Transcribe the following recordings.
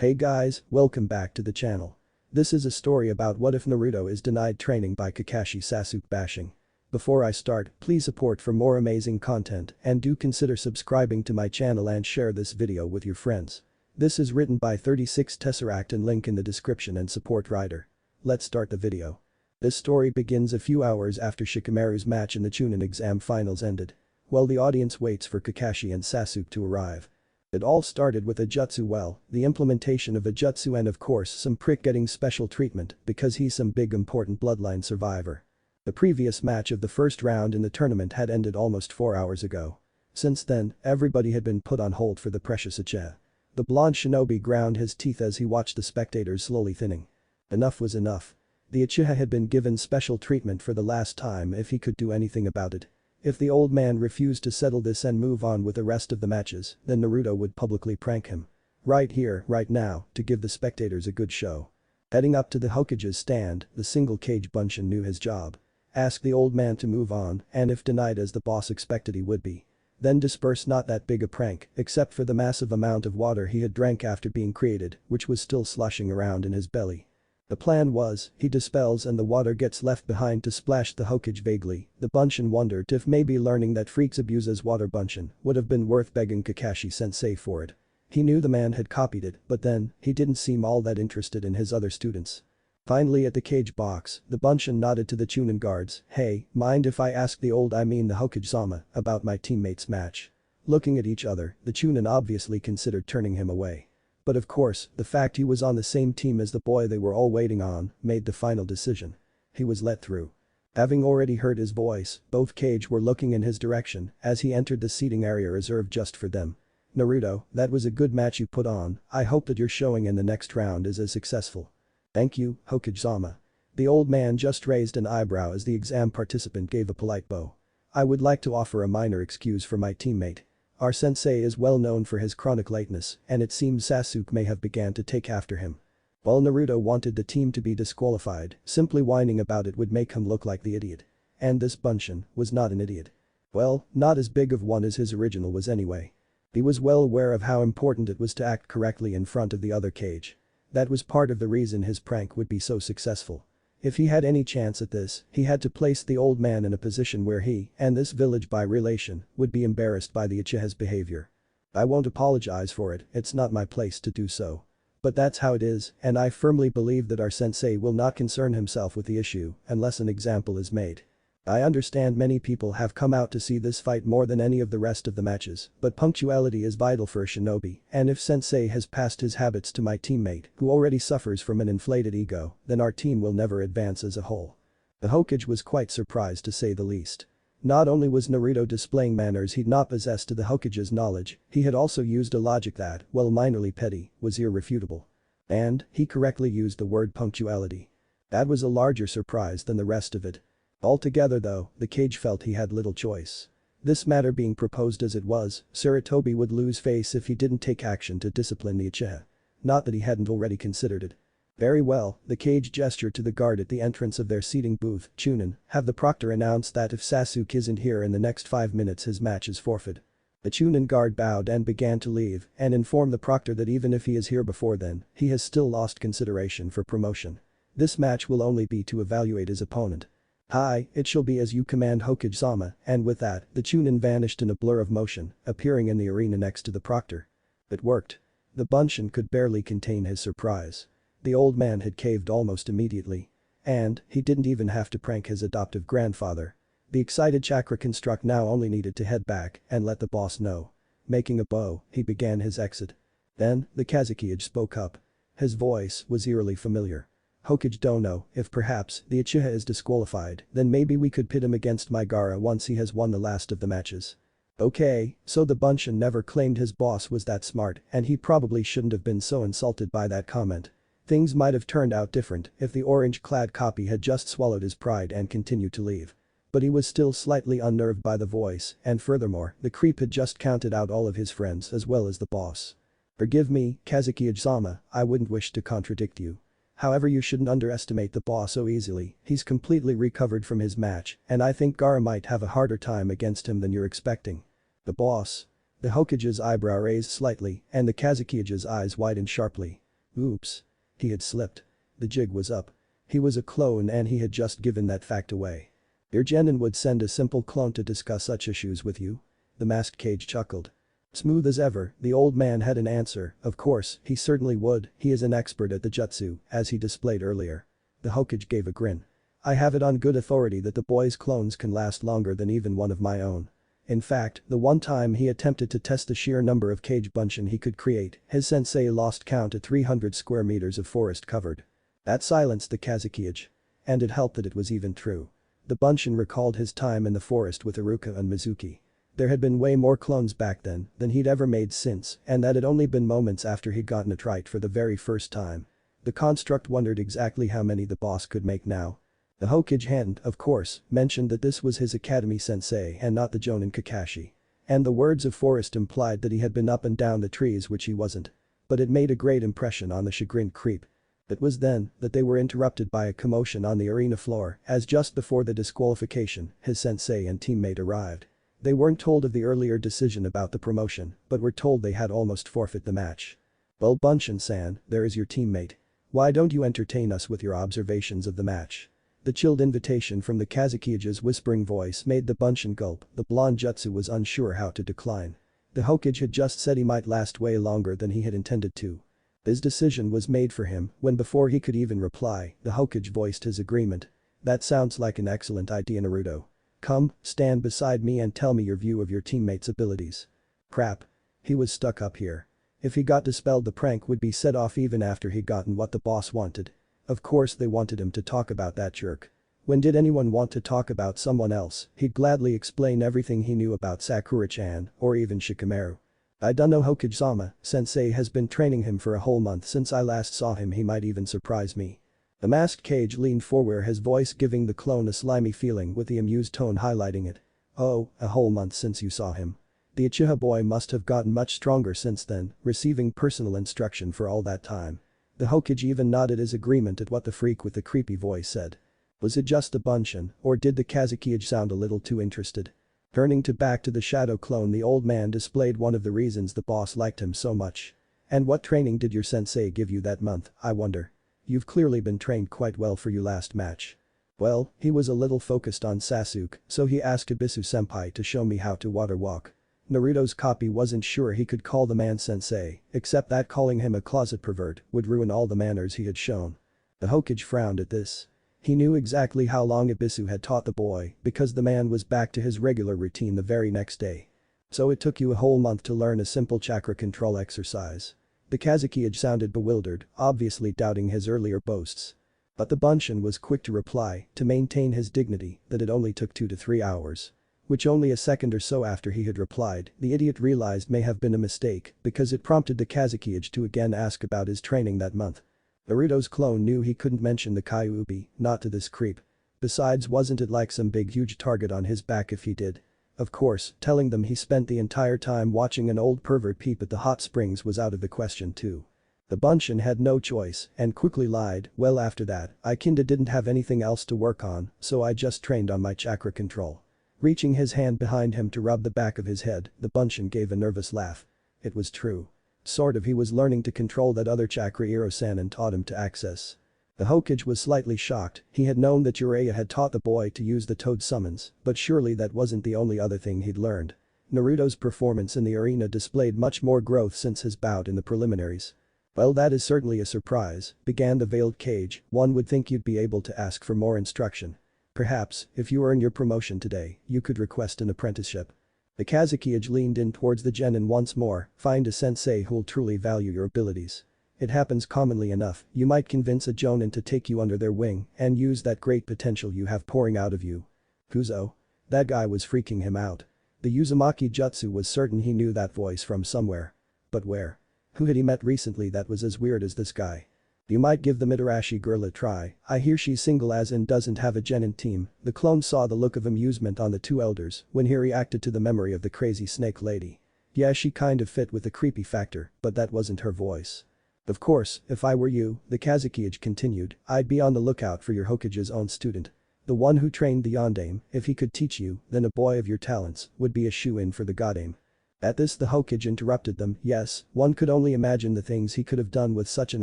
Hey guys, welcome back to the channel. This is a story about what if Naruto is denied training by Kakashi Sasuke bashing. Before I start, please support for more amazing content and do consider subscribing to my channel and share this video with your friends. This is written by 36 Tesseract and link in the description and support writer. Let's start the video. This story begins a few hours after Shikamaru's match in the Chunin exam finals ended. While the audience waits for Kakashi and Sasuke to arrive. It all started with a jutsu the implementation of a jutsu and of course some prick getting special treatment because he's some big important bloodline survivor. The previous match of the first round in the tournament had ended almost 4 hours ago. Since then, everybody had been put on hold for the precious Uchiha. The blonde shinobi ground his teeth as he watched the spectators slowly thinning. Enough was enough. The Uchiha had been given special treatment for the last time if he could do anything about it. If the old man refused to settle this and move on with the rest of the matches, then Naruto would publicly prank him. Right here, right now, to give the spectators a good show. Heading up to the Hokage's stand, the single cage Bunshin knew his job. Ask the old man to move on, and if denied as the boss expected he would be. Then disperse not that big a prank, except for the massive amount of water he had drank after being created, which was still sloshing around in his belly. The plan was, he dispels and the water gets left behind to splash the Hokage vaguely. The Bunshin wondered if maybe learning that freaks abuses water Bunshin would have been worth begging Kakashi sensei for it. He knew the man had copied it, but then, he didn't seem all that interested in his other students. Finally at the cage box, the Bunshin nodded to the Chunin guards, "Hey, mind if I ask the Hokage-sama about my teammate's match?" Looking at each other, the Chunin obviously considered turning him away. But of course, the fact he was on the same team as the boy they were all waiting on made the final decision. He was let through. Having already heard his voice, both cage were looking in his direction as he entered the seating area reserved just for them. "Naruto, that was a good match you put on, I hope that your showing in the next round is as successful." "Thank you, Hokage-sama." The old man just raised an eyebrow as the exam participant gave a polite bow. "I would like to offer a minor excuse for my teammate. Our sensei is well known for his chronic lateness and it seems Sasuke may have began to take after him." While Naruto wanted the team to be disqualified, simply whining about it would make him look like the idiot. And this Bunshin was not an idiot. Well, not as big of one as his original was anyway. He was well aware of how important it was to act correctly in front of the other cage. That was part of the reason his prank would be so successful. If he had any chance at this, he had to place the old man in a position where he, and this village by relation, would be embarrassed by the Uchiha's behavior. "I won't apologize for it, it's not my place to do so. But that's how it is, and I firmly believe that our sensei will not concern himself with the issue unless an example is made. I understand many people have come out to see this fight more than any of the rest of the matches, but punctuality is vital for a shinobi, and if sensei has passed his habits to my teammate, who already suffers from an inflated ego, then our team will never advance as a whole." The Hokage was quite surprised to say the least. Not only was Naruto displaying manners he'd not possessed to the Hokage's knowledge, he had also used a logic that, while minorly petty, was irrefutable. And, he correctly used the word punctuality. That was a larger surprise than the rest of it. Altogether though, the cage felt he had little choice. This matter being proposed as it was, Sarutobi would lose face if he didn't take action to discipline the Uchiha. Not that he hadn't already considered it. "Very well," the cage gestured to the guard at the entrance of their seating booth, "Chunin, have the proctor announce that if Sasuke isn't here in the next 5 minutes his match is forfeit." The Chunin guard bowed and began to leave and inform the proctor that even if he is here before then, he has still lost consideration for promotion. This match will only be to evaluate his opponent. "Hi, it shall be as you command, Hokage-sama," and with that, the Chunin vanished in a blur of motion, appearing in the arena next to the proctor. It worked. The Bunshin could barely contain his surprise. The old man had caved almost immediately. And, he didn't even have to prank his adoptive grandfather. The excited chakra construct now only needed to head back and let the boss know. Making a bow, he began his exit. Then, the Kazekage spoke up. His voice was eerily familiar. "Hokage don't know, if perhaps the Uchiha is disqualified, then maybe we could pit him against Madara once he has won the last of the matches." Okay, so the Bunshin never claimed his boss was that smart and he probably shouldn't have been so insulted by that comment. Things might have turned out different if the orange-clad copy had just swallowed his pride and continued to leave. But he was still slightly unnerved by the voice and furthermore, the creep had just counted out all of his friends as well as the boss. "Forgive me, Kazekage-sama, I wouldn't wish to contradict you. However, you shouldn't underestimate the boss so easily, he's completely recovered from his match and I think Gaara might have a harder time against him than you're expecting." The boss. The Hokage's eyebrow raised slightly and the Kazekage's eyes widened sharply. Oops. He had slipped. The jig was up. He was a clone and he had just given that fact away. Your genin would send a simple clone to discuss such issues with you? The masked Kage chuckled. Smooth as ever, the old man had an answer. Of course, he certainly would, he is an expert at the jutsu, as he displayed earlier. The Hokage gave a grin. I have it on good authority that the boy's clones can last longer than even one of my own. In fact, the one time he attempted to test the sheer number of Kage Bunshin he could create, his sensei lost count at 300 square meters of forest covered. That silenced the Kazekage. And it helped that it was even true. The Bunshin recalled his time in the forest with Iruka and Mizuki. There had been way more clones back then than he'd ever made since, and that had only been moments after he'd gotten it right for the very first time. The construct wondered exactly how many the boss could make now. The Hokage hadn't, of course, mentioned that this was his academy sensei and not the Jonin Kakashi. And the words of forest implied that he had been up and down the trees, which he wasn't. But it made a great impression on the chagrined creep. It was then that they were interrupted by a commotion on the arena floor, as just before the disqualification, his sensei and teammate arrived. They weren't told of the earlier decision about the promotion, but were told they had almost forfeit the match. Well, Bunshin-san, there is your teammate. Why don't you entertain us with your observations of the match? The chilled invitation from the Kazekage's whispering voice made the Bunshin gulp. The blonde jutsu was unsure how to decline. The Hokage had just said he might last way longer than he had intended to. His decision was made for him when before he could even reply, the Hokage voiced his agreement. That sounds like an excellent idea, Naruto. Come, stand beside me and tell me your view of your teammate's abilities. Crap. He was stuck up here. If he got dispelled, the prank would be set off even after he'd gotten what the boss wanted. Of course they wanted him to talk about that jerk. When did anyone want to talk about someone else? He'd gladly explain everything he knew about Sakura-chan or even Shikamaru. I dunno, Hokage-sama, sensei has been training him for a whole month since I last saw him. He might even surprise me. The masked Kage leaned forward, his voice giving the clone a slimy feeling with the amused tone highlighting it. Oh, a whole month since you saw him. The Uchiha boy must have gotten much stronger since then, receiving personal instruction for all that time. The Hokage even nodded his agreement at what the freak with the creepy voice said. Was it just the Bunshin, or did the Kazekage sound a little too interested? Turning back to the shadow clone, the old man displayed one of the reasons the boss liked him so much. And what training did your sensei give you that month, I wonder? You've clearly been trained quite well for your last match. Well, he was a little focused on Sasuke, so he asked Ebisu-senpai to show me how to water walk. Naruto's copy wasn't sure he could call the man sensei, except that calling him a closet pervert would ruin all the manners he had shown. The Hokage frowned at this. He knew exactly how long Ebisu had taught the boy because the man was back to his regular routine the very next day. So it took you a whole month to learn a simple chakra control exercise. The Kazekage sounded bewildered, obviously doubting his earlier boasts. But the Bunshin was quick to reply, to maintain his dignity, that it only took 2 to 3 hours. Which only a second or so after he had replied, the idiot realized may have been a mistake because it prompted the Kazekage to again ask about his training that month. Naruto's clone knew he couldn't mention the Kyuubi, not to this creep. Besides, wasn't it like some big huge target on his back if he did? Of course, telling them he spent the entire time watching an old pervert peep at the hot springs was out of the question too. The Bunshin had no choice and quickly lied. Well, after that, I kinda didn't have anything else to work on, so I just trained on my chakra control. Reaching his hand behind him to rub the back of his head, the Bunshin gave a nervous laugh. It was true. Sort of, he was learning to control that other chakra Iro-san taught him to access. The Hokage was slightly shocked. He had known that Jiraiya had taught the boy to use the toad summons, but surely that wasn't the only other thing he'd learned. Naruto's performance in the arena displayed much more growth since his bout in the preliminaries. Well, that is certainly a surprise, began the veiled Kage. One would think you'd be able to ask for more instruction. Perhaps, if you earn your promotion today, you could request an apprenticeship. The Kazekage leaned in towards the genin once more. Find a sensei who'll truly value your abilities. It happens commonly enough. You might convince a jonin to take you under their wing and use that great potential you have pouring out of you. Kuzo? That guy was freaking him out. The Uzumaki Jutsu was certain he knew that voice from somewhere. But where? Who had he met recently that was as weird as this guy? You might give the Mitarashi girl a try. I hear she's single as in doesn't have a genin team. The clone saw the look of amusement on the two elders when he reacted to the memory of the crazy snake lady. Yeah, she kind of fit with the creepy factor, but that wasn't her voice. Of course, if I were you, the Kazekage continued, I'd be on the lookout for your Hokage's own student. The one who trained the Yondaime. If he could teach you, then a boy of your talents would be a shoe-in for the Godame. At this the Hokage interrupted them. Yes, one could only imagine the things he could have done with such an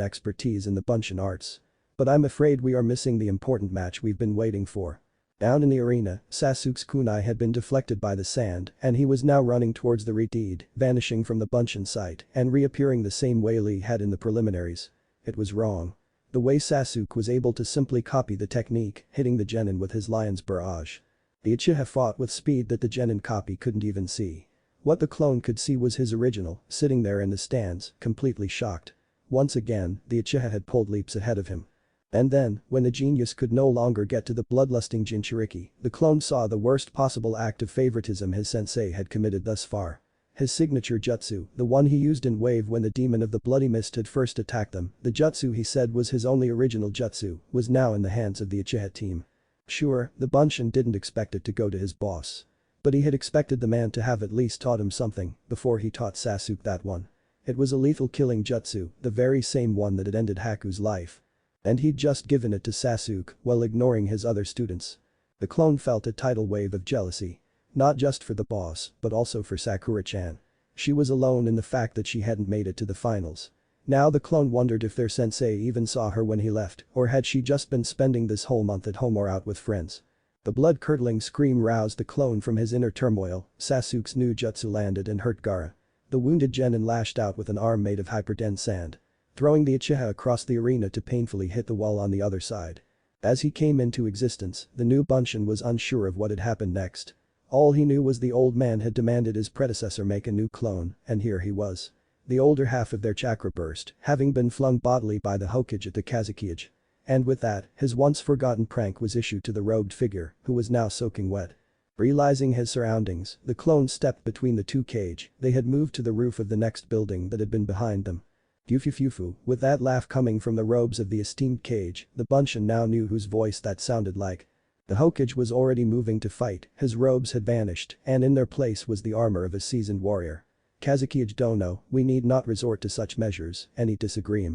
expertise in the Bunshin arts. But I'm afraid we are missing the important match we've been waiting for. Down in the arena, Sasuke's kunai had been deflected by the sand and he was now running towards the retreat, vanishing from the Bunshin sight and reappearing the same way Lee had in the preliminaries. It was wrong. The way Sasuke was able to simply copy the technique, hitting the genin with his lion's barrage. The Uchiha fought with speed that the genin copy couldn't even see. What the clone could see was his original, sitting there in the stands, completely shocked. Once again, the Uchiha had pulled leaps ahead of him. And then, when the genius could no longer get to the bloodlusting Jinchuriki, the clone saw the worst possible act of favoritism his sensei had committed thus far. His signature jutsu, the one he used in Wave when the demon of the bloody mist had first attacked them, the jutsu he said was his only original jutsu, was now in the hands of the Uchiha team. Sure, the Bunshin didn't expect it to go to his boss. But he had expected the man to have at least taught him something before he taught Sasuke that one. It was a lethal killing jutsu, the very same one that had ended Haku's life. And he'd just given it to Sasuke while ignoring his other students. The clone felt a tidal wave of jealousy. Not just for the boss, but also for Sakura-chan. She was alone in the fact that she hadn't made it to the finals. Now the clone wondered if their sensei even saw her when he left, or had she just been spending this whole month at home or out with friends. The blood-curdling scream roused the clone from his inner turmoil. Sasuke's new jutsu landed and hurt Gaara. The wounded genin lashed out with an arm made of hyperdense sand, throwing the Uchiha across the arena to painfully hit the wall on the other side. As he came into existence, the new Bunshin was unsure of what had happened next. All he knew was the old man had demanded his predecessor make a new clone, and here he was. The older half of their chakra burst, having been flung bodily by the Hokage at the Kazekage. And with that, his once forgotten prank was issued to the robed figure, who was now soaking wet. Realizing his surroundings, the clone stepped between the two cage. They had moved to the roof of the next building that had been behind them. Fufu, with that laugh coming from the robes of the esteemed cage, the Bunshin now knew whose voice that sounded like. The Hokage was already moving to fight, his robes had vanished, and in their place was the armor of a seasoned warrior. Kazekage Dono, we need not resort to such measures, any disagree.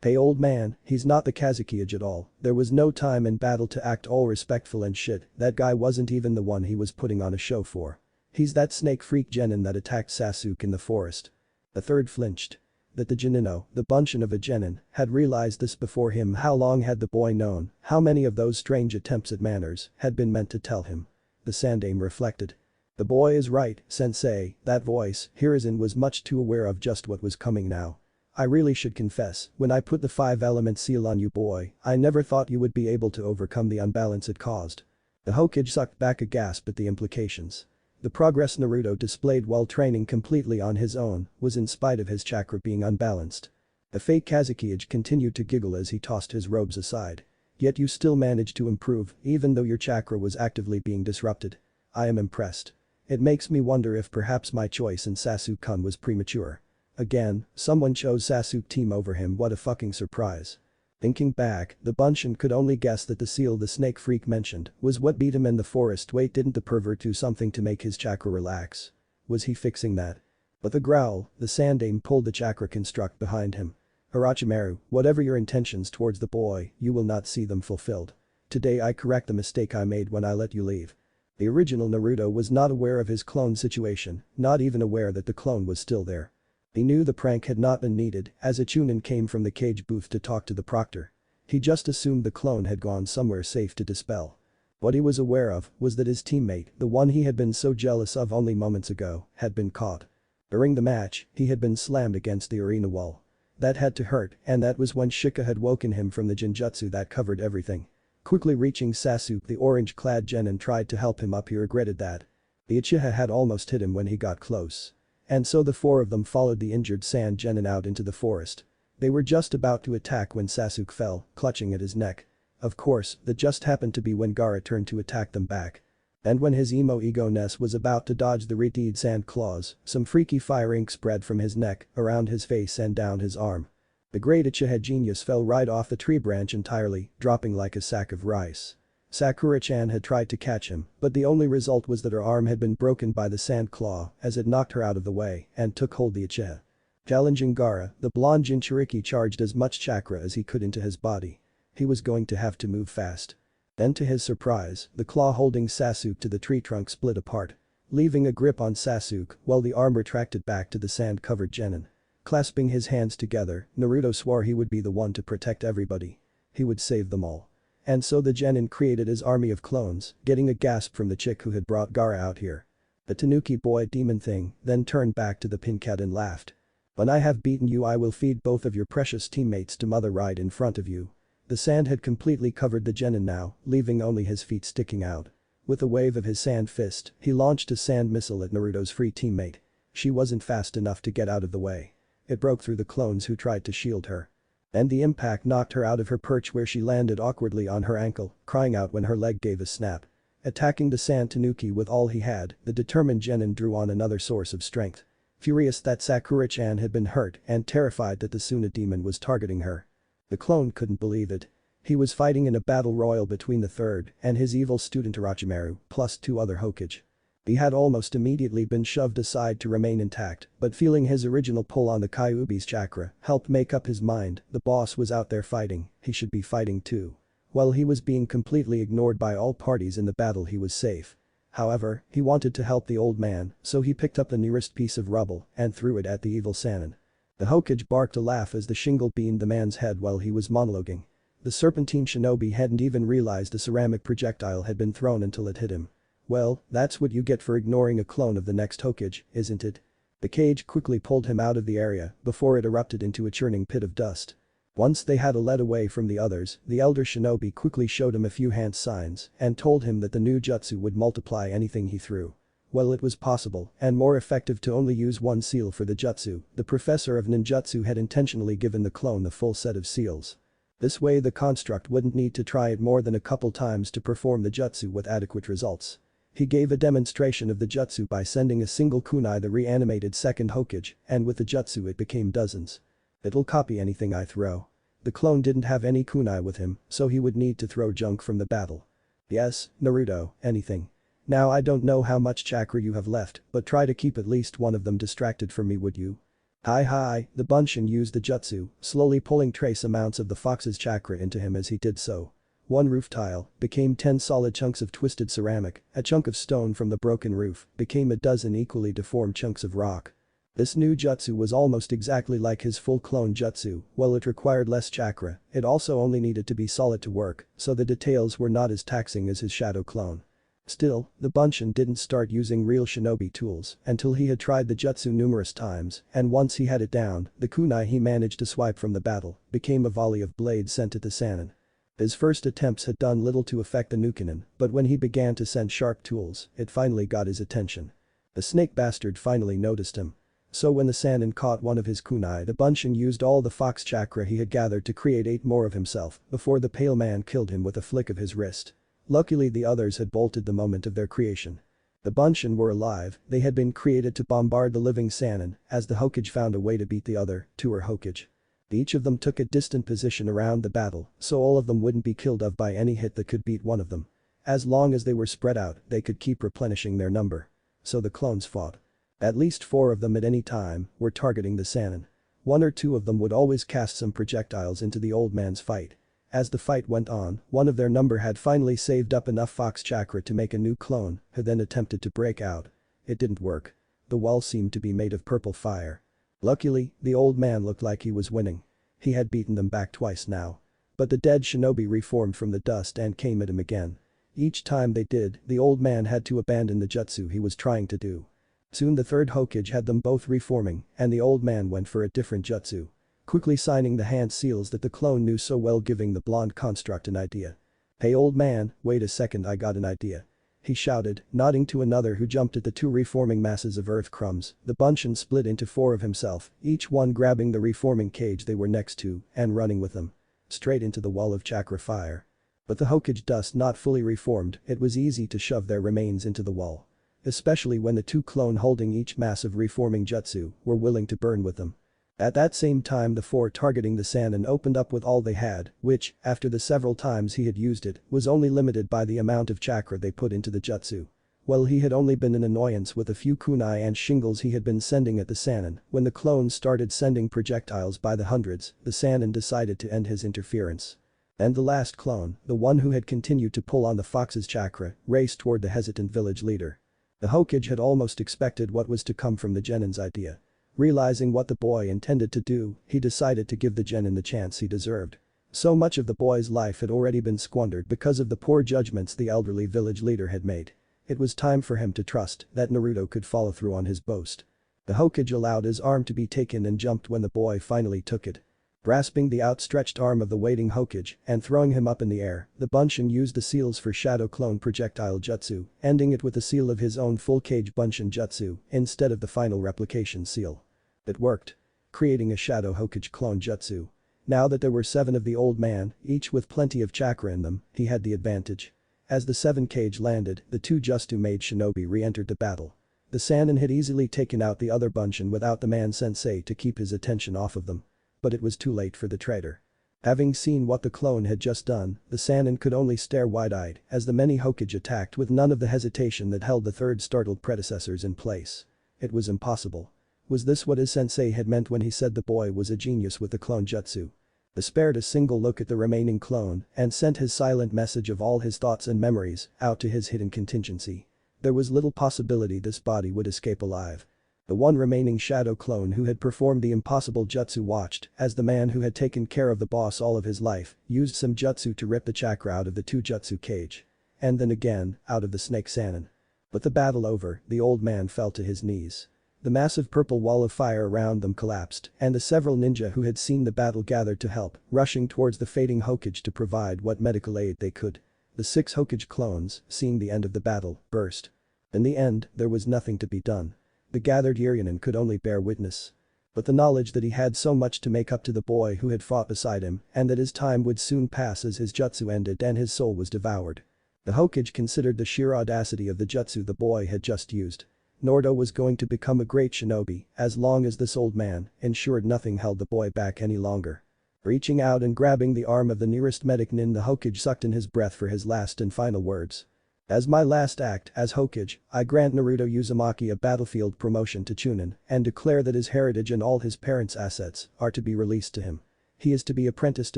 Hey old man, he's not the Kazekage at all, there was no time in battle to act all respectful and shit, that guy wasn't even the one he was putting on a show for. He's that snake freak genin that attacked Sasuke in the forest. The third flinched. That the Genino, the Bunshin of a genin, had realized this before him. How long had the boy known? How many of those strange attempts at manners had been meant to tell him? The Sandaime reflected. The boy is right, sensei, that voice, Hiruzen was much too aware of just what was coming now. I really should confess, when I put the 5-element seal on you boy, I never thought you would be able to overcome the unbalance it caused. The Hokage sucked back a gasp at the implications. The progress Naruto displayed while training completely on his own was in spite of his chakra being unbalanced. The fake Kazekage continued to giggle as he tossed his robes aside. Yet you still managed to improve, even though your chakra was actively being disrupted. I am impressed. It makes me wonder if perhaps my choice in Sasuke-kun was premature. Again, someone chose Sasuke team over him. What a fucking surprise. Thinking back, the Bunshin could only guess that the seal the snake freak mentioned was what beat him in the forest. Wait, didn't the pervert do something to make his chakra relax? Was he fixing that? But the growl, the Sandaime pulled the chakra construct behind him. Orochimaru, whatever your intentions towards the boy, you will not see them fulfilled. Today I correct the mistake I made when I let you leave. The original Naruto was not aware of his clone situation, not even aware that the clone was still there. He knew the prank had not been needed as a Chunin came from the cage booth to talk to the proctor. He just assumed the clone had gone somewhere safe to dispel. What he was aware of was that his teammate, the one he had been so jealous of only moments ago, had been caught. During the match, he had been slammed against the arena wall. That had to hurt, and that was when Shika had woken him from the Jinjutsu that covered everything. Quickly reaching Sasuke, the orange-clad genin tried to help him up. He regretted that. The Uchiha had almost hit him when he got close. And so the four of them followed the injured sand genin out into the forest. They were just about to attack when Sasuke fell, clutching at his neck. Of course, that just happened to be when Gaara turned to attack them back. And when his ego-ness was about to dodge the redeed sand claws, some freaky fire ink spread from his neck, around his face and down his arm. The great Uchiha genius fell right off the tree branch entirely, dropping like a sack of rice. Sakura-chan had tried to catch him, but the only result was that her arm had been broken by the sand claw as it knocked her out of the way and took hold the Uchiha. Challenging Gaara, the blonde Jinchuriki charged as much chakra as he could into his body. He was going to have to move fast. Then to his surprise, the claw holding Sasuke to the tree trunk split apart. leaving a grip on Sasuke while the arm retracted back to the sand-covered genin. Clasping his hands together, Naruto swore he would be the one to protect everybody. He would save them all. And so the genin created his army of clones, getting a gasp from the chick who had brought Gaara out here. The Tanuki boy demon thing then turned back to the Pinkat and laughed. When I have beaten you I will feed both of your precious teammates to mother right in front of you. The sand had completely covered the genin now, leaving only his feet sticking out. With a wave of his sand fist, he launched a sand missile at Naruto's free teammate. She wasn't fast enough to get out of the way. It broke through the clones who tried to shield her. And the impact knocked her out of her perch where she landed awkwardly on her ankle, crying out when her leg gave a snap. Attacking the sand Tanuki with all he had, the determined genin drew on another source of strength. Furious that Sakura-chan had been hurt and terrified that the Tsunade demon was targeting her. The clone couldn't believe it. He was fighting in a battle royal between the third and his evil student Orochimaru, plus 2 other Hokage. He had almost immediately been shoved aside to remain intact, but feeling his original pull on the Kyuubi's chakra helped make up his mind, the boss was out there fighting, he should be fighting too. While he was being completely ignored by all parties in the battle he was safe. However, he wanted to help the old man, so he picked up the nearest piece of rubble and threw it at the evil Sannin. The Hokage barked a laugh as the shingle beamed the man's head while he was monologuing. The serpentine shinobi hadn't even realized a ceramic projectile had been thrown until it hit him. Well, that's what you get for ignoring a clone of the next Hokage, isn't it? The cage quickly pulled him out of the area before it erupted into a churning pit of dust. Once they had a lead away from the others, the elder shinobi quickly showed him a few hand signs and told him that the new jutsu would multiply anything he threw. Well, it was possible and more effective to only use one seal for the jutsu. The professor of ninjutsu had intentionally given the clone the full set of seals. This way the construct wouldn't need to try it more than a couple times to perform the jutsu with adequate results. He gave a demonstration of the jutsu by sending a single kunai the reanimated second Hokage, and with the jutsu it became dozens. It'll copy anything I throw. The clone didn't have any kunai with him, so he would need to throw junk from the battle. Yes, Naruto, anything. Now I don't know how much chakra you have left, but try to keep at least one of them distracted from me would you? Hi, the Bunshin used the jutsu, slowly pulling trace amounts of the fox's chakra into him as he did so. One roof tile became 10 solid chunks of twisted ceramic, a chunk of stone from the broken roof became a dozen equally deformed chunks of rock. This new jutsu was almost exactly like his full clone jutsu, while it required less chakra, it also only needed to be solid to work, so the details were not as taxing as his shadow clone. Still, the Bunshin didn't start using real shinobi tools until he had tried the jutsu numerous times, and once he had it down, the kunai he managed to swipe from the battle became a volley of blades sent at the Sannin. His first attempts had done little to affect the Nukenin, but when he began to send sharp tools, it finally got his attention. The snake bastard finally noticed him. So when the Sannin caught one of his kunai, the Bunshin used all the fox chakra he had gathered to create 8 more of himself before the pale man killed him with a flick of his wrist. Luckily the others had bolted the moment of their creation. The Bunshin were alive, they had been created to bombard the living Sannin as the Hokage found a way to beat the other 2 Hokage. Each of them took a distant position around the battle so all of them wouldn't be killed off by any hit that could beat one of them. As long as they were spread out, they could keep replenishing their number. So the clones fought. At least 4 of them at any time were targeting the Sannin. 1 or 2 of them would always cast some projectiles into the old man's fight. As the fight went on, one of their number had finally saved up enough fox chakra to make a new clone, who then attempted to break out. It didn't work. The wall seemed to be made of purple fire. Luckily, the old man looked like he was winning. He had beaten them back twice now. But the dead shinobi reformed from the dust and came at him again. Each time they did, the old man had to abandon the jutsu he was trying to do. Soon the third Hokage had them both reforming, and the old man went for a different jutsu. Quickly signing the hand seals that the clone knew so well, giving the blonde construct an idea. "Hey old man, wait a second, I got an idea," he shouted, nodding to another who jumped at the 2 reforming masses of earth crumbs. The Bunshin split into 4 of himself, each one grabbing the reforming cage they were next to and running with them. Straight into the wall of chakra fire. But the Hokage dust not fully reformed, it was easy to shove their remains into the wall. Especially when the 2 clone holding each massive reforming jutsu were willing to burn with them. At that same time the 4 targeting the Sannin opened up with all they had, which, after the several times he had used it, was only limited by the amount of chakra they put into the jutsu. Well, he had only been an annoyance with a few kunai and shingles he had been sending at the Sannin. When the clones started sending projectiles by the hundreds, the Sannin decided to end his interference. And the last clone, the one who had continued to pull on the fox's chakra, raced toward the hesitant village leader. The Hokage had almost expected what was to come from the genin's idea. Realizing what the boy intended to do, he decided to give the genin the chance he deserved. So much of the boy's life had already been squandered because of the poor judgments the elderly village leader had made. It was time for him to trust that Naruto could follow through on his boast. The Hokage allowed his arm to be taken and jumped when the boy finally took it. Grasping the outstretched arm of the waiting Hokage and throwing him up in the air, the Bunshin used the seals for Shadow Clone Projectile Jutsu, ending it with a seal of his own Full Cage Bunshin Jutsu instead of the final replication seal. It worked. Creating a Shadow Hokage Clone Jutsu. Now that there were 7 of the old man, each with plenty of chakra in them, he had the advantage. As the 7 cage landed, the 2 Jutsu made shinobi re-entered the battle. The Sannin had easily taken out the other Bunshin without the man sensei to keep his attention off of them. But it was too late for the traitor. Having seen what the clone had just done, the Sannin could only stare wide-eyed as the many Hokage attacked with none of the hesitation that held the 3rd startled predecessors in place. It was impossible. Was this what his sensei had meant when he said the boy was a genius with the clone jutsu? He spared a single look at the remaining clone and sent his silent message of all his thoughts and memories out to his hidden contingency. There was little possibility this body would escape alive. The one remaining shadow clone who had performed the impossible jutsu watched as the man who had taken care of the boss all of his life used some jutsu to rip the chakra out of the 2 jutsu cage. And then again, out of the snake Sannin. With the battle over, the old man fell to his knees. The massive purple wall of fire around them collapsed and the several ninja who had seen the battle gathered to help, rushing towards the fading Hokage to provide what medical aid they could. The 6 Hokage clones, seeing the end of the battle, burst. In the end, there was nothing to be done. The gathered Irionen could only bear witness. But the knowledge that he had so much to make up to the boy who had fought beside him and that his time would soon pass as his jutsu ended and his soul was devoured. The Hokage considered the sheer audacity of the jutsu the boy had just used. Naruto was going to become a great shinobi as long as this old man ensured nothing held the boy back any longer. Reaching out and grabbing the arm of the nearest medic nin, the Hokage sucked in his breath for his last and final words. As my last act as Hokage, I grant Naruto Uzumaki a battlefield promotion to Chunin and declare that his heritage and all his parents' assets are to be released to him. He is to be apprenticed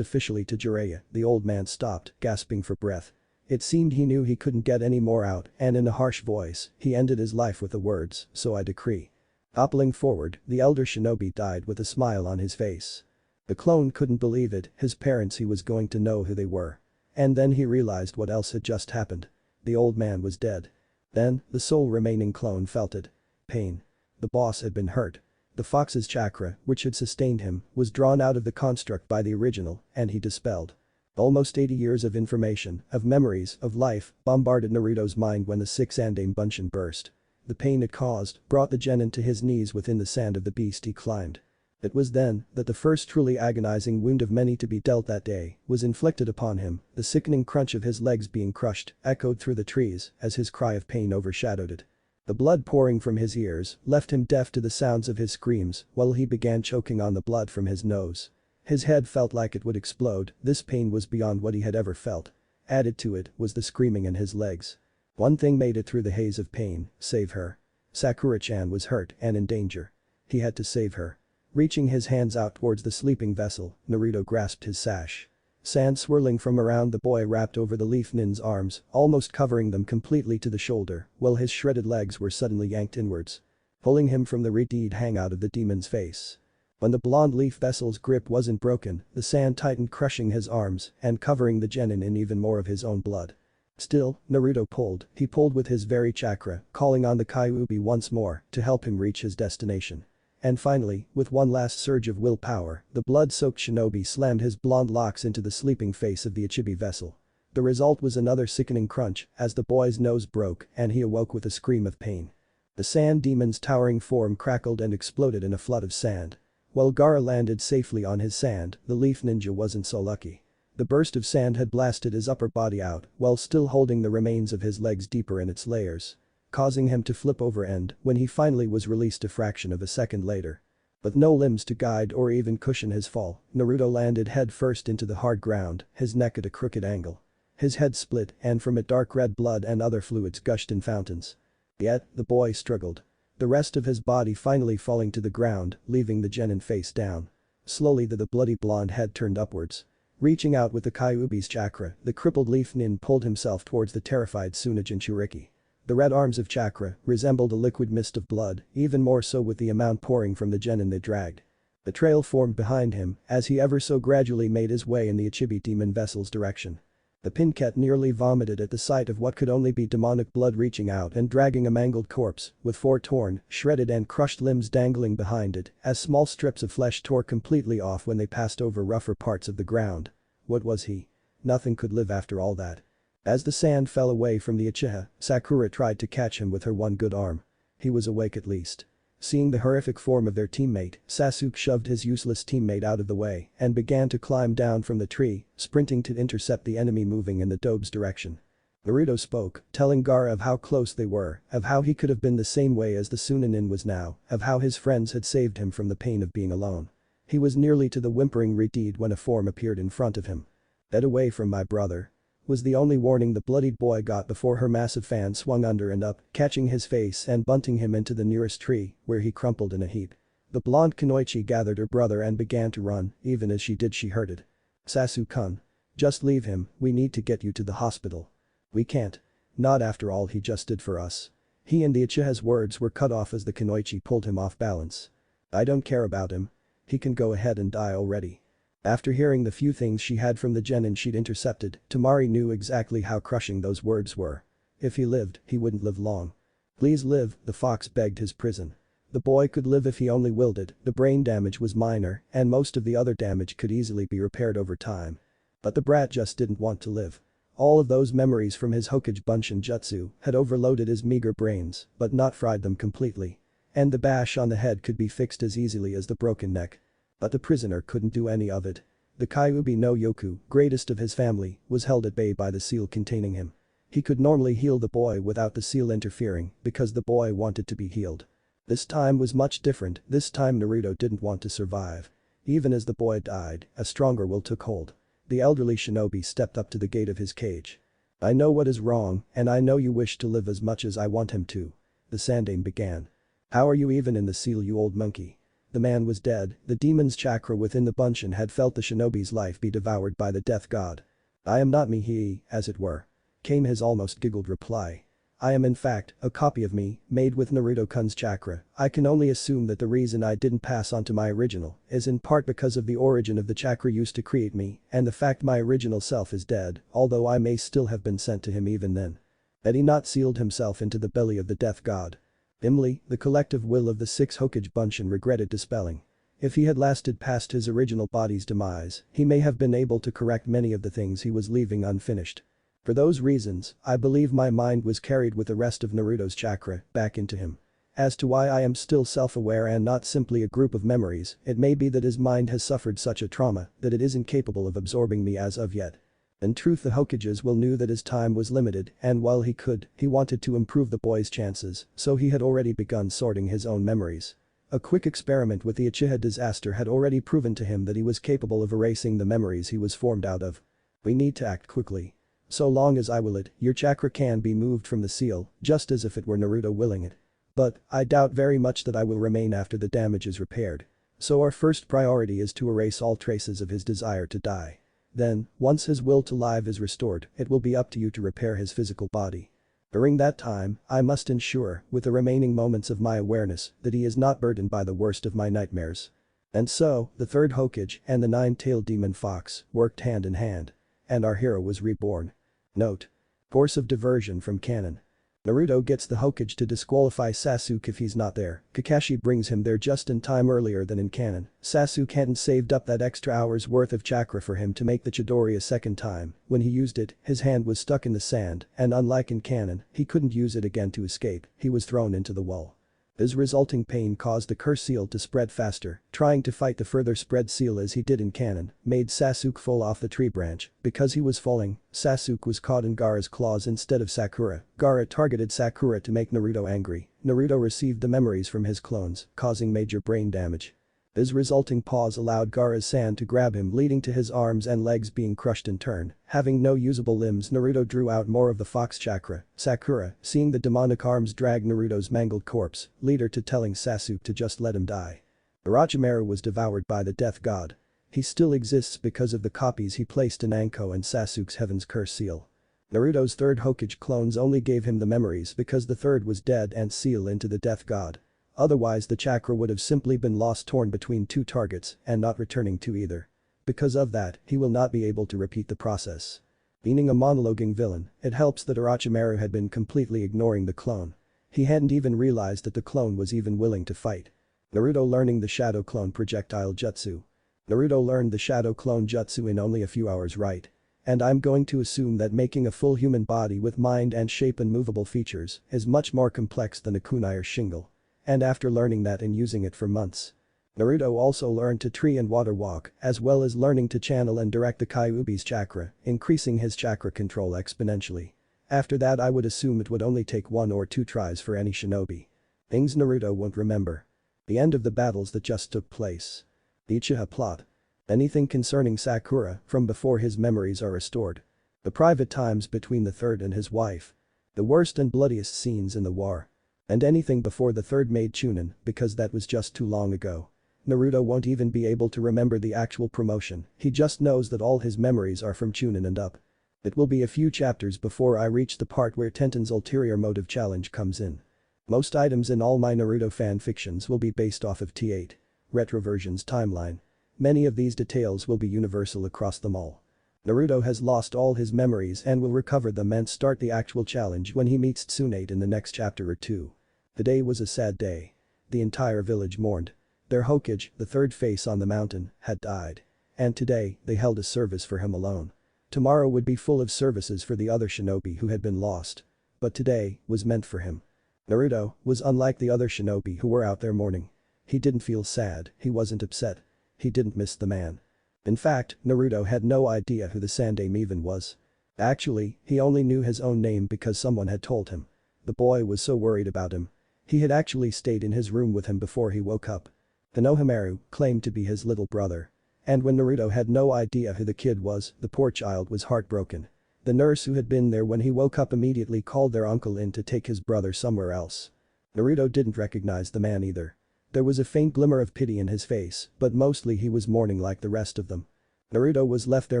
officially to Jiraiya. The old man stopped, gasping for breath. It seemed he knew he couldn't get any more out and in a harsh voice, he ended his life with the words, "So I decree." Toppling forward, the elder shinobi died with a smile on his face. The clone couldn't believe it, his parents, he was going to know who they were. And then he realized what else had just happened. The old man was dead. Then, the sole remaining clone felt it. Pain. The boss had been hurt. The fox's chakra, which had sustained him, was drawn out of the construct by the original, and he dispelled. Almost 80 years of information, of memories, of life, bombarded Naruto's mind when the 6 Andaime Bunshin burst. The pain it caused brought the genin to his knees within the sand of the beast he climbed. It was then that the first truly agonizing wound of many to be dealt that day was inflicted upon him. The sickening crunch of his legs being crushed echoed through the trees as his cry of pain overshadowed it. The blood pouring from his ears left him deaf to the sounds of his screams while he began choking on the blood from his nose. His head felt like it would explode. This pain was beyond what he had ever felt. Added to it was the screaming in his legs. One thing made it through the haze of pain: save her. Sakura-chan was hurt and in danger. He had to save her. Reaching his hands out towards the sleeping vessel, Naruto grasped his sash. Sand swirling from around the boy wrapped over the leaf nin's arms, almost covering them completely to the shoulder, while his shredded legs were suddenly yanked inwards. Pulling him from the redeed hangout of the demon's face. When the blonde leaf vessel's grip wasn't broken, the sand tightened, crushing his arms and covering the genin in even more of his own blood. Still, Naruto pulled. He pulled with his very chakra, calling on the Kyuubi once more to help him reach his destination. And finally, with one last surge of willpower, the blood-soaked shinobi slammed his blonde locks into the sleeping face of the Ichibi vessel. The result was another sickening crunch as the boy's nose broke and he awoke with a scream of pain. The sand demon's towering form crackled and exploded in a flood of sand. While Gaara landed safely on his sand, the leaf ninja wasn't so lucky. The burst of sand had blasted his upper body out while still holding the remains of his legs deeper in its layers, causing him to flip over end when he finally was released a fraction of a second later. With no limbs to guide or even cushion his fall, Naruto landed head first into the hard ground, his neck at a crooked angle. His head split and from it dark red blood and other fluids gushed in fountains. Yet, the boy struggled. The rest of his body finally falling to the ground, leaving the genin face down. Slowly the bloody blonde head turned upwards. Reaching out with the Kyuubi's chakra, the crippled leaf nin pulled himself towards the terrified Tsunade Jinchuriki. The red arms of chakra resembled a liquid mist of blood, even more so with the amount pouring from the genin they dragged. The trail formed behind him as he ever so gradually made his way in the Ichibi demon vessel's direction. The Pinket nearly vomited at the sight of what could only be demonic blood reaching out and dragging a mangled corpse, with 4 torn, shredded and crushed limbs dangling behind it, as small strips of flesh tore completely off when they passed over rougher parts of the ground. What was he? Nothing could live after all that. As the sand fell away from the Uchiha, Sakura tried to catch him with her one good arm. He was awake at least. Seeing the horrific form of their teammate, Sasuke shoved his useless teammate out of the way and began to climb down from the tree, sprinting to intercept the enemy moving in the Dobe's direction. Naruto spoke, telling Gaara of how close they were, of how he could have been the same way as the Tsunade was now, of how his friends had saved him from the pain of being alone. He was nearly to the whimpering redeed when a form appeared in front of him. "Get away from my brother," was the only warning the bloodied boy got before her massive fan swung under and up, catching his face and bunting him into the nearest tree, where he crumpled in a heap. The blonde Kunoichi gathered her brother and began to run, even as she did she heard it. "Sasuke-kun. Just leave him, we need to get you to the hospital." "We can't. Not after all he just did for us." He and the Uchiha's words were cut off as the Kunoichi pulled him off balance. "I don't care about him. He can go ahead and die already." After hearing the few things she had from the genin she'd intercepted, Temari knew exactly how crushing those words were. If he lived, he wouldn't live long. "Please live," the fox begged his prison. The boy could live if he only willed it, the brain damage was minor, and most of the other damage could easily be repaired over time. But the brat just didn't want to live. All of those memories from his Hokage Bunshin Jutsu had overloaded his meager brains, but not fried them completely. And the bash on the head could be fixed as easily as the broken neck. But the prisoner couldn't do any of it. The Kyuubi no Yoku, greatest of his family, was held at bay by the seal containing him. He could normally heal the boy without the seal interfering because the boy wanted to be healed. This time was much different, this time Naruto didn't want to survive. Even as the boy died, a stronger will took hold. The elderly shinobi stepped up to the gate of his cage. "I know what is wrong, and I know you wish to live as much as I want him to." The Sandaime began. "How are you even in the seal, you old monkey?" The man was dead, the demon's chakra within the Bunshin had felt the shinobi's life be devoured by the death god. "I am not me, he, as it were," came his almost giggled reply. "I am in fact, a copy of me, made with Naruto-kun's chakra. I can only assume that the reason I didn't pass on to my original is in part because of the origin of the chakra used to create me and the fact my original self is dead, although I may still have been sent to him even then." Had he not sealed himself into the belly of the death god? Dimly, the collective will of the 6 Hokage Bunshin regretted dispelling. If he had lasted past his original body's demise, he may have been able to correct many of the things he was leaving unfinished. For those reasons, I believe my mind was carried with the rest of Naruto's chakra back into him. As to why I am still self-aware and not simply a group of memories, it may be that his mind has suffered such a trauma that it isn't capable of absorbing me as of yet. In truth, the Hokages will knew that his time was limited and while he could, he wanted to improve the boy's chances, so he had already begun sorting his own memories. A quick experiment with the Uchiha disaster had already proven to him that he was capable of erasing the memories he was formed out of. "We need to act quickly. So long as I will it, your chakra can be moved from the seal, just as if it were Naruto willing it. But, I doubt very much that I will remain after the damage is repaired. So our first priority is to erase all traces of his desire to die. Then, once his will to live is restored, it will be up to you to repair his physical body. During that time, I must ensure, with the remaining moments of my awareness, that he is not burdened by the worst of my nightmares." And so, the 3rd Hokage and the 9-tailed demon fox worked hand in hand. And our hero was reborn. Note. Course of diversion from canon. Naruto gets the Hokage to disqualify Sasuke if he's not there. Kakashi brings him there just in time earlier than in canon. Sasuke hadn't saved up that extra hour's worth of chakra for him to make the Chidori a second time. When he used it, his hand was stuck in the sand, and unlike in canon, he couldn't use it again to escape, he was thrown into the wall. His resulting pain caused the curse seal to spread faster. Trying to fight the further spread seal as he did in canon made Sasuke fall off the tree branch. Because he was falling, Sasuke was caught in Gaara's claws instead of Sakura. Gaara targeted Sakura to make Naruto angry. Naruto received the memories from his clones, causing major brain damage. His resulting pause allowed Gaara's sand to grab him, leading to his arms and legs being crushed in turn. Having no usable limbs, Naruto drew out more of the fox chakra. Sakura, seeing the demonic arms drag Naruto's mangled corpse, lead her to telling Sasuke to just let him die. Orochimaru was devoured by the death god. He still exists because of the copies he placed in Anko and Sasuke's Heaven's Curse seal. Naruto's third Hokage clones only gave him the memories because the third was dead and sealed into the death god. Otherwise the chakra would have simply been lost torn between two targets and not returning to either. Because of that, he will not be able to repeat the process. Being a monologuing villain, it helps that Orochimaru had been completely ignoring the clone. He hadn't even realized that the clone was even willing to fight. Naruto learning the Shadow Clone Projectile Jutsu. Naruto learned the Shadow Clone Jutsu in only a few hours, right? And I'm going to assume that making a full human body with mind and shape and movable features is much more complex than a kunai or shingle. And after learning that and using it for months. Naruto also learned to tree and water walk as well as learning to channel and direct the Kyuubi's chakra, increasing his chakra control exponentially. After that I would assume it would only take 1 or 2 tries for any shinobi. Things Naruto won't remember. The end of the battles that just took place. The Uchiha plot. Anything concerning Sakura from before his memories are restored. The private times between the third and his wife. The worst and bloodiest scenes in the war. And anything before the third made Chunin because that was just too long ago. Naruto won't even be able to remember the actual promotion, he just knows that all his memories are from Chunin and up. It will be a few chapters before I reach the part where Tenten's ulterior motive challenge comes in. Most items in all my Naruto fanfictions will be based off of T8. Retroversion's timeline. Many of these details will be universal across them all. Naruto has lost all his memories and will recover them and start the actual challenge when he meets Tsunade in the next chapter or 2. The day was a sad day. The entire village mourned. Their Hokage, the third face on the mountain, had died. And today, they held a service for him alone. Tomorrow would be full of services for the other shinobi who had been lost. But today was meant for him. Naruto was unlike the other shinobi who were out there mourning. He didn't feel sad, he wasn't upset. He didn't miss the man. In fact, Naruto had no idea who the Sandaime even was. Actually, he only knew his own name because someone had told him. The boy was so worried about him. He had actually stayed in his room with him before he woke up. The Nohamaru claimed to be his little brother. And when Naruto had no idea who the kid was, the poor child was heartbroken. The nurse who had been there when he woke up immediately called their uncle in to take his brother somewhere else. Naruto didn't recognize the man either. There was a faint glimmer of pity in his face, but mostly he was mourning like the rest of them. Naruto was left there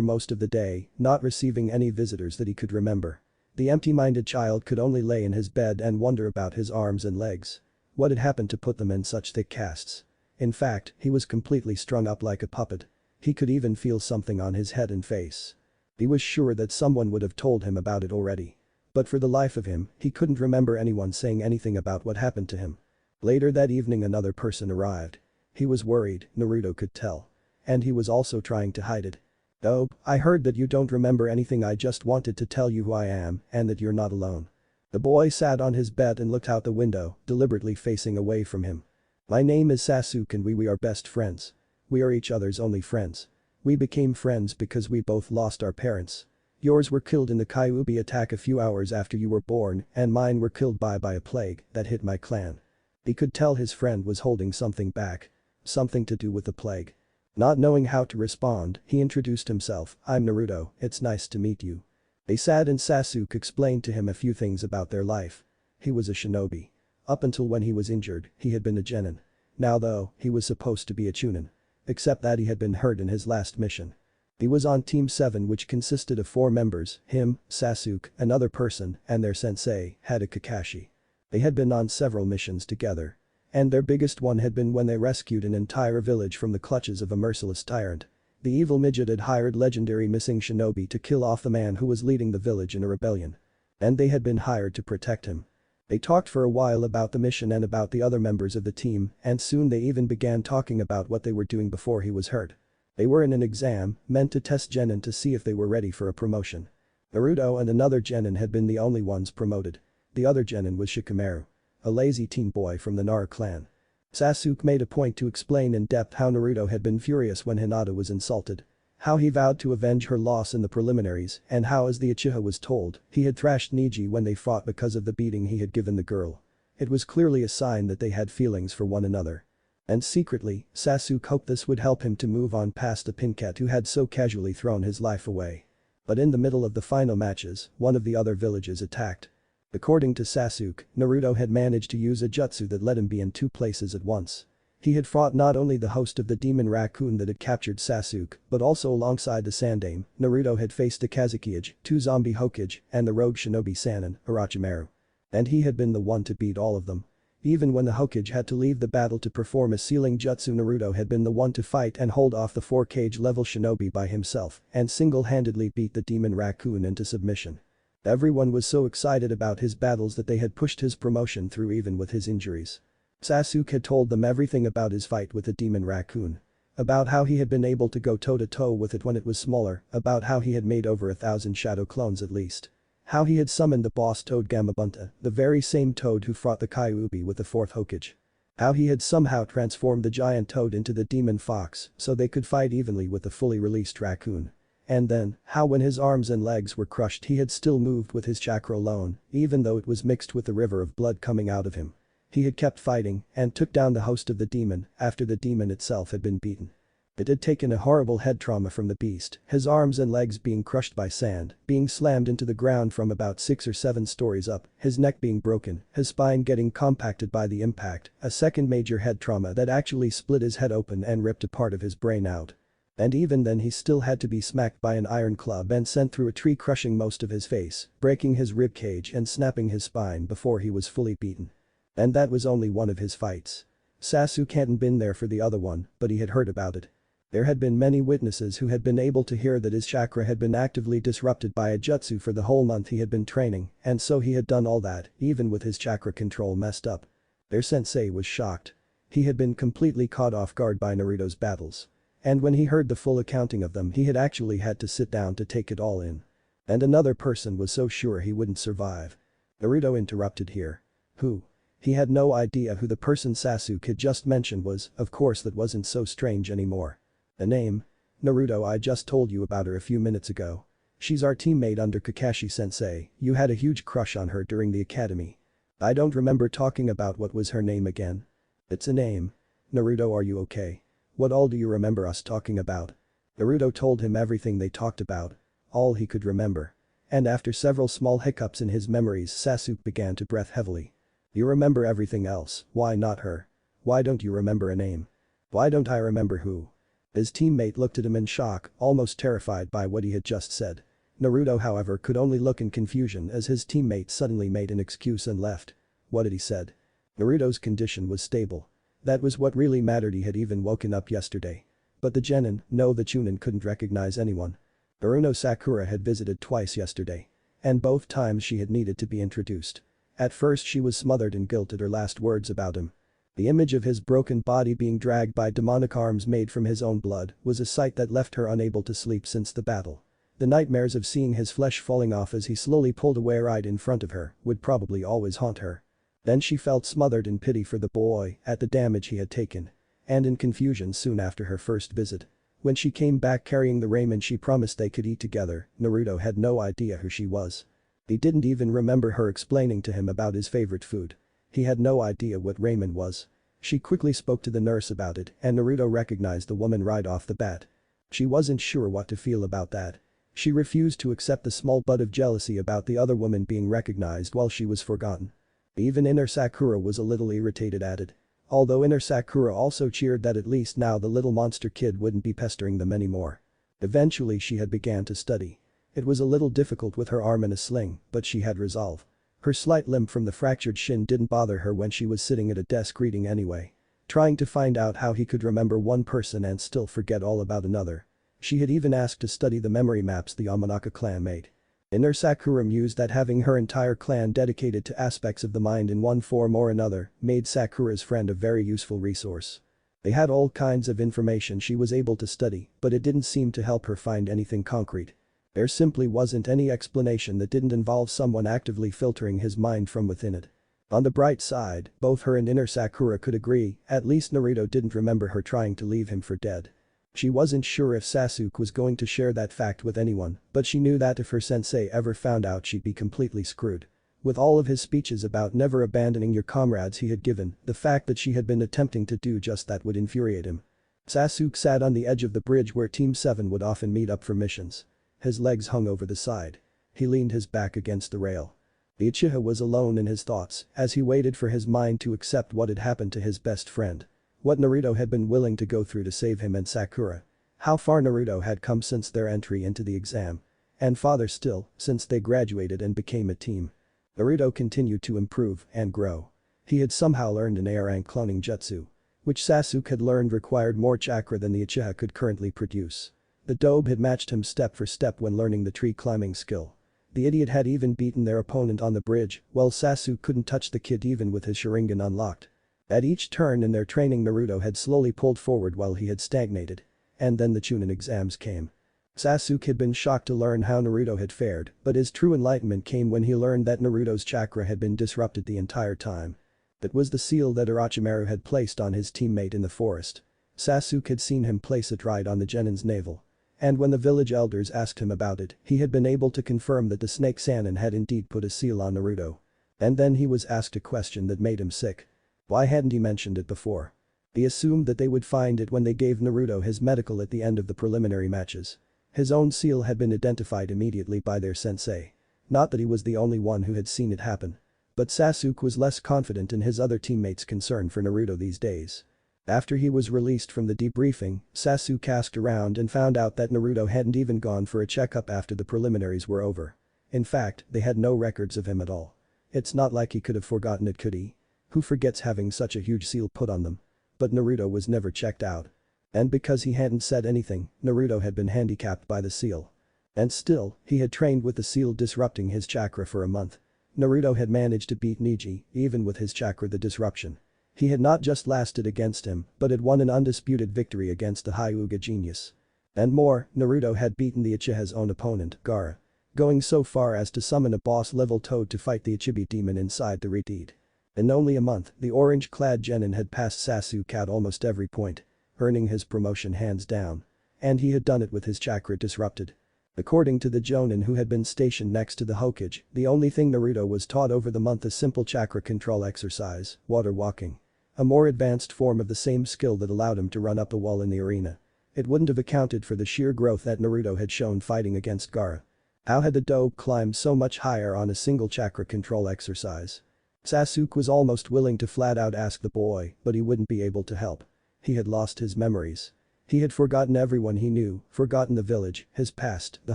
most of the day, not receiving any visitors that he could remember. The empty-minded child could only lay in his bed and wonder about his arms and legs. What had happened to put them in such thick casts? In fact, he was completely strung up like a puppet. He could even feel something on his head and face. He was sure that someone would have told him about it already. But for the life of him, he couldn't remember anyone saying anything about what happened to him. Later that evening another person arrived. He was worried, Naruto could tell. And he was also trying to hide it. "Oh, I heard that you don't remember anything. I just wanted to tell you who I am and that you're not alone." The boy sat on his bed and looked out the window, deliberately facing away from him. "My name is Sasuke and we are best friends. We are each other's only friends. We became friends because we both lost our parents. Yours were killed in the Kyuubi attack a few hours after you were born and mine were killed by a plague that hit my clan." He could tell his friend was holding something back. Something to do with the plague. Not knowing how to respond, he introduced himself. "I'm Naruto, it's nice to meet you." They sat and Sasuke explained to him a few things about their life. He was a shinobi. Up until when he was injured, he had been a genin. Now though, he was supposed to be a chunin. Except that he had been hurt in his last mission. He was on Team 7 which consisted of 4 members, him, Sasuke, another person, and their sensei, Kakashi. They had been on several missions together. And their biggest one had been when they rescued an entire village from the clutches of a merciless tyrant. The evil midget had hired legendary missing shinobi to kill off the man who was leading the village in a rebellion. And they had been hired to protect him. They talked for a while about the mission and about the other members of the team, and soon they even began talking about what they were doing before he was hurt. They were in an exam, meant to test genin to see if they were ready for a promotion. Naruto and another genin had been the only ones promoted. The other genin was Shikamaru. A lazy teen boy from the Naru clan. Sasuke made a point to explain in depth how Naruto had been furious when Hinata was insulted. How he vowed to avenge her loss in the preliminaries and how, as the Uchiha was told, he had thrashed Neji when they fought because of the beating he had given the girl. It was clearly a sign that they had feelings for one another. And secretly, Sasuke hoped this would help him to move on past the pincat who had so casually thrown his life away. But in the middle of the final matches, one of the other villages attacked. According to Sasuke, Naruto had managed to use a jutsu that let him be in 2 places at once. He had fought not only the host of the demon raccoon that had captured Sasuke, but also alongside the Sandaime, Naruto had faced the Kazekage, 2 zombie Hokage, and the rogue shinobi Sannin, Orochimaru. And he had been the one to beat all of them. Even when the Hokage had to leave the battle to perform a sealing jutsu, Naruto had been the one to fight and hold off the 4 Kage level shinobi by himself and single-handedly beat the demon raccoon into submission. Everyone was so excited about his battles that they had pushed his promotion through even with his injuries. Sasuke had told them everything about his fight with the demon raccoon. About how he had been able to go toe-to-toe with it when it was smaller, about how he had made over 1,000 shadow clones at least. How he had summoned the boss toad Gamabunta, the very same toad who fought the Kyuubi with the 4th Hokage. How he had somehow transformed the giant toad into the demon fox so they could fight evenly with the fully released raccoon. And then, how when his arms and legs were crushed he had still moved with his chakra alone, even though it was mixed with the river of blood coming out of him. He had kept fighting and took down the host of the demon after the demon itself had been beaten. It had taken a horrible head trauma from the beast, his arms and legs being crushed by sand, being slammed into the ground from about 6 or 7 stories up, his neck being broken, his spine getting compacted by the impact, a second major head trauma that actually split his head open and ripped a part of his brain out. And even then he still had to be smacked by an iron club and sent through a tree, crushing most of his face, breaking his rib cage and snapping his spine before he was fully beaten. And that was only one of his fights. Sasuke hadn't been there for the other one, but he had heard about it. There had been many witnesses who had been able to hear that his chakra had been actively disrupted by a jutsu for the whole month he had been training, and so he had done all that, even with his chakra control messed up. Their sensei was shocked. He had been completely caught off guard by Naruto's battles. And when he heard the full accounting of them he had actually had to sit down to take it all in. And another person was so sure he wouldn't survive. Naruto interrupted here. Who? He had no idea who the person Sasuke had just mentioned was, of course that wasn't so strange anymore. A name? Naruto, I just told you about her a few minutes ago. She's our teammate under Kakashi-sensei, you had a huge crush on her during the academy. I don't remember talking about what was her name again. It's a name. Naruto, are you okay? What all do you remember us talking about? Naruto told him everything they talked about. All he could remember. And after several small hiccups in his memories Sasuke began to breath heavily. You remember everything else, why not her? Why don't you remember a name? Why don't I remember who? His teammate looked at him in shock, almost terrified by what he had just said. Naruto, however, could only look in confusion as his teammate suddenly made an excuse and left. What had he said? Naruto's condition was stable. That was what really mattered, he had even woken up yesterday. But the Genin, no, the Chunin couldn't recognize anyone. Ino and Sakura had visited twice yesterday. And both times she had needed to be introduced. At first she was smothered in guilt at her last words about him. The image of his broken body being dragged by demonic arms made from his own blood was a sight that left her unable to sleep since the battle. The nightmares of seeing his flesh falling off as he slowly pulled away right in front of her would probably always haunt her. Then she felt smothered in pity for the boy at the damage he had taken. And in confusion soon after her first visit. When she came back carrying the ramen she promised they could eat together, Naruto had no idea who she was. He didn't even remember her explaining to him about his favorite food. He had no idea what ramen was. She quickly spoke to the nurse about it and Naruto recognized the woman right off the bat. She wasn't sure what to feel about that. She refused to accept the small bud of jealousy about the other woman being recognized while she was forgotten. Even Ino Sakura was a little irritated at it. Although Ino Sakura also cheered that at least now the little monster kid wouldn't be pestering them anymore. Eventually she had began to study. It was a little difficult with her arm in a sling, but she had resolve. Her slight limp from the fractured shin didn't bother her when she was sitting at a desk reading anyway. Trying to find out how he could remember one person and still forget all about another. She had even asked to study the memory maps the Yamanaka clan made. Ino Sakura mused that having her entire clan dedicated to aspects of the mind in one form or another made Sakura's friend a very useful resource. They had all kinds of information she was able to study, but it didn't seem to help her find anything concrete. There simply wasn't any explanation that didn't involve someone actively filtering his mind from within it. On the bright side, both her and Ino Sakura could agree, at least Naruto didn't remember her trying to leave him for dead. She wasn't sure if Sasuke was going to share that fact with anyone, but she knew that if her sensei ever found out she'd be completely screwed. With all of his speeches about never abandoning your comrades he had given, the fact that she had been attempting to do just that would infuriate him. Sasuke sat on the edge of the bridge where Team 7 would often meet up for missions. His legs hung over the side. He leaned his back against the rail. The Uchiha was alone in his thoughts as he waited for his mind to accept what had happened to his best friend. What Naruto had been willing to go through to save him and Sakura. How far Naruto had come since their entry into the exam. And farther still, since they graduated and became a team. Naruto continued to improve and grow. He had somehow learned an A-rank cloning jutsu. Which Sasuke had learned required more chakra than the Uchiha could currently produce. The dobe had matched him step for step when learning the tree climbing skill. The idiot had even beaten their opponent on the bridge, while Sasuke couldn't touch the kid even with his Sharingan unlocked. At each turn in their training Naruto had slowly pulled forward while he had stagnated. And then the Chunin exams came. Sasuke had been shocked to learn how Naruto had fared, but his true enlightenment came when he learned that Naruto's chakra had been disrupted the entire time. That was the seal that Orochimaru had placed on his teammate in the forest. Sasuke had seen him place it right on the genin's navel. And when the village elders asked him about it, he had been able to confirm that the snake Sannin had indeed put a seal on Naruto. And then he was asked a question that made him sick. Why hadn't he mentioned it before? He assumed that they would find it when they gave Naruto his medical at the end of the preliminary matches. His own seal had been identified immediately by their sensei. Not that he was the only one who had seen it happen. But Sasuke was less confident in his other teammates' concern for Naruto these days. After he was released from the debriefing, Sasuke asked around and found out that Naruto hadn't even gone for a checkup after the preliminaries were over. In fact, they had no records of him at all. It's not like he could have forgotten it, could he? Who forgets having such a huge seal put on them? But Naruto was never checked out. And because he hadn't said anything, Naruto had been handicapped by the seal. And still, he had trained with the seal disrupting his chakra for a month. Naruto had managed to beat Neji, even with his chakra the disruption. He had not just lasted against him, but had won an undisputed victory against the Hyuga genius. And more, Naruto had beaten the Uchiha's own opponent, Gaara. Going so far as to summon a boss-level toad to fight the Ichibi demon inside the retreat. In only a month, the orange-clad genin had passed Sasuke at almost every point, earning his promotion hands down. And he had done it with his chakra disrupted. According to the Jonin who had been stationed next to the Hokage, the only thing Naruto was taught over the month a simple chakra control exercise, water walking. A more advanced form of the same skill that allowed him to run up a wall in the arena. It wouldn't have accounted for the sheer growth that Naruto had shown fighting against Gaara. How had the dobe climbed so much higher on a single chakra control exercise? Sasuke was almost willing to flat out ask the boy, but he wouldn't be able to help. He had lost his memories. He had forgotten everyone he knew, forgotten the village, his past, the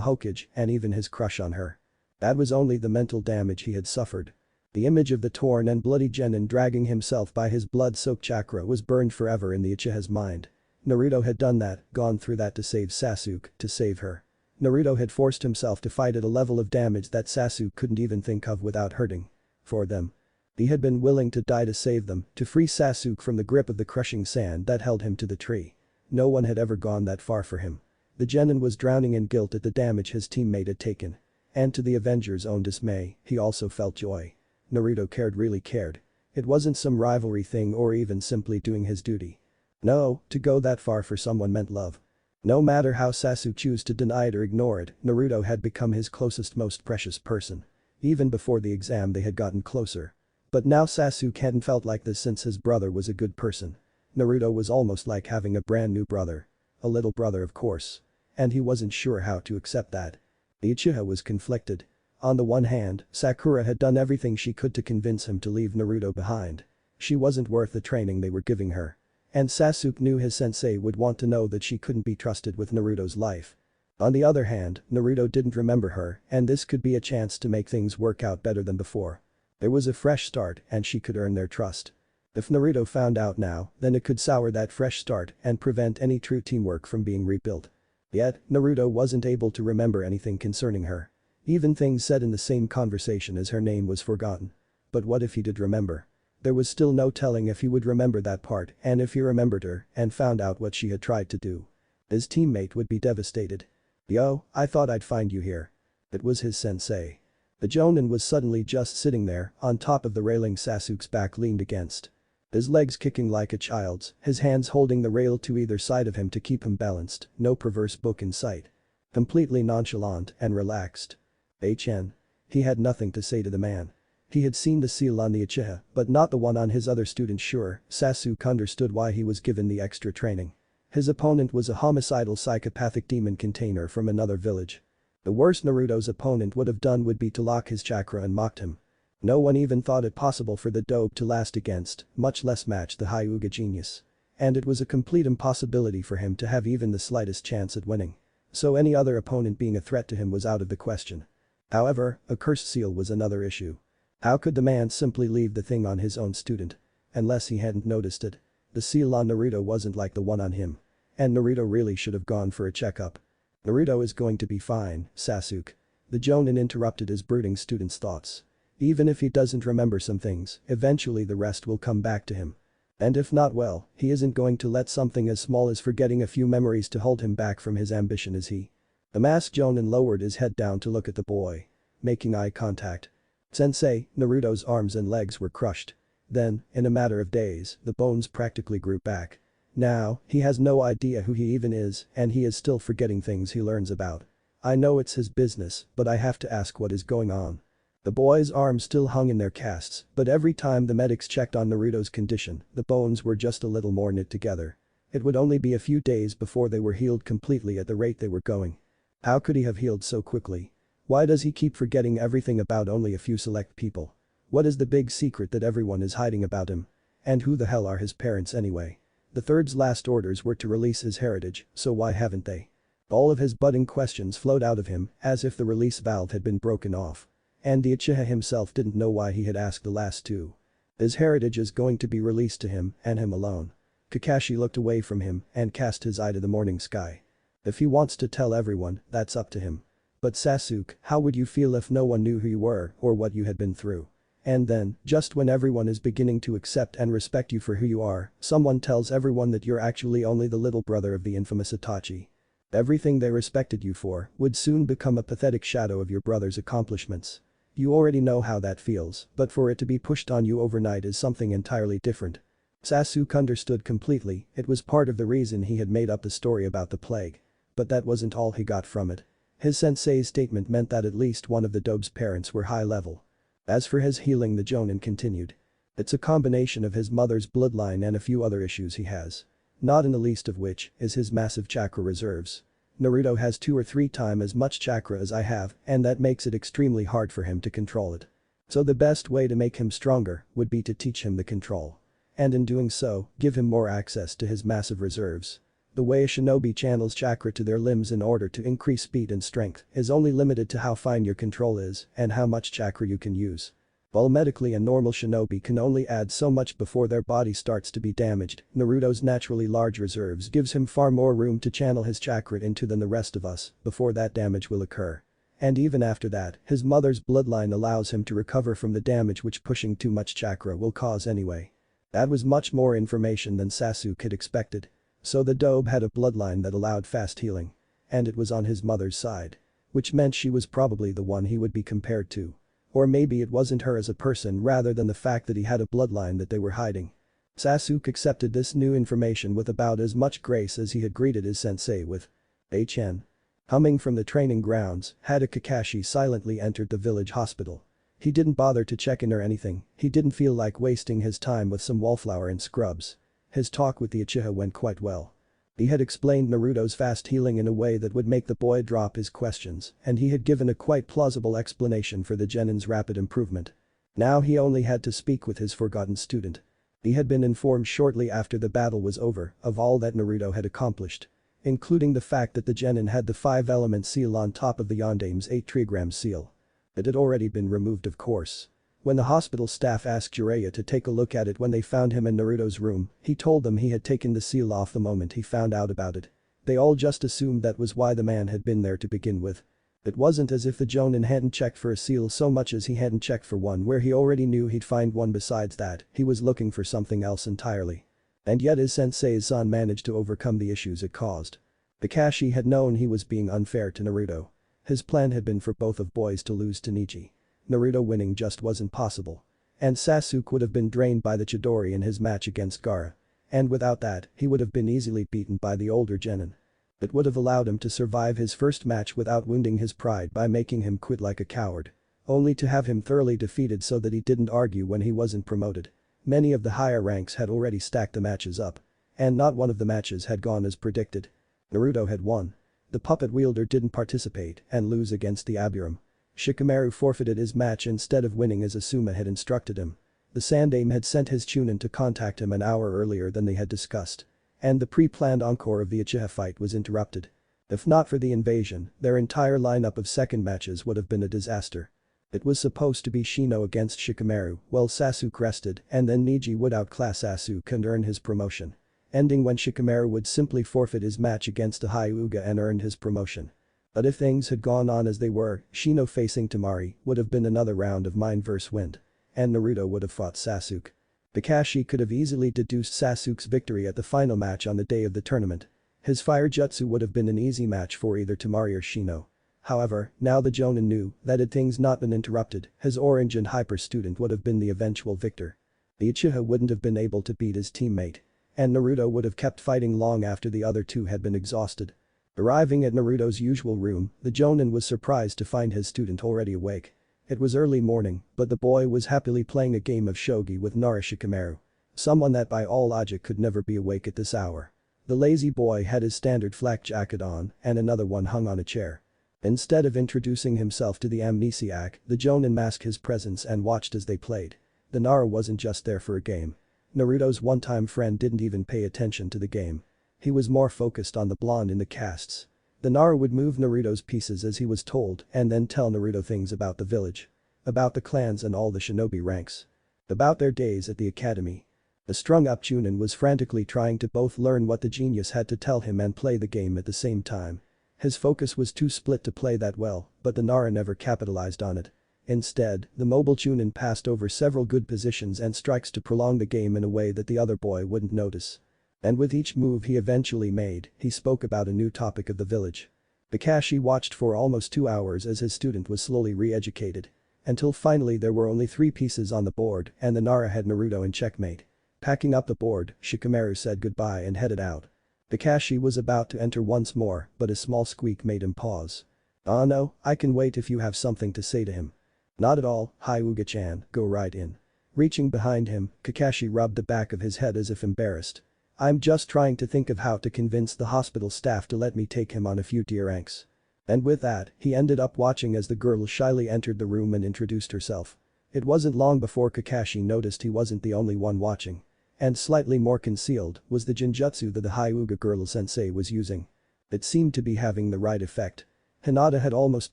Hokage, and even his crush on her. That was only the mental damage he had suffered. The image of the torn and bloody genin dragging himself by his blood-soaked chakra was burned forever in the Uchiha's mind. Naruto had done that, gone through that to save Sasuke, to save her. Naruto had forced himself to fight at a level of damage that Sasuke couldn't even think of without hurting. For them. He had been willing to die to save them, to free Sasuke from the grip of the crushing sand that held him to the tree. No one had ever gone that far for him. The genin was drowning in guilt at the damage his teammate had taken. And to the Avengers' own dismay, he also felt joy. Naruto really cared. It wasn't some rivalry thing or even simply doing his duty. No, to go that far for someone meant love. No matter how Sasuke chose to deny it or ignore it, Naruto had become his closest, most precious person. Even before the exam they had gotten closer. But now Sasuke hadn't felt like this since his brother was a good person. Naruto was almost like having a brand new brother. A little brother, of course. And he wasn't sure how to accept that. The Uchiha was conflicted. On the one hand, Sakura had done everything she could to convince him to leave Naruto behind. She wasn't worth the training they were giving her. And Sasuke knew his sensei would want to know that she couldn't be trusted with Naruto's life. On the other hand, Naruto didn't remember her, and this could be a chance to make things work out better than before. There was a fresh start and she could earn their trust. If Naruto found out now, then it could sour that fresh start and prevent any true teamwork from being rebuilt. Yet, Naruto wasn't able to remember anything concerning her. Even things said in the same conversation as her name was forgotten. But what if he did remember? There was still no telling if he would remember that part, and if he remembered her and found out what she had tried to do. His teammate would be devastated. "Yo, I thought I'd find you here." It was his sensei. The Jonin was suddenly just sitting there, on top of the railing Sasuke's back leaned against. His legs kicking like a child's, his hands holding the rail to either side of him to keep him balanced, no perverse book in sight. Completely nonchalant and relaxed. HN. He had nothing to say to the man. He had seen the seal on the Uchiha, but not the one on his other students. Sure, Sasuke understood why he was given the extra training. His opponent was a homicidal psychopathic demon container from another village. The worst Naruto's opponent would have done would be to lock his chakra and mocked him. No one even thought it possible for the dobe to last against, much less match the Hyuga genius. and it was a complete impossibility for him to have even the slightest chance at winning. So any other opponent being a threat to him was out of the question. However, a cursed seal was another issue. How could the man simply leave the thing on his own student? Unless he hadn't noticed it. The seal on Naruto wasn't like the one on him. And Naruto really should have gone for a checkup. Naruto is going to be fine, Sasuke. The Jonin interrupted his brooding student's thoughts. Even if he doesn't remember some things, eventually the rest will come back to him. And if not, well, he isn't going to let something as small as forgetting a few memories to hold him back from his ambition, is he? The masked Jonin lowered his head down to look at the boy. Making eye contact. Sensei, Naruto's arms and legs were crushed. Then, in a matter of days, the bones practically grew back. Now, he has no idea who he even is, and he is still forgetting things he learns about. I know it's his business, but I have to ask what is going on. The boy's arms still hung in their casts, but every time the medics checked on Naruto's condition, the bones were just a little more knit together. It would only be a few days before they were healed completely at the rate they were going. How could he have healed so quickly? Why does he keep forgetting everything about only a few select people? What is the big secret that everyone is hiding about him? And who the hell are his parents anyway? The Third's last orders were to release his heritage, so why haven't they? All of his budding questions flowed out of him, as if the release valve had been broken off. And the Uchiha himself didn't know why he had asked the last two. His heritage is going to be released to him, and him alone. Kakashi looked away from him and cast his eye to the morning sky. If he wants to tell everyone, that's up to him. But Sasuke, how would you feel if no one knew who you were or what you had been through? And then, just when everyone is beginning to accept and respect you for who you are, someone tells everyone that you're actually only the little brother of the infamous Itachi. Everything they respected you for would soon become a pathetic shadow of your brother's accomplishments. You already know how that feels, but for it to be pushed on you overnight is something entirely different. Sasuke understood completely, it was part of the reason he had made up the story about the plague. But that wasn't all he got from it. His sensei's statement meant that at least one of the Dobe's parents were high level. As for his healing, the Jonin continued. It's a combination of his mother's bloodline and a few other issues he has. Not in the least of which is his massive chakra reserves. Naruto has 2 or 3 times as much chakra as I have, and that makes it extremely hard for him to control it. So the best way to make him stronger would be to teach him the control. And in doing so, give him more access to his massive reserves. The way a shinobi channels chakra to their limbs in order to increase speed and strength is only limited to how fine your control is and how much chakra you can use. While medically a normal shinobi can only add so much before their body starts to be damaged, Naruto's naturally large reserves gives him far more room to channel his chakra into than the rest of us before that damage will occur. And even after that, his mother's bloodline allows him to recover from the damage which pushing too much chakra will cause anyway. That was much more information than Sasuke had expected. So the Dobe had a bloodline that allowed fast healing. And it was on his mother's side. Which meant she was probably the one he would be compared to. Or maybe it wasn't her as a person rather than the fact that he had a bloodline that they were hiding. Sasuke accepted this new information with about as much grace as he had greeted his sensei with. HN. Humming from the training grounds, Hada Kakashi silently entered the village hospital. He didn't bother to check in or anything, he didn't feel like wasting his time with some wallflower and scrubs. His talk with the Uchiha went quite well. He had explained Naruto's fast healing in a way that would make the boy drop his questions, and he had given a quite plausible explanation for the genin's rapid improvement. Now he only had to speak with his forgotten student. He had been informed shortly after the battle was over of all that Naruto had accomplished. Including the fact that the genin had the 5-element seal on top of the Yondame's 8-trigram seal. It had already been removed, of course. When the hospital staff asked Jiraiya to take a look at it when they found him in Naruto's room, he told them he had taken the seal off the moment he found out about it. They all just assumed that was why the man had been there to begin with. It wasn't as if the Jonin hadn't checked for a seal so much as he hadn't checked for one where he already knew he'd find one. Besides that, he was looking for something else entirely. And yet his sensei's son managed to overcome the issues it caused. Kakashi had known he was being unfair to Naruto. His plan had been for both of boys to lose to Neji. Naruto winning just wasn't possible. And Sasuke would have been drained by the Chidori in his match against Gaara. And without that, he would have been easily beaten by the older genin. It would have allowed him to survive his first match without wounding his pride by making him quit like a coward. Only to have him thoroughly defeated so that he didn't argue when he wasn't promoted. Many of the higher ranks had already stacked the matches up. And not one of the matches had gone as predicted. Naruto had won. The puppet wielder didn't participate and lose against the Abiram. Shikamaru forfeited his match instead of winning as Asuma had instructed him. The Sandaime had sent his Chunin to contact him an hour earlier than they had discussed. And the pre-planned encore of the Uchiha fight was interrupted. If not for the invasion, their entire lineup of second matches would have been a disaster. It was supposed to be Shino against Shikamaru, while Sasuke rested, and then Neji would outclass Sasuke and earn his promotion. Ending when Shikamaru would simply forfeit his match against a Hyuga and earn his promotion. But if things had gone on as they were, Shino facing Temari would have been another round of mind vs wind. And Naruto would have fought Sasuke. Kakashi could have easily deduced Sasuke's victory at the final match on the day of the tournament. His fire jutsu would have been an easy match for either Temari or Shino. However, now the Jonin knew that had things not been interrupted, his orange and hyper student would have been the eventual victor. The Uchiha wouldn't have been able to beat his teammate. And Naruto would have kept fighting long after the other two had been exhausted. Arriving at Naruto's usual room, the Jonin was surprised to find his student already awake. It was early morning, but the boy was happily playing a game of shogi with Nara Shikamaru. Someone that by all logic could never be awake at this hour. The lazy boy had his standard flak jacket on and another one hung on a chair. Instead of introducing himself to the amnesiac, the Jonin masked his presence and watched as they played. The Nara wasn't just there for a game. Naruto's one-time friend didn't even pay attention to the game. He was more focused on the blonde in the casts. The Nara would move Naruto's pieces as he was told and then tell Naruto things about the village. About the clans and all the shinobi ranks. About their days at the academy. The strung-up Chunin was frantically trying to both learn what the genius had to tell him and play the game at the same time. His focus was too split to play that well, but the Nara never capitalized on it. Instead, the mobile Chunin passed over several good positions and strikes to prolong the game in a way that the other boy wouldn't notice. And with each move he eventually made, he spoke about a new topic of the village. Kakashi watched for almost 2 hours as his student was slowly re-educated. Until finally there were only 3 pieces on the board and the Nara had Naruto in checkmate. Packing up the board, Shikamaru said goodbye and headed out. Kakashi was about to enter once more, but a small squeak made him pause. "Ah no, I can wait if you have something to say to him." "Not at all, Hyuga-chan, go right in." Reaching behind him, Kakashi rubbed the back of his head as if embarrassed. "I'm just trying to think of how to convince the hospital staff to let me take him on a few tier ranks." And with that, he ended up watching as the girl shyly entered the room and introduced herself. It wasn't long before Kakashi noticed he wasn't the only one watching. And slightly more concealed was the genjutsu that the Hyuga girl sensei was using. It seemed to be having the right effect. Hinata had almost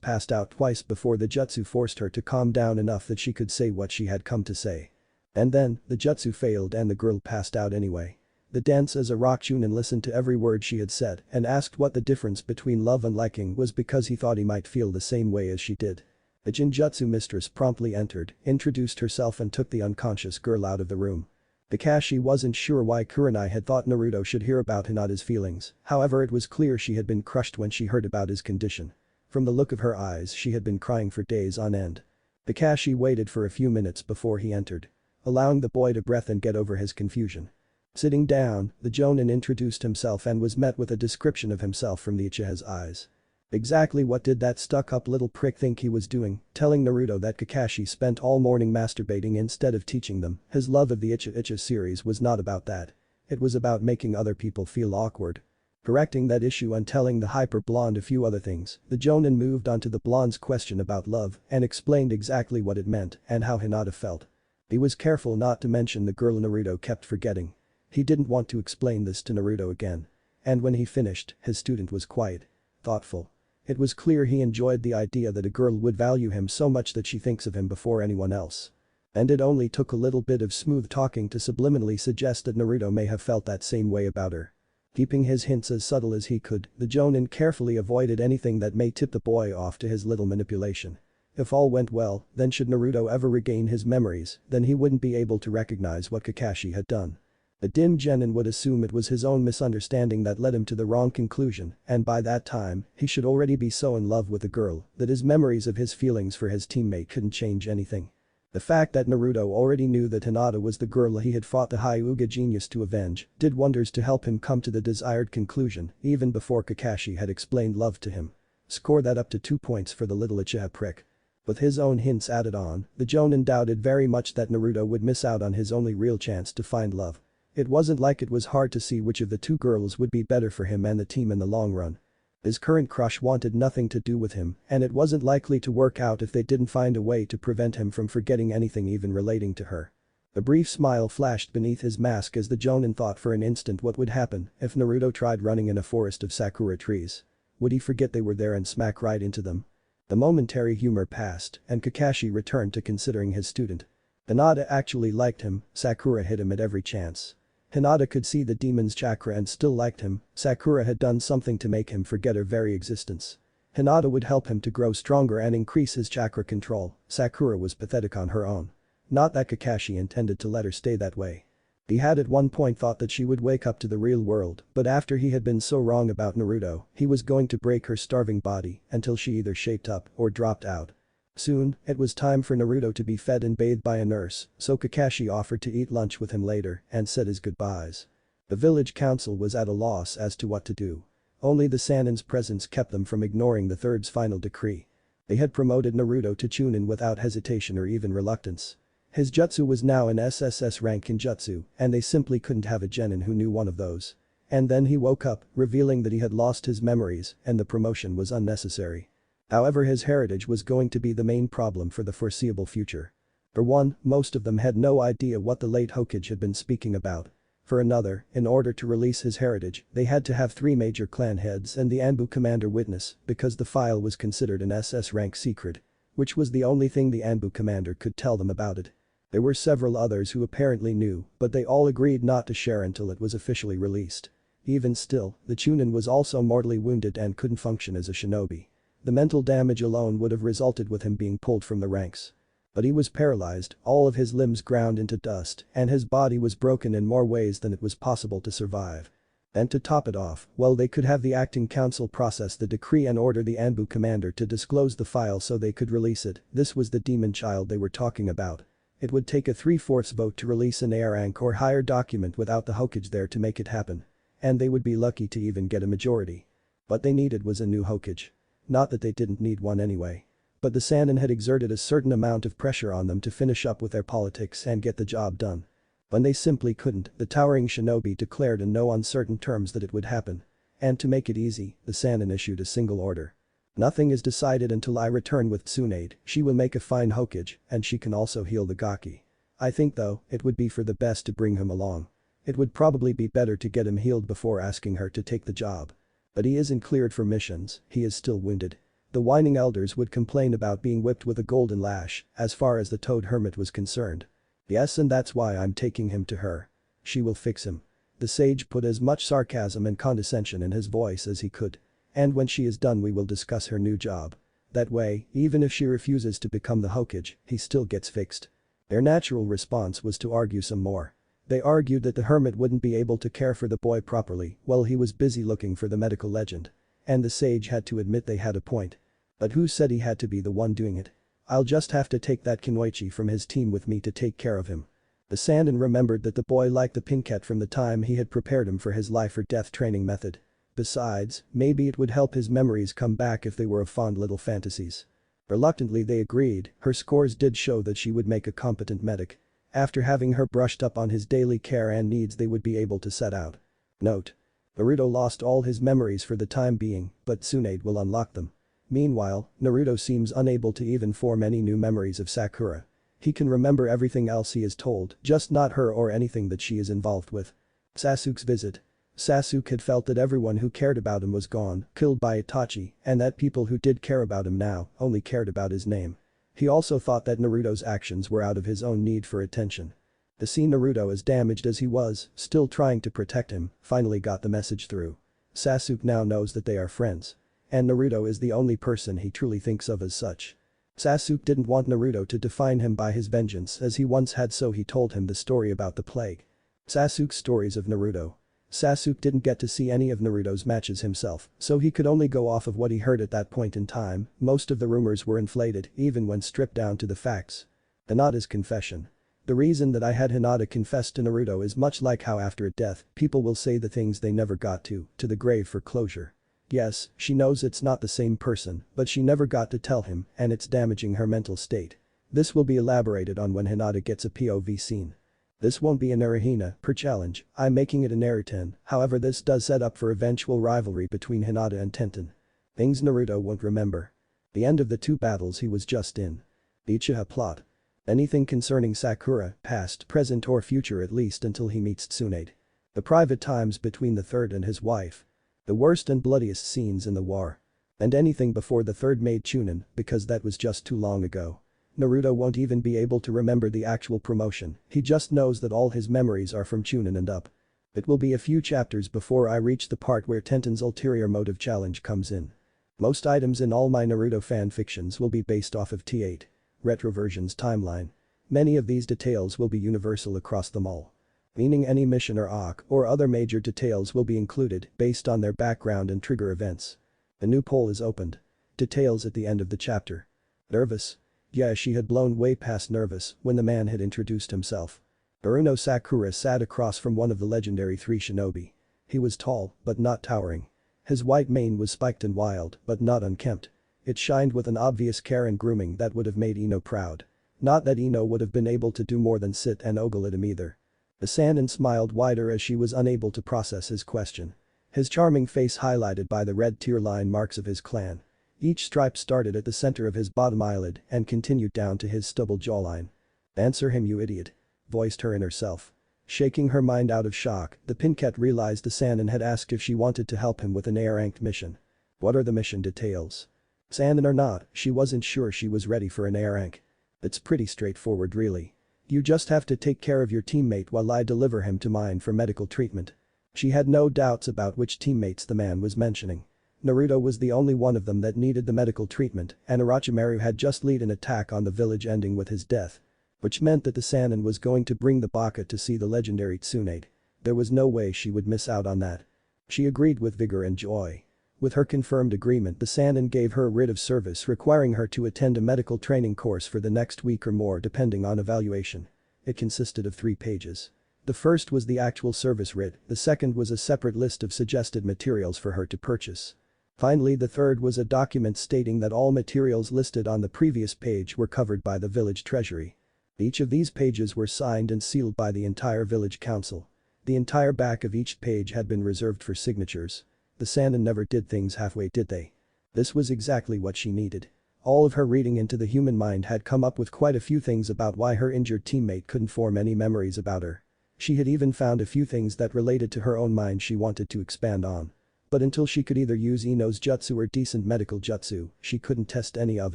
passed out twice before the jutsu forced her to calm down enough that she could say what she had come to say. And then, the jutsu failed and the girl passed out anyway. The dense as a rock Chunin listened to every word she had said and asked what the difference between love and liking was because he thought he might feel the same way as she did. The genjutsu mistress promptly entered, introduced herself and took the unconscious girl out of the room. Kakashi wasn't sure why Kurenai had thought Naruto should hear about Hinata's feelings, however it was clear she had been crushed when she heard about his condition. From the look of her eyes she had been crying for days on end. Kakashi waited for a few minutes before he entered. Allowing the boy to breathe and get over his confusion. Sitting down, the Jonin introduced himself and was met with a description of himself from the Uchiha's eyes. Exactly what did that stuck-up little prick think he was doing, telling Naruto that Kakashi spent all morning masturbating instead of teaching them. His love of the Icha series was not about that. It was about making other people feel awkward. Correcting that issue and telling the hyper-blonde a few other things, the Jonin moved on to the blonde's question about love and explained exactly what it meant and how Hinata felt. He was careful not to mention the girl Naruto kept forgetting. He didn't want to explain this to Naruto again. And when he finished, his student was quiet. Thoughtful. It was clear he enjoyed the idea that a girl would value him so much that she thinks of him before anyone else. And it only took a little bit of smooth talking to subliminally suggest that Naruto may have felt that same way about her. Keeping his hints as subtle as he could, the Jonin carefully avoided anything that may tip the boy off to his little manipulation. If all went well, then should Naruto ever regain his memories, then he wouldn't be able to recognize what Kakashi had done. The dim genin would assume it was his own misunderstanding that led him to the wrong conclusion, and by that time, he should already be so in love with the girl that his memories of his feelings for his teammate couldn't change anything. The fact that Naruto already knew that Hinata was the girl he had fought the Hyuga genius to avenge did wonders to help him come to the desired conclusion even before Kakashi had explained love to him. Score that up to 2 points for the little Uchiha prick. With his own hints added on, the Jonin doubted very much that Naruto would miss out on his only real chance to find love. It wasn't like it was hard to see which of the 2 girls would be better for him and the team in the long run. His current crush wanted nothing to do with him, and it wasn't likely to work out if they didn't find a way to prevent him from forgetting anything even relating to her. A brief smile flashed beneath his mask as the Jonin thought for an instant what would happen if Naruto tried running in a forest of sakura trees. Would he forget they were there and smack right into them? The momentary humor passed and Kakashi returned to considering his student. Hinata actually liked him, Sakura hit him at every chance. Hinata could see the demon's chakra and still liked him, Sakura had done something to make him forget her very existence. Hinata would help him to grow stronger and increase his chakra control, Sakura was pathetic on her own. Not that Kakashi intended to let her stay that way. He had at one point thought that she would wake up to the real world, but after he had been so wrong about Naruto, he was going to break her starving body until she either shaped up or dropped out. Soon, it was time for Naruto to be fed and bathed by a nurse, so Kakashi offered to eat lunch with him later and said his goodbyes. The village council was at a loss as to what to do. Only the Sanin's presence kept them from ignoring the third's final decree. They had promoted Naruto to Chunin without hesitation or even reluctance. His jutsu was now an SSS rank in jutsu, and they simply couldn't have a genin who knew one of those. And then he woke up, revealing that he had lost his memories and the promotion was unnecessary. However, his heritage was going to be the main problem for the foreseeable future. For one, most of them had no idea what the late Hokage had been speaking about. For another, in order to release his heritage, they had to have 3 major clan heads and the Anbu commander witness because the file was considered an SS rank secret. Which was the only thing the Anbu commander could tell them about it. There were several others who apparently knew, but they all agreed not to share until it was officially released. Even still, the Chunin was also mortally wounded and couldn't function as a shinobi. The mental damage alone would have resulted with him being pulled from the ranks. But he was paralyzed, all of his limbs ground into dust, and his body was broken in more ways than it was possible to survive. And to top it off, well, they could have the acting council process the decree and order the Anbu commander to disclose the file so they could release it. This was the demon child they were talking about. It would take a 3/4 vote to release an A rank or higher document without the Hokage there to make it happen. And they would be lucky to even get a majority. What they needed was a new Hokage. Not that they didn't need one anyway. But the Sannin had exerted a certain amount of pressure on them to finish up with their politics and get the job done. When they simply couldn't, the towering shinobi declared in no uncertain terms that it would happen. And to make it easy, the Sannin issued a single order. Nothing is decided until I return with Tsunade, she will make a fine Hokage, and she can also heal the Gaki. I think though, it would be for the best to bring him along. It would probably be better to get him healed before asking her to take the job. But he isn't cleared for missions, he is still wounded. The whining elders would complain about being whipped with a golden lash, as far as the Toad Hermit was concerned. Yes, and that's why I'm taking him to her. She will fix him. The sage put as much sarcasm and condescension in his voice as he could. And when she is done we will discuss her new job. That way, even if she refuses to become the Hokage, he still gets fixed. Their natural response was to argue some more. They argued that the hermit wouldn't be able to care for the boy properly while he was busy looking for the medical legend. And the sage had to admit they had a point. But who said he had to be the one doing it? I'll just have to take that Kinoichi from his team with me to take care of him. The Sannin remembered that the boy liked the Pinket from the time he had prepared him for his life or death training method. Besides, maybe it would help his memories come back if they were of fond little fantasies. Reluctantly they agreed, her scores did show that she would make a competent medic. After having her brushed up on his daily care and needs they would be able to set out. Note: Naruto lost all his memories for the time being, but Tsunade will unlock them. Meanwhile, Naruto seems unable to even form any new memories of Sakura. He can remember everything else he is told, just not her or anything that she is involved with. Sasuke's visit. Sasuke had felt that everyone who cared about him was gone, killed by Itachi, and that people who did care about him now only cared about his name. He also thought that Naruto's actions were out of his own need for attention. To see Naruto as damaged as he was, still trying to protect him, finally got the message through. Sasuke now knows that they are friends. And Naruto is the only person he truly thinks of as such. Sasuke didn't want Naruto to define him by his vengeance as he once had, so he told him the story about the plague. Sasuke's stories of Naruto. Sasuke didn't get to see any of Naruto's matches himself, so he could only go off of what he heard at that point in time. Most of the rumors were inflated, even when stripped down to the facts. Hinata's confession. The reason that I had Hinata confess to Naruto is much like how after a death, people will say the things they never got to the grave for closure. Yes, she knows it's not the same person, but she never got to tell him, and it's damaging her mental state. This will be elaborated on when Hinata gets a POV scene. This won't be an Urahina per challenge, I'm making it a Naruto, however this does set up for eventual rivalry between Hinata and Tenten. Things Naruto won't remember. The end of the 2 battles he was just in. The Uchiha plot. Anything concerning Sakura, past, present or future at least until he meets Tsunade. The private times between the third and his wife. The worst and bloodiest scenes in the war. And anything before the third made Chunin, because that was just too long ago. Naruto won't even be able to remember the actual promotion, he just knows that all his memories are from Chunin and up. It will be a few chapters before I reach the part where Tenten's ulterior motive challenge comes in. Most items in all my Naruto fanfictions will be based off of T8. Retroversion's timeline. Many of these details will be universal across them all. Meaning any mission or arc or other major details will be included based on their background and trigger events. A new poll is opened. Details at the end of the chapter. Nervous? Yeah, she had blown way past nervous when the man had introduced himself. Ino Sakura sat across from one of the legendary three shinobi. He was tall, but not towering. His white mane was spiked and wild, but not unkempt. It shined with an obvious care and grooming that would have made Ino proud. Not that Ino would have been able to do more than sit and ogle at him either. The Sannin smiled wider as she was unable to process his question. His charming face highlighted by the red tear line marks of his clan. Each stripe started at the center of his bottom eyelid and continued down to his stubble jawline. "Answer him, you idiot," voiced her inner self. Shaking her mind out of shock, the Pinket realized the Sannin had asked if she wanted to help him with an A-ranked mission. What are the mission details? Sannin or not, she wasn't sure she was ready for an A rank. It's pretty straightforward really. You just have to take care of your teammate while I deliver him to mine for medical treatment. She had no doubts about which teammates the man was mentioning. Naruto was the only one of them that needed the medical treatment and Orochimaru had just led an attack on the village ending with his death. Which meant that the Sannin was going to bring the Baka to see the legendary Tsunade. There was no way she would miss out on that. She agreed with vigor and joy. With her confirmed agreement, the Sannin gave her a writ of service requiring her to attend a medical training course for the next week or more depending on evaluation. It consisted of 3 pages. The first was the actual service writ, the second was a separate list of suggested materials for her to purchase. Finally, the third was a document stating that all materials listed on the previous page were covered by the village treasury. Each of these pages were signed and sealed by the entire village council. The entire back of each page had been reserved for signatures. The Sannin never did things halfway, did they? This was exactly what she needed. All of her reading into the human mind had come up with quite a few things about why her injured teammate couldn't form any memories about her. She had even found a few things that related to her own mind she wanted to expand on. But until she could either use Ino's jutsu or decent medical jutsu, she couldn't test any of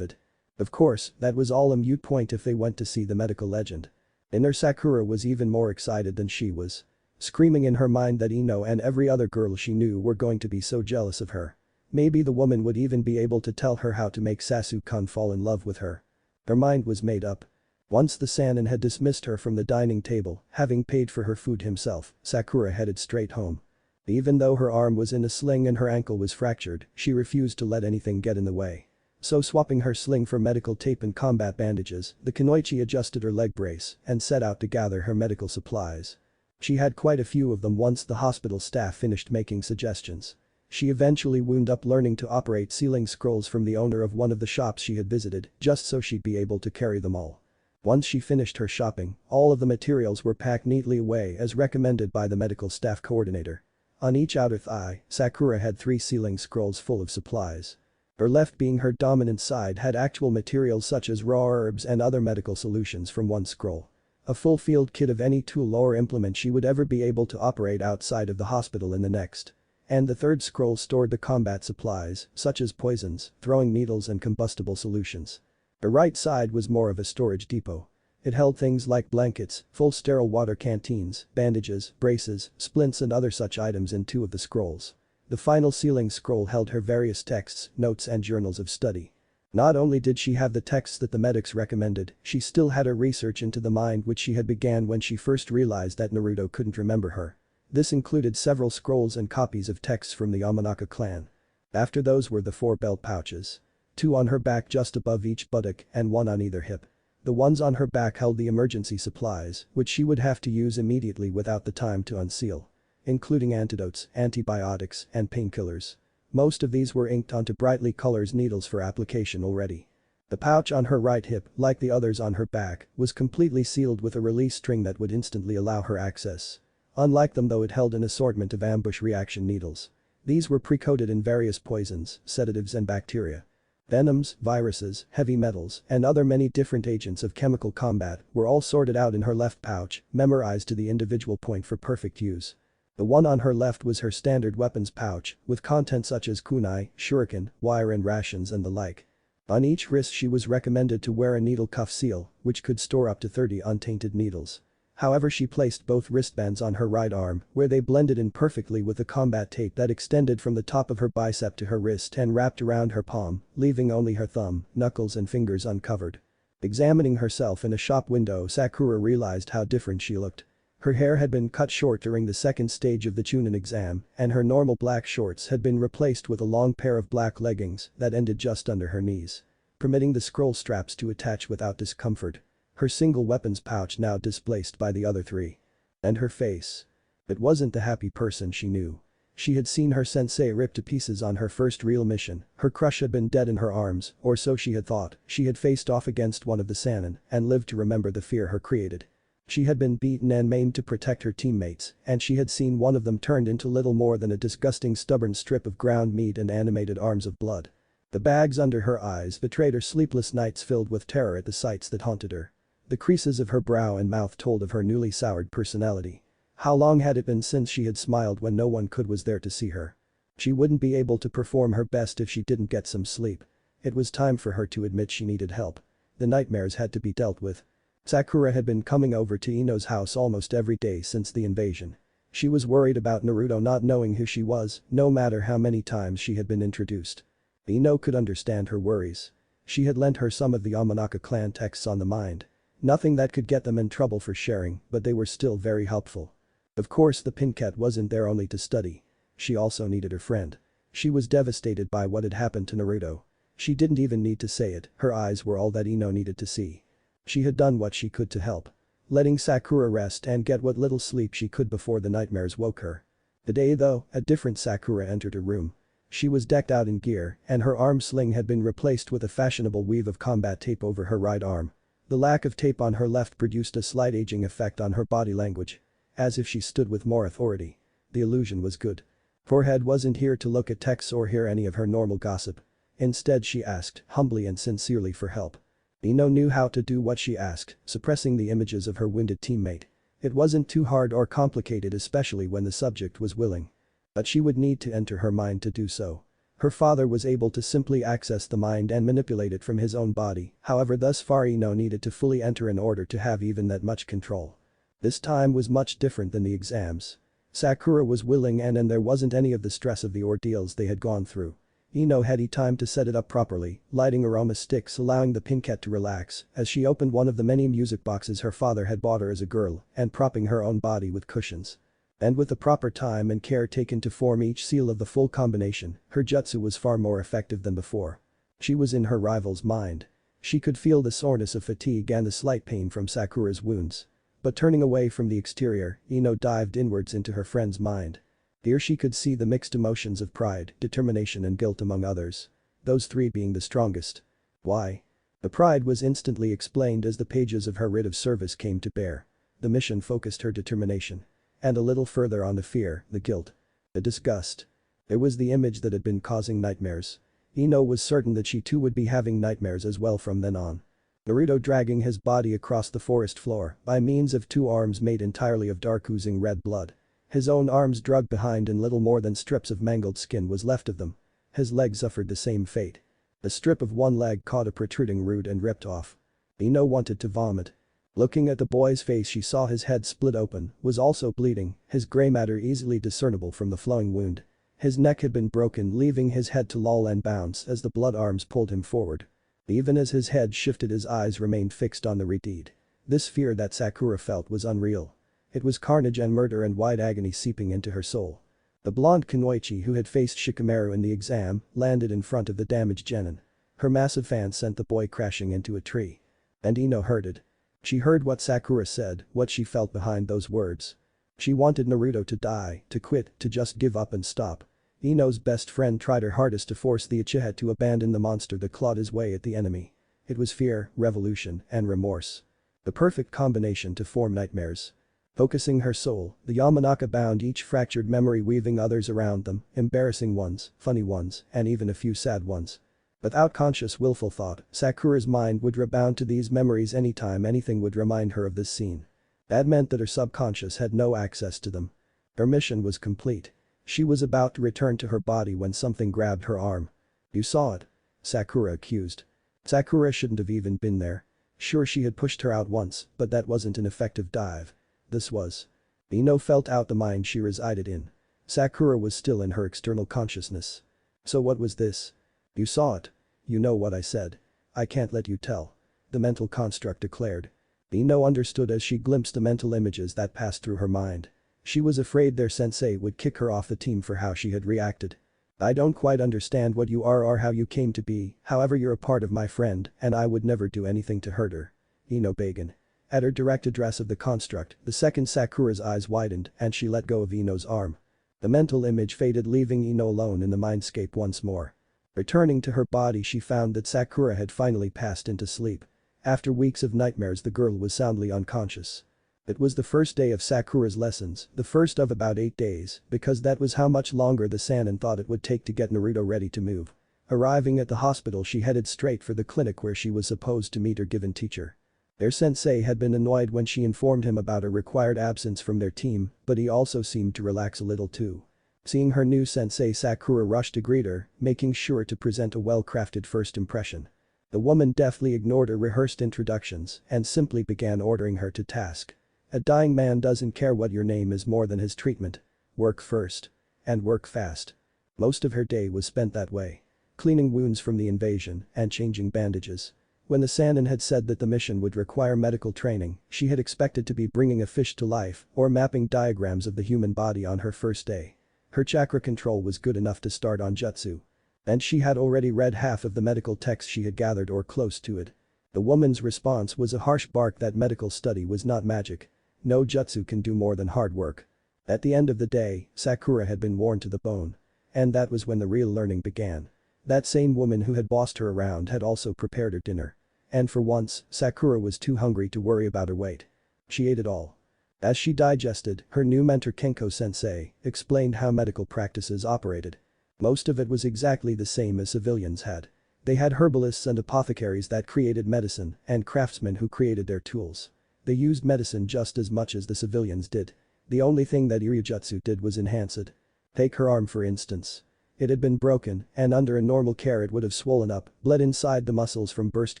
it. Of course, that was all a moot point if they went to see the medical legend. Inner Sakura was even more excited than she was. Screaming in her mind that Ino and every other girl she knew were going to be so jealous of her. Maybe the woman would even be able to tell her how to make Sasuke-kun fall in love with her. Her mind was made up. Once the Sannin had dismissed her from the dining table, having paid for her food himself, Sakura headed straight home. Even though her arm was in a sling and her ankle was fractured, she refused to let anything get in the way. So swapping her sling for medical tape and combat bandages, the Kunoichi adjusted her leg brace and set out to gather her medical supplies. She had quite a few of them once the hospital staff finished making suggestions. She eventually wound up learning to operate sealing scrolls from the owner of one of the shops she had visited, just so she'd be able to carry them all. Once she finished her shopping, all of the materials were packed neatly away as recommended by the medical staff coordinator. On each outer thigh, Sakura had 3 sealing scrolls full of supplies. Her left, being her dominant side, had actual materials such as raw herbs and other medical solutions from one scroll. A full field kit of any tool or implement she would ever be able to operate outside of the hospital in the next. And the third scroll stored the combat supplies, such as poisons, throwing needles and combustible solutions. Her right side was more of a storage depot. It held things like blankets, full sterile water canteens, bandages, braces, splints and other such items in 2 of the scrolls. The final sealing scroll held her various texts, notes and journals of study. Not only did she have the texts that the medics recommended, she still had her research into the mind which she had began when she first realized that Naruto couldn't remember her. This included several scrolls and copies of texts from the Yamanaka clan. After those were the 4 belt pouches. 2 on her back just above each buttock and 1 on either hip. The ones on her back held the emergency supplies, which she would have to use immediately without the time to unseal. Including antidotes, antibiotics, and painkillers. Most of these were inked onto brightly colored needles for application already. The pouch on her right hip, like the others on her back, was completely sealed with a release string that would instantly allow her access. Unlike them though, it held an assortment of ambush reaction needles. These were pre-coated in various poisons, sedatives and bacteria. Venoms, viruses, heavy metals, and other many different agents of chemical combat were all sorted out in her left pouch, memorized to the individual point for perfect use. The one on her left was her standard weapons pouch, with contents such as kunai, shuriken, wire and rations and the like. On each wrist she was recommended to wear a needle cuff seal, which could store up to 30 untainted needles. However, she placed both wristbands on her right arm, where they blended in perfectly with the combat tape that extended from the top of her bicep to her wrist and wrapped around her palm, leaving only her thumb, knuckles and fingers uncovered. Examining herself in a shop window, Sakura realized how different she looked. Her hair had been cut short during the second stage of the Chunin exam, and her normal black shorts had been replaced with a long pair of black leggings that ended just under her knees, permitting the scroll straps to attach without discomfort. Her single weapons pouch now displaced by the other three. And her face. It wasn't the happy person she knew. She had seen her sensei ripped to pieces on her first real mission, her crush had been dead in her arms, or so she had thought. She had faced off against one of the Sannin and lived to remember the fear her created. She had been beaten and maimed to protect her teammates, and she had seen one of them turned into little more than a disgusting stubborn strip of ground meat and animated arms of blood. The bags under her eyes betrayed her sleepless nights filled with terror at the sights that haunted her. The creases of her brow and mouth told of her newly soured personality. How long had it been since she had smiled when no one was there to see her? She wouldn't be able to perform her best if she didn't get some sleep. It was time for her to admit she needed help. The nightmares had to be dealt with. Sakura had been coming over to Ino's house almost every day since the invasion. She was worried about Naruto not knowing who she was, no matter how many times she had been introduced. Ino could understand her worries. She had lent her some of the Yamanaka clan texts on the mind. Nothing that could get them in trouble for sharing, but they were still very helpful. Of course, the Pinket wasn't there only to study. She also needed her friend. She was devastated by what had happened to Naruto. She didn't even need to say it, her eyes were all that Ino needed to see. She had done what she could to help. Letting Sakura rest and get what little sleep she could before the nightmares woke her. The day though, a different Sakura entered her room. She was decked out in gear, and her arm sling had been replaced with a fashionable weave of combat tape over her right arm. The lack of tape on her left produced a slight aging effect on her body language. As if she stood with more authority. The illusion was good. Forehead wasn't here to look at texts or hear any of her normal gossip. Instead she asked, humbly and sincerely, for help. Ino knew how to do what she asked, suppressing the images of her wounded teammate. It wasn't too hard or complicated, especially when the subject was willing. But she would need to enter her mind to do so. Her father was able to simply access the mind and manipulate it from his own body, however thus far Ino needed to fully enter in order to have even that much control. This time was much different than the exams. Sakura was willing and there wasn't any of the stress of the ordeals they had gone through. Ino had time to set it up properly, lighting aroma sticks allowing the Pinket to relax as she opened one of the many music boxes her father had bought her as a girl and propping her own body with cushions. And with the proper time and care taken to form each seal of the full combination, her jutsu was far more effective than before. She was in her rival's mind. She could feel the soreness of fatigue and the slight pain from Sakura's wounds. But turning away from the exterior, Ino dived inwards into her friend's mind. Here she could see the mixed emotions of pride, determination and guilt among others. Those three being the strongest. Why? The pride was instantly explained as the pages of her writ of service came to bear. The mission focused her determination. And a little further on the fear, the guilt. The disgust. It was the image that had been causing nightmares. Ino was certain that she too would be having nightmares as well from then on. Naruto dragging his body across the forest floor by means of two arms made entirely of dark oozing red blood. His own arms dragged behind and little more than strips of mangled skin was left of them. His legs suffered the same fate. A strip of one leg caught a protruding root and ripped off. Ino wanted to vomit. Looking at the boy's face, she saw his head split open, was also bleeding, his gray matter easily discernible from the flowing wound. His neck had been broken, leaving his head to loll and bounce as the blood arms pulled him forward. Even as his head shifted, his eyes remained fixed on the redeed. This fear that Sakura felt was unreal. It was carnage and murder and wide agony seeping into her soul. The blonde Kunoichi who had faced Shikamaru in the exam landed in front of the damaged genin. Her massive fan sent the boy crashing into a tree. And Ino heard it. She heard what Sakura said, what she felt behind those words. She wanted Naruto to die, to quit, to just give up and stop. Ino's best friend tried her hardest to force the Uchiha to abandon the monster that clawed his way at the enemy. It was fear, revolution, and remorse. The perfect combination to form nightmares. Focusing her soul, the Yamanaka bound each fractured memory, weaving others around them, embarrassing ones, funny ones, and even a few sad ones. Without conscious willful thought, Sakura's mind would rebound to these memories anytime anything would remind her of this scene. That meant that her subconscious had no access to them. Her mission was complete. She was about to return to her body when something grabbed her arm. "You saw it?" Sakura accused. Sakura shouldn't have even been there. Sure, she had pushed her out once, but that wasn't an effective dive. This was. Ino felt out the mind she resided in. Sakura was still in her external consciousness. "So what was this?" "You saw it. You know what I said. I can't let you tell," the mental construct declared. Ino understood as she glimpsed the mental images that passed through her mind. She was afraid their sensei would kick her off the team for how she had reacted. "I don't quite understand what you are or how you came to be, however you're a part of my friend and I would never do anything to hurt her." Ino began. At her direct address of the construct, the second Sakura's eyes widened and she let go of Ino's arm. The mental image faded, leaving Ino alone in the mindscape once more. Returning to her body, she found that Sakura had finally passed into sleep. After weeks of nightmares, the girl was soundly unconscious. It was the first day of Sakura's lessons, the first of about 8 days, because that was how much longer the Sannin thought it would take to get Naruto ready to move. Arriving at the hospital, she headed straight for the clinic where she was supposed to meet her given teacher. Their sensei had been annoyed when she informed him about her required absence from their team, but he also seemed to relax a little too. Seeing her new sensei, Sakura rushed to greet her, making sure to present a well-crafted first impression. The woman deftly ignored her rehearsed introductions and simply began ordering her to task. A dying man doesn't care what your name is more than his treatment. Work first. And work fast. Most of her day was spent that way. Cleaning wounds from the invasion and changing bandages. When the Sannin had said that the mission would require medical training, she had expected to be bringing a fish to life or mapping diagrams of the human body on her first day. Her chakra control was good enough to start on Jutsu. And she had already read half of the medical text she had gathered or close to it. The woman's response was a harsh bark that medical study was not magic. No jutsu can do more than hard work. At the end of the day, Sakura had been worn to the bone. And that was when the real learning began. That same woman who had bossed her around had also prepared her dinner. And for once, Sakura was too hungry to worry about her weight. She ate it all. As she digested, her new mentor Kenko-sensei explained how medical practices operated. Most of it was exactly the same as civilians had. They had herbalists and apothecaries that created medicine and craftsmen who created their tools. They used medicine just as much as the civilians did. The only thing that Iryujutsu did was enhance it. Take her arm for instance. It had been broken, and under a normal care it would have swollen up, bled inside the muscles from burst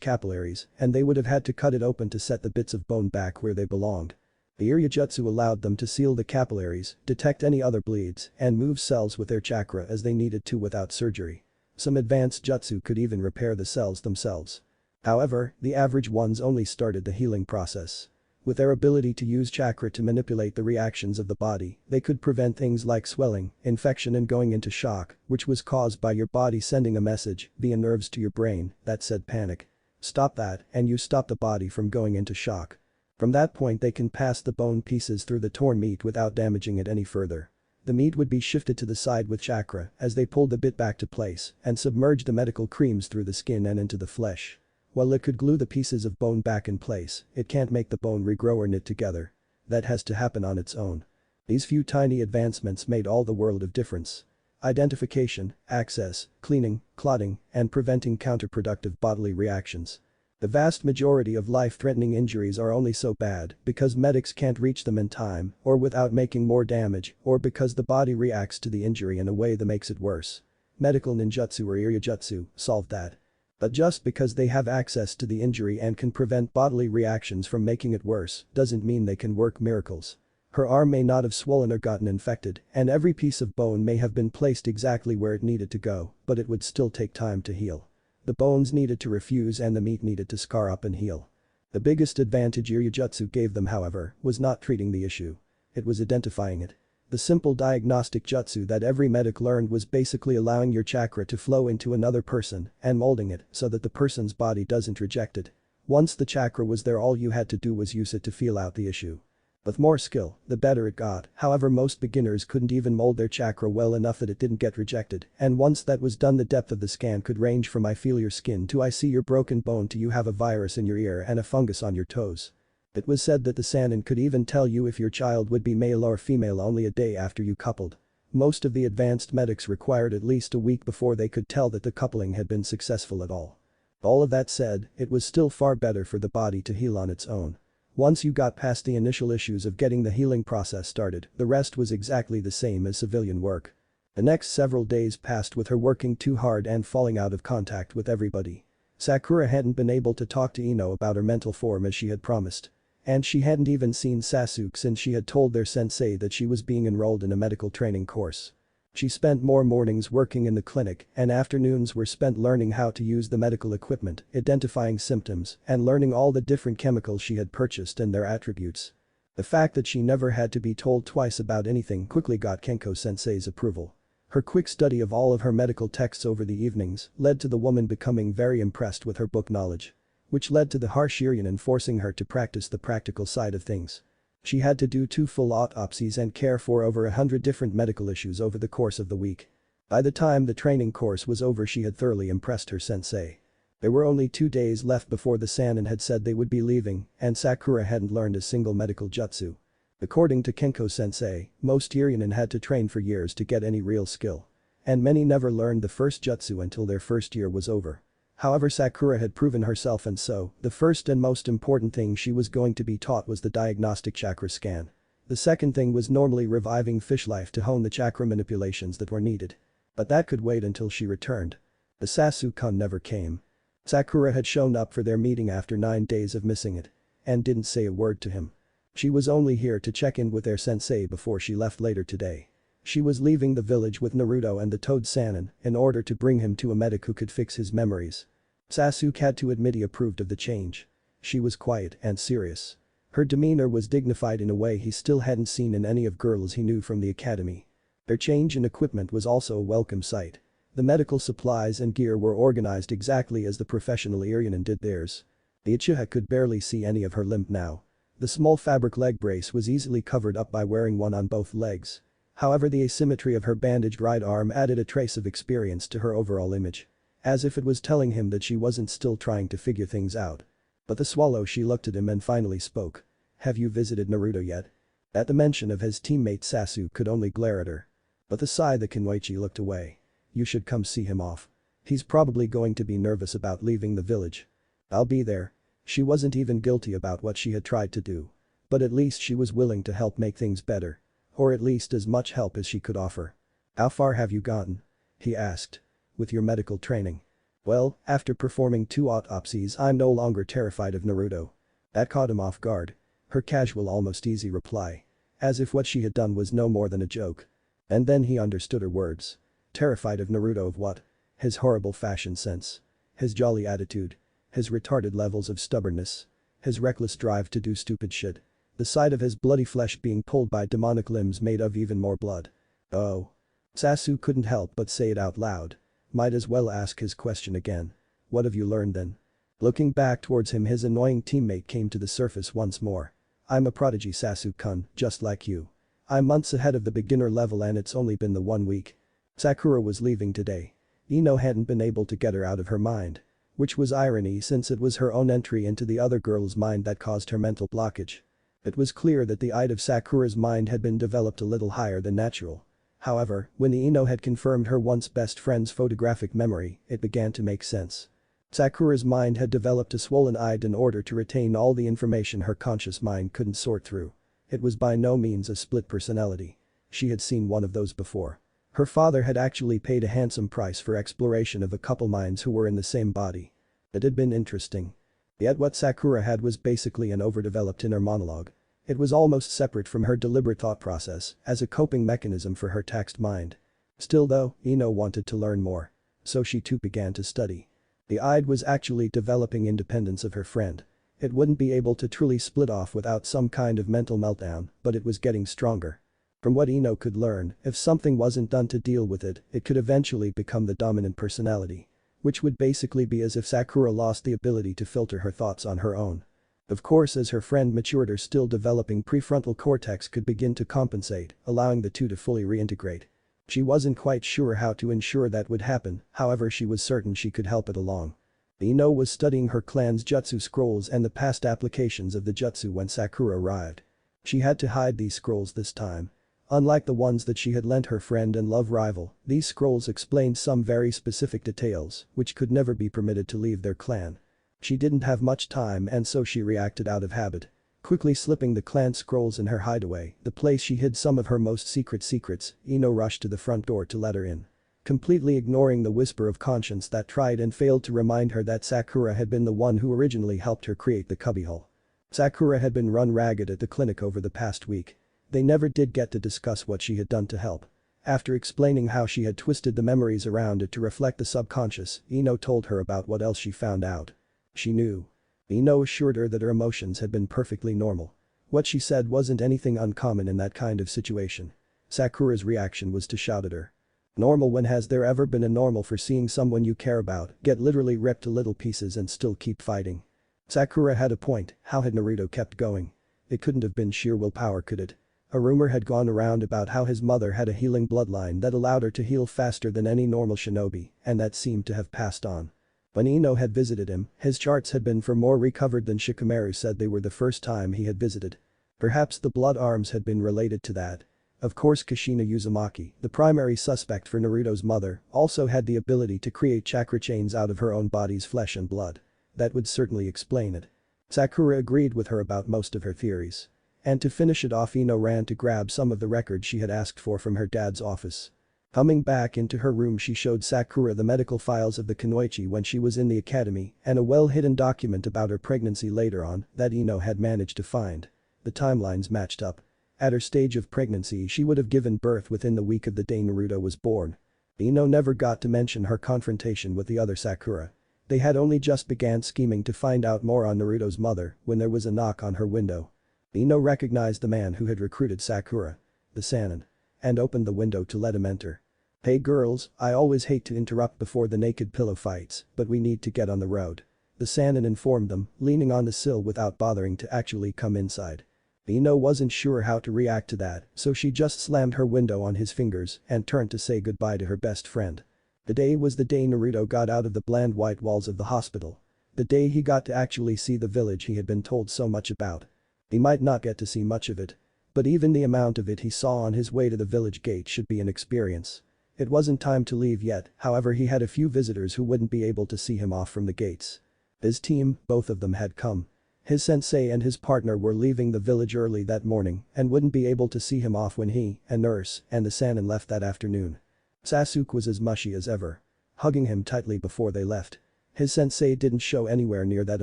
capillaries, and they would have had to cut it open to set the bits of bone back where they belonged. The Iryujutsu allowed them to seal the capillaries, detect any other bleeds, and move cells with their chakra as they needed to without surgery. Some advanced jutsu could even repair the cells themselves. However, the average ones only started the healing process. With their ability to use chakra to manipulate the reactions of the body, they could prevent things like swelling, infection and going into shock, which was caused by your body sending a message via nerves to your brain that said panic. Stop that and you stop the body from going into shock. From that point they can pass the bone pieces through the torn meat without damaging it any further. The meat would be shifted to the side with chakra as they pulled the bit back to place and submerged the medical creams through the skin and into the flesh. While it could glue the pieces of bone back in place, it can't make the bone regrow or knit together. That has to happen on its own. These few tiny advancements made all the world of difference. Identification, access, cleaning, clotting, and preventing counterproductive bodily reactions. The vast majority of life-threatening injuries are only so bad because medics can't reach them in time or without making more damage or because the body reacts to the injury in a way that makes it worse. Medical ninjutsu or iryujutsu solved that. But just because they have access to the injury and can prevent bodily reactions from making it worse doesn't mean they can work miracles. Her arm may not have swollen or gotten infected, and every piece of bone may have been placed exactly where it needed to go, but it would still take time to heal. The bones needed to refuse and the meat needed to scar up and heal. The biggest advantage Iryujutsu gave them, however, was not treating the issue. It was identifying it. The simple diagnostic jutsu that every medic learned was basically allowing your chakra to flow into another person and molding it so that the person's body doesn't reject it. Once the chakra was there, all you had to do was use it to feel out the issue. With more skill, the better it got. However, most beginners couldn't even mold their chakra well enough that it didn't get rejected, and once that was done, the depth of the scan could range from "I feel your skin" to "I see your broken bone" to "you have a virus in your ear and a fungus on your toes." It was said that the Sannin could even tell you if your child would be male or female only a day after you coupled. Most of the advanced medics required at least a week before they could tell that the coupling had been successful at all. All of that said, it was still far better for the body to heal on its own. Once you got past the initial issues of getting the healing process started, the rest was exactly the same as civilian work. The next several days passed with her working too hard and falling out of contact with everybody. Sakura hadn't been able to talk to Ino about her mental form as she had promised. And she hadn't even seen Sasuke since she had told their sensei that she was being enrolled in a medical training course. She spent more mornings working in the clinic and afternoons were spent learning how to use the medical equipment, identifying symptoms, and learning all the different chemicals she had purchased and their attributes. The fact that she never had to be told twice about anything quickly got Kenko-sensei's approval. Her quick study of all of her medical texts over the evenings led to the woman becoming very impressed with her book knowledge. Which led to the harsh Iryonin forcing her to practice the practical side of things. She had to do 2 full autopsies and care for over 100 different medical issues over the course of the week. By the time the training course was over she had thoroughly impressed her sensei. There were only 2 days left before the Sannin had said they would be leaving and Sakura hadn't learned a single medical jutsu. According to Kenko-sensei, most Iryonin had to train for years to get any real skill. And many never learned the first jutsu until their first year was over. However, Sakura had proven herself and so, the first and most important thing she was going to be taught was the diagnostic chakra scan. The second thing was normally reviving fish life to hone the chakra manipulations that were needed. But that could wait until she returned. The Sasuke-kun never came. Sakura had shown up for their meeting after 9 days of missing it. And didn't say a word to him. She was only here to check in with their sensei before she left later today. She was leaving the village with Naruto and the Toad Sannin in order to bring him to a medic who could fix his memories. Sasuke had to admit he approved of the change. She was quiet and serious. Her demeanor was dignified in a way he still hadn't seen in any of girls he knew from the academy. Their change in equipment was also a welcome sight. The medical supplies and gear were organized exactly as the professional Iryonin did theirs. The Uchiha could barely see any of her limp now. The small fabric leg brace was easily covered up by wearing one on both legs. However, the asymmetry of her bandaged right arm added a trace of experience to her overall image. As if it was telling him that she wasn't still trying to figure things out. But the swallow she looked at him and finally spoke. Have you visited Naruto yet? At the mention of his teammate Sasuke could only glare at her. But the sigh the Kenwaichi looked away. You should come see him off. He's probably going to be nervous about leaving the village. I'll be there. She wasn't even guilty about what she had tried to do. But at least she was willing to help make things better. Or at least as much help as she could offer. How far have you gotten? He asked. With your medical training. Well, after performing 2 autopsies I'm no longer terrified of Naruto. That caught him off guard. Her casual almost easy reply. As if what she had done was no more than a joke. And then he understood her words. Terrified of Naruto of what? His horrible fashion sense. His jolly attitude. His retarded levels of stubbornness. His reckless drive to do stupid shit. The sight of his bloody flesh being pulled by demonic limbs made of even more blood. Oh. Sasuke couldn't help but say it out loud. Might as well ask his question again. What have you learned then? Looking back towards him his annoying teammate came to the surface once more. I'm a prodigy Sasuke-kun, just like you. I'm months ahead of the beginner level and it's only been the 1 week. Sakura was leaving today. Ino hadn't been able to get her out of her mind. Which was irony since it was her own entry into the other girl's mind that caused her mental blockage. It was clear that the eye of Sakura's mind had been developed a little higher than natural. However, when the Ino had confirmed her once best friend's photographic memory, it began to make sense. Sakura's mind had developed a swollen eye in order to retain all the information her conscious mind couldn't sort through. It was by no means a split personality. She had seen one of those before. Her father had actually paid a handsome price for exploration of a couple minds who were in the same body. It had been interesting. Yet what Sakura had was basically an overdeveloped inner monologue. It was almost separate from her deliberate thought process, as a coping mechanism for her taxed mind. Still though, Ino wanted to learn more. So she too began to study. The Ide was actually developing independence of her friend. It wouldn't be able to truly split off without some kind of mental meltdown, but it was getting stronger. From what Ino could learn, if something wasn't done to deal with it, it could eventually become the dominant personality. Which would basically be as if Sakura lost the ability to filter her thoughts on her own. Of course, as her friend matured, her still developing prefrontal cortex could begin to compensate, allowing the two to fully reintegrate. She wasn't quite sure how to ensure that would happen, however she was certain she could help it along. Ino was studying her clan's jutsu scrolls and the past applications of the jutsu when Sakura arrived. She had to hide these scrolls this time. Unlike the ones that she had lent her friend and love rival, these scrolls explained some very specific details which could never be permitted to leave their clan. She didn't have much time and so she reacted out of habit. Quickly slipping the clan scrolls in her hideaway, the place she hid some of her most secret secrets, Ino rushed to the front door to let her in. Completely ignoring the whisper of conscience that tried and failed to remind her that Sakura had been the one who originally helped her create the cubbyhole. Sakura had been run ragged at the clinic over the past week. They never did get to discuss what she had done to help. After explaining how she had twisted the memories around it to reflect the subconscious, Ino told her about what else she found out. She knew. Ino assured her that her emotions had been perfectly normal. What she said wasn't anything uncommon in that kind of situation. Sakura's reaction was to shout at her. Normal? When has there ever been a normal for seeing someone you care about get literally ripped to little pieces and still keep fighting? Sakura had a point. How had Naruto kept going? It couldn't have been sheer willpower, could it? A rumor had gone around about how his mother had a healing bloodline that allowed her to heal faster than any normal shinobi, and that seemed to have passed on. When Ino had visited him, his charts had been for more recovered than Shikamaru said they were the first time he had visited. Perhaps the blood arms had been related to that. Of course Kushina Uzumaki, the primary suspect for Naruto's mother, also had the ability to create chakra chains out of her own body's flesh and blood. That would certainly explain it. Sakura agreed with her about most of her theories. And to finish it off, Ino ran to grab some of the records she had asked for from her dad's office. Coming back into her room, she showed Sakura the medical files of the Kunoichi when she was in the academy and a well-hidden document about her pregnancy later on that Ino had managed to find. The timelines matched up. At her stage of pregnancy, she would have given birth within the week of the day Naruto was born. Ino never got to mention her confrontation with the other Sakura. They had only just began scheming to find out more on Naruto's mother when there was a knock on her window. Ino recognized the man who had recruited Sakura, the Sannin, and opened the window to let him enter. "Hey girls, I always hate to interrupt before the naked pillow fights, but we need to get on the road," the Sannin informed them, leaning on the sill without bothering to actually come inside. Ino wasn't sure how to react to that, so she just slammed her window on his fingers and turned to say goodbye to her best friend. The day was the day Naruto got out of the bland white walls of the hospital. The day he got to actually see the village he had been told so much about. He might not get to see much of it. But even the amount of it he saw on his way to the village gate should be an experience. It wasn't time to leave yet, however he had a few visitors who wouldn't be able to see him off from the gates. His team, both of them had come. His sensei and his partner were leaving the village early that morning and wouldn't be able to see him off when he, a nurse, and the Sannin left that afternoon. Sasuke was as mushy as ever. Hugging him tightly before they left. His sensei didn't show anywhere near that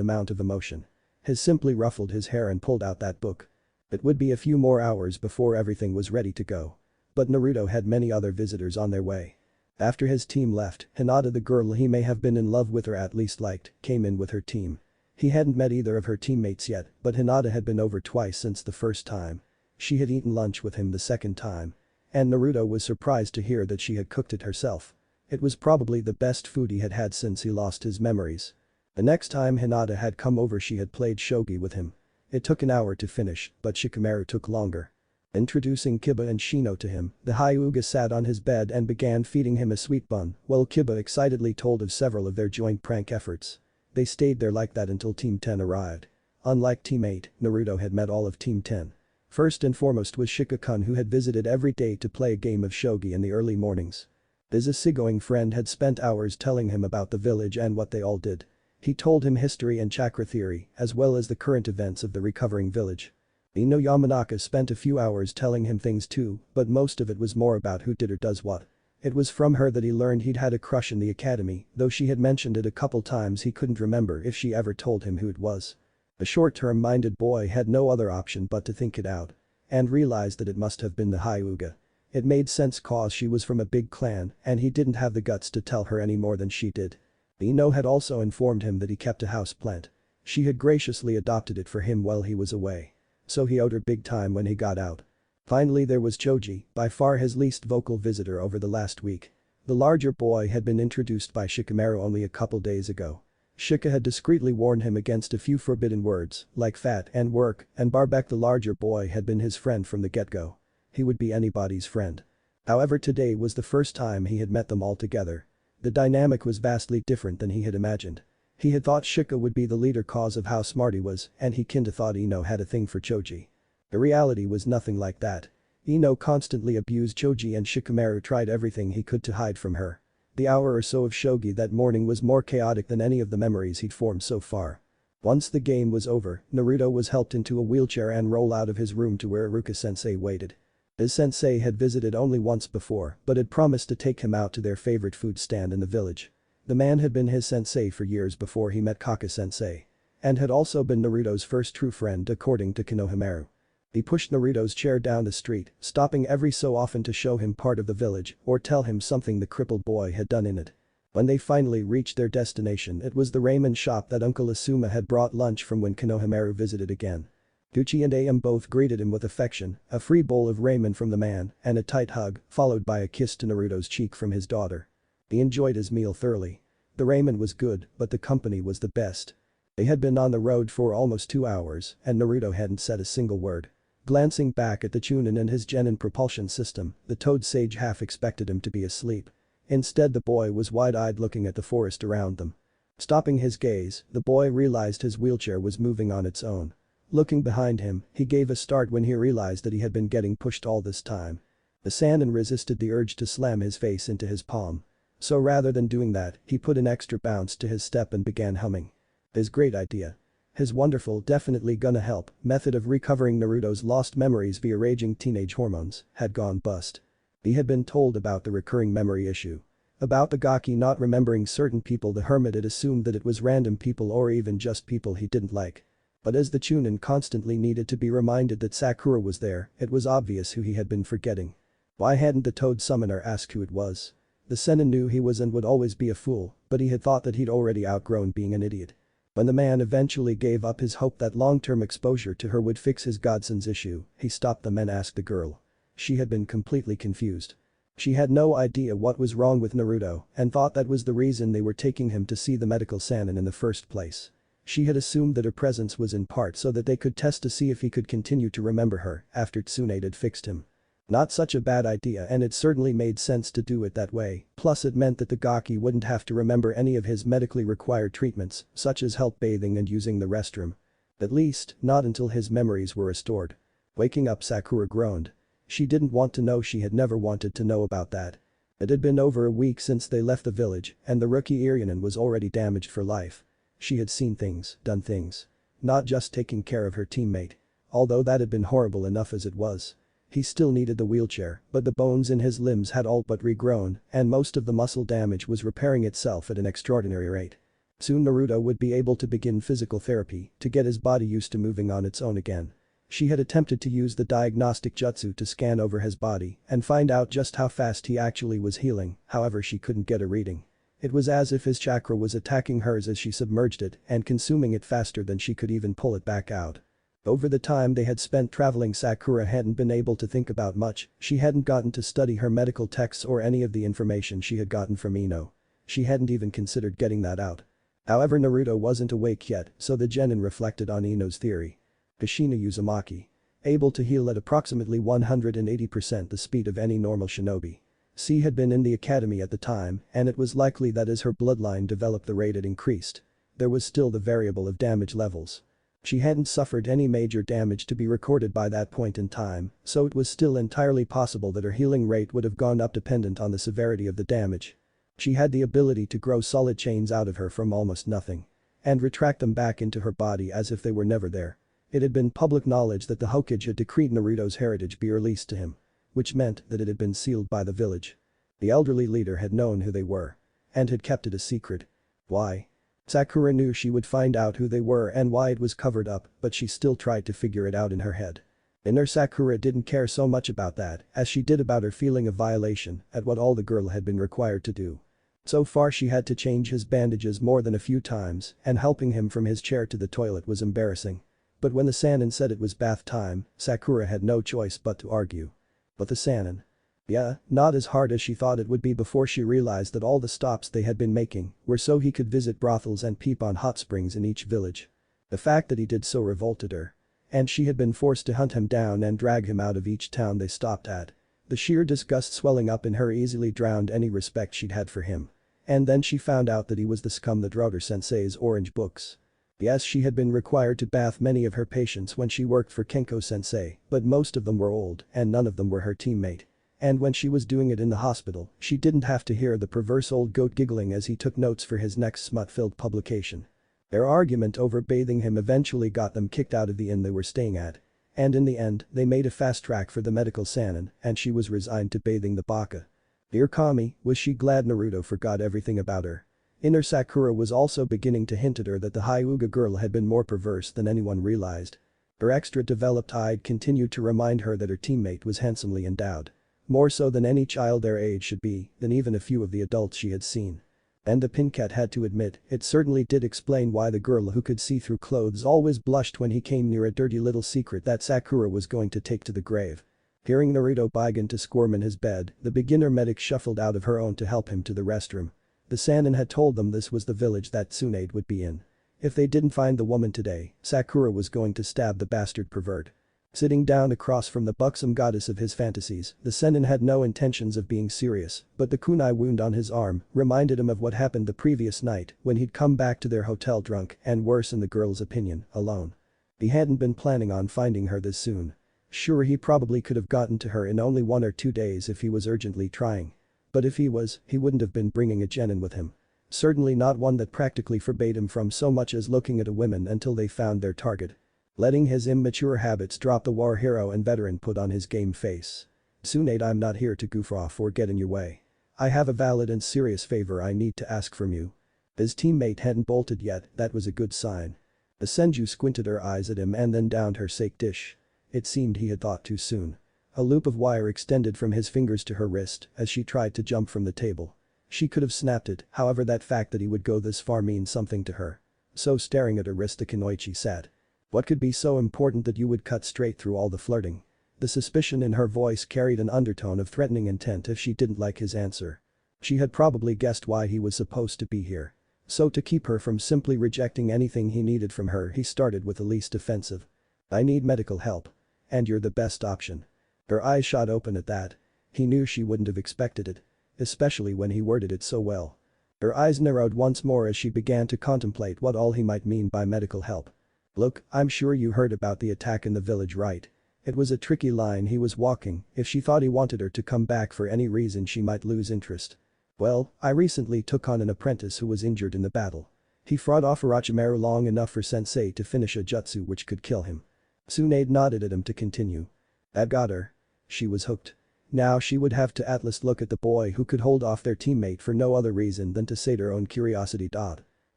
amount of emotion. He simply ruffled his hair and pulled out that book. It would be a few more hours before everything was ready to go. But Naruto had many other visitors on their way. After his team left, Hinata, the girl he may have been in love with or at least liked, came in with her team. He hadn't met either of her teammates yet, but Hinata had been over twice since the first time. She had eaten lunch with him the second time. And Naruto was surprised to hear that she had cooked it herself. It was probably the best food he had had since he lost his memories. The next time Hinata had come over, she had played shogi with him. It took an hour to finish, but Shikamaru took longer. Introducing Kiba and Shino to him, the Hyuga sat on his bed and began feeding him a sweet bun, while Kiba excitedly told of several of their joint prank efforts. They stayed there like that until Team 10 arrived. Unlike Team 8, Naruto had met all of Team 10. First and foremost was Shika-kun, who had visited every day to play a game of shogi in the early mornings. His easygoing friend had spent hours telling him about the village and what they all did. He told him history and chakra theory, as well as the current events of the recovering village. Ino Yamanaka spent a few hours telling him things too, but most of it was more about who did or does what. It was from her that he learned he'd had a crush in the academy, though she had mentioned it a couple times. He couldn't remember if she ever told him who it was. The short-term-minded boy had no other option but to think it out. And realized that it must have been the Hyuga. It made sense cause she was from a big clan and he didn't have the guts to tell her any more than she did. Ino had also informed him that he kept a houseplant. She had graciously adopted it for him while he was away. So he owed her big time when he got out. Finally there was Choji, by far his least vocal visitor over the last week. The larger boy had been introduced by Shikamaru only a couple days ago. Shika had discreetly warned him against a few forbidden words, like fat and work, and Barbek, the larger boy, had been his friend from the get-go. He would be anybody's friend. However, today was the first time he had met them all together. The dynamic was vastly different than he had imagined. He had thought Shika would be the leader cause of how smart he was, and he kinda thought Ino had a thing for Choji. The reality was nothing like that. Ino constantly abused Choji and Shikamaru tried everything he could to hide from her. The hour or so of shogi that morning was more chaotic than any of the memories he'd formed so far. Once the game was over, Naruto was helped into a wheelchair and rolled out of his room to where Iruka-sensei waited. His sensei had visited only once before but had promised to take him out to their favorite food stand in the village. The man had been his sensei for years before he met Kakashi-sensei. And had also been Naruto's first true friend according to Konohamaru. He pushed Naruto's chair down the street, stopping every so often to show him part of the village or tell him something the crippled boy had done in it. When they finally reached their destination it was the ramen shop that Uncle Asuma had brought lunch from when Konohamaru visited again. Gucci and Am both greeted him with affection, a free bowl of ramen from the man, and a tight hug, followed by a kiss to Naruto's cheek from his daughter. He enjoyed his meal thoroughly. The ramen was good, but the company was the best. They had been on the road for almost 2 hours, and Naruto hadn't said a single word. Glancing back at the Chunin and his genin propulsion system, the Toad Sage half expected him to be asleep. Instead the boy was wide-eyed looking at the forest around them. Stopping his gaze, the boy realized his wheelchair was moving on its own. Looking behind him, he gave a start when he realized that he had been getting pushed all this time. The Sannin resisted the urge to slam his face into his palm. So rather than doing that, he put an extra bounce to his step and began humming. His great idea. His wonderful, definitely gonna help, method of recovering Naruto's lost memories via raging teenage hormones had gone bust. He had been told about the recurring memory issue. About the Gaki not remembering certain people. The hermit had assumed that it was random people or even just people he didn't like. But as the Chunin constantly needed to be reminded that Sakura was there, it was obvious who he had been forgetting. Why hadn't the Toad Summoner asked who it was? The Sennin knew he was and would always be a fool, but he had thought that he'd already outgrown being an idiot. When the man eventually gave up his hope that long-term exposure to her would fix his godson's issue, he stopped them and asked the girl. She had been completely confused. She had no idea what was wrong with Naruto and thought that was the reason they were taking him to see the medical Sannin in the first place. She had assumed that her presence was in part so that they could test to see if he could continue to remember her after Tsunade had fixed him. Not such a bad idea and it certainly made sense to do it that way, plus it meant that the Gaki wouldn't have to remember any of his medically required treatments, such as help bathing and using the restroom. At least, not until his memories were restored. Waking up, Sakura groaned. She didn't want to know. She had never wanted to know about that. It had been over a week since they left the village and the rookie Irionin was already damaged for life. She had seen things, done things. Not just taking care of her teammate. Although that had been horrible enough as it was. He still needed the wheelchair, but the bones in his limbs had all but regrown and most of the muscle damage was repairing itself at an extraordinary rate. Soon Naruto would be able to begin physical therapy to get his body used to moving on its own again. She had attempted to use the diagnostic jutsu to scan over his body and find out just how fast he actually was healing, however she couldn't get a reading. It was as if his chakra was attacking hers as she submerged it and consuming it faster than she could even pull it back out. Over the time they had spent traveling, Sakura hadn't been able to think about much. She hadn't gotten to study her medical texts or any of the information she had gotten from Ino. She hadn't even considered getting that out. However, Naruto wasn't awake yet, so the genin reflected on Ino's theory. Kushina Uzumaki. Able to heal at approximately 180% the speed of any normal shinobi. She had been in the academy at the time and it was likely that as her bloodline developed the rate had increased. There was still the variable of damage levels. She hadn't suffered any major damage to be recorded by that point in time, so it was still entirely possible that her healing rate would have gone up dependent on the severity of the damage. She had the ability to grow solid chains out of her from almost nothing. And retract them back into her body as if they were never there. It had been public knowledge that the Hokage had decreed Naruto's heritage be released to him. Which meant that it had been sealed by the village. The elderly leader had known who they were. And had kept it a secret. Why? Sakura knew she would find out who they were and why it was covered up, but she still tried to figure it out in her head. Inner Sakura didn't care so much about that as she did about her feeling of violation at what all the girl had been required to do. So far she had to change his bandages more than a few times and helping him from his chair to the toilet was embarrassing. But when the Sannin said it was bath time, Sakura had no choice but to argue. But the Sannin. Yeah, not as hard as she thought it would be before she realized that all the stops they had been making were so he could visit brothels and peep on hot springs in each village. The fact that he did so revolted her. And she had been forced to hunt him down and drag him out of each town they stopped at. The sheer disgust swelling up in her easily drowned any respect she'd had for him. And then she found out that he was the scum that wrote her sensei's orange books. Yes, she had been required to bath many of her patients when she worked for Kenko-sensei, but most of them were old and none of them were her teammate. And when she was doing it in the hospital, she didn't have to hear the perverse old goat giggling as he took notes for his next smut-filled publication. Their argument over bathing him eventually got them kicked out of the inn they were staying at. And in the end, they made a fast track for the medical Sannin, and she was resigned to bathing the baka. Dear Kami, was she glad Naruto forgot everything about her. Inner Sakura was also beginning to hint at her that the Hyuga girl had been more perverse than anyone realized. Her extra-developed eye continued to remind her that her teammate was handsomely endowed. More so than any child their age should be, than even a few of the adults she had seen. And the Pincat had to admit, it certainly did explain why the girl who could see through clothes always blushed when he came near a dirty little secret that Sakura was going to take to the grave. Hearing Naruto begin to squirm in his bed, the beginner medic shuffled out of her own to help him to the restroom. The Sannin had told them this was the village that Tsunade would be in. If they didn't find the woman today, Sakura was going to stab the bastard pervert. Sitting down across from the buxom goddess of his fantasies, the Sennin had no intentions of being serious, but the kunai wound on his arm reminded him of what happened the previous night when he'd come back to their hotel drunk and worse in the girl's opinion, alone. He hadn't been planning on finding her this soon. Sure, he probably could have gotten to her in only 1 or 2 days if he was urgently trying. But if he wouldn't have been bringing a genin with him. Certainly not one that practically forbade him from so much as looking at a woman until they found their target. Letting his immature habits drop, the war hero and veteran put on his game face. Tsunade, I'm not here to goof off or get in your way. I have a valid and serious favor I need to ask from you. His teammate hadn't bolted yet, that was a good sign. The Senju squinted her eyes at him and then downed her sake dish. It seemed he had thought too soon. A loop of wire extended from his fingers to her wrist as she tried to jump from the table. She could have snapped it, however that fact that he would go this far means something to her. So staring at her wrist, the Kunoichi sat. What could be so important that you would cut straight through all the flirting? The suspicion in her voice carried an undertone of threatening intent if she didn't like his answer. She had probably guessed why he was supposed to be here. So to keep her from simply rejecting anything he needed from her, he started with the least offensive. I need medical help. And you're the best option. Her eyes shot open at that. He knew she wouldn't have expected it. Especially when he worded it so well. Her eyes narrowed once more as she began to contemplate what all he might mean by medical help. Look, I'm sure you heard about the attack in the village, right? It was a tricky line he was walking. If she thought he wanted her to come back for any reason, she might lose interest. Well, I recently took on an apprentice who was injured in the battle. He fought off Orochimaru long enough for sensei to finish a jutsu which could kill him. Tsunade nodded at him to continue. That got her. She was hooked. Now she would have to at least look at the boy who could hold off their teammate for no other reason than to sate her own curiosity.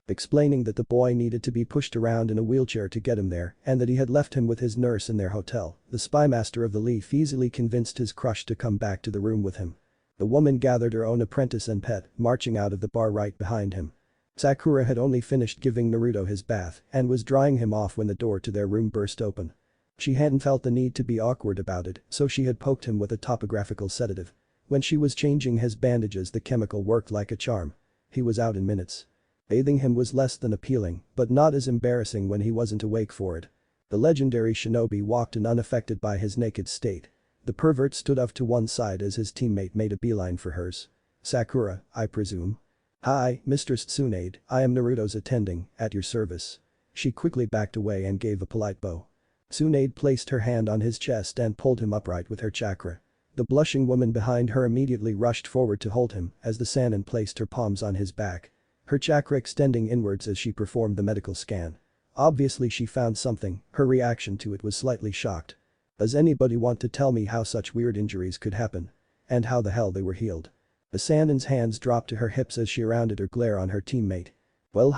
Explaining that the boy needed to be pushed around in a wheelchair to get him there and that he had left him with his nurse in their hotel, the spymaster of the Leaf easily convinced his crush to come back to the room with him. The woman gathered her own apprentice and pet, marching out of the bar right behind him. Sakura had only finished giving Naruto his bath and was drying him off when the door to their room burst open. She hadn't felt the need to be awkward about it, so she had poked him with a topographical sedative. When she was changing his bandages, the chemical worked like a charm. He was out in minutes. Bathing him was less than appealing, but not as embarrassing when he wasn't awake for it. The legendary shinobi walked in unaffected by his naked state. The pervert stood off to one side as his teammate made a beeline for hers. Sakura, I presume? Hi, Mistress Tsunade, I am Naruto's attending, at your service. She quickly backed away and gave a polite bow. Tsunade placed her hand on his chest and pulled him upright with her chakra. The blushing woman behind her immediately rushed forward to hold him as the Sannin placed her palms on his back. Her chakra extending inwards as she performed the medical scan. Obviously she found something, her reaction to it was slightly shocked. Does anybody want to tell me how such weird injuries could happen? And how the hell they were healed? The Sannin's hands dropped to her hips as she rounded her glare on her teammate. Well,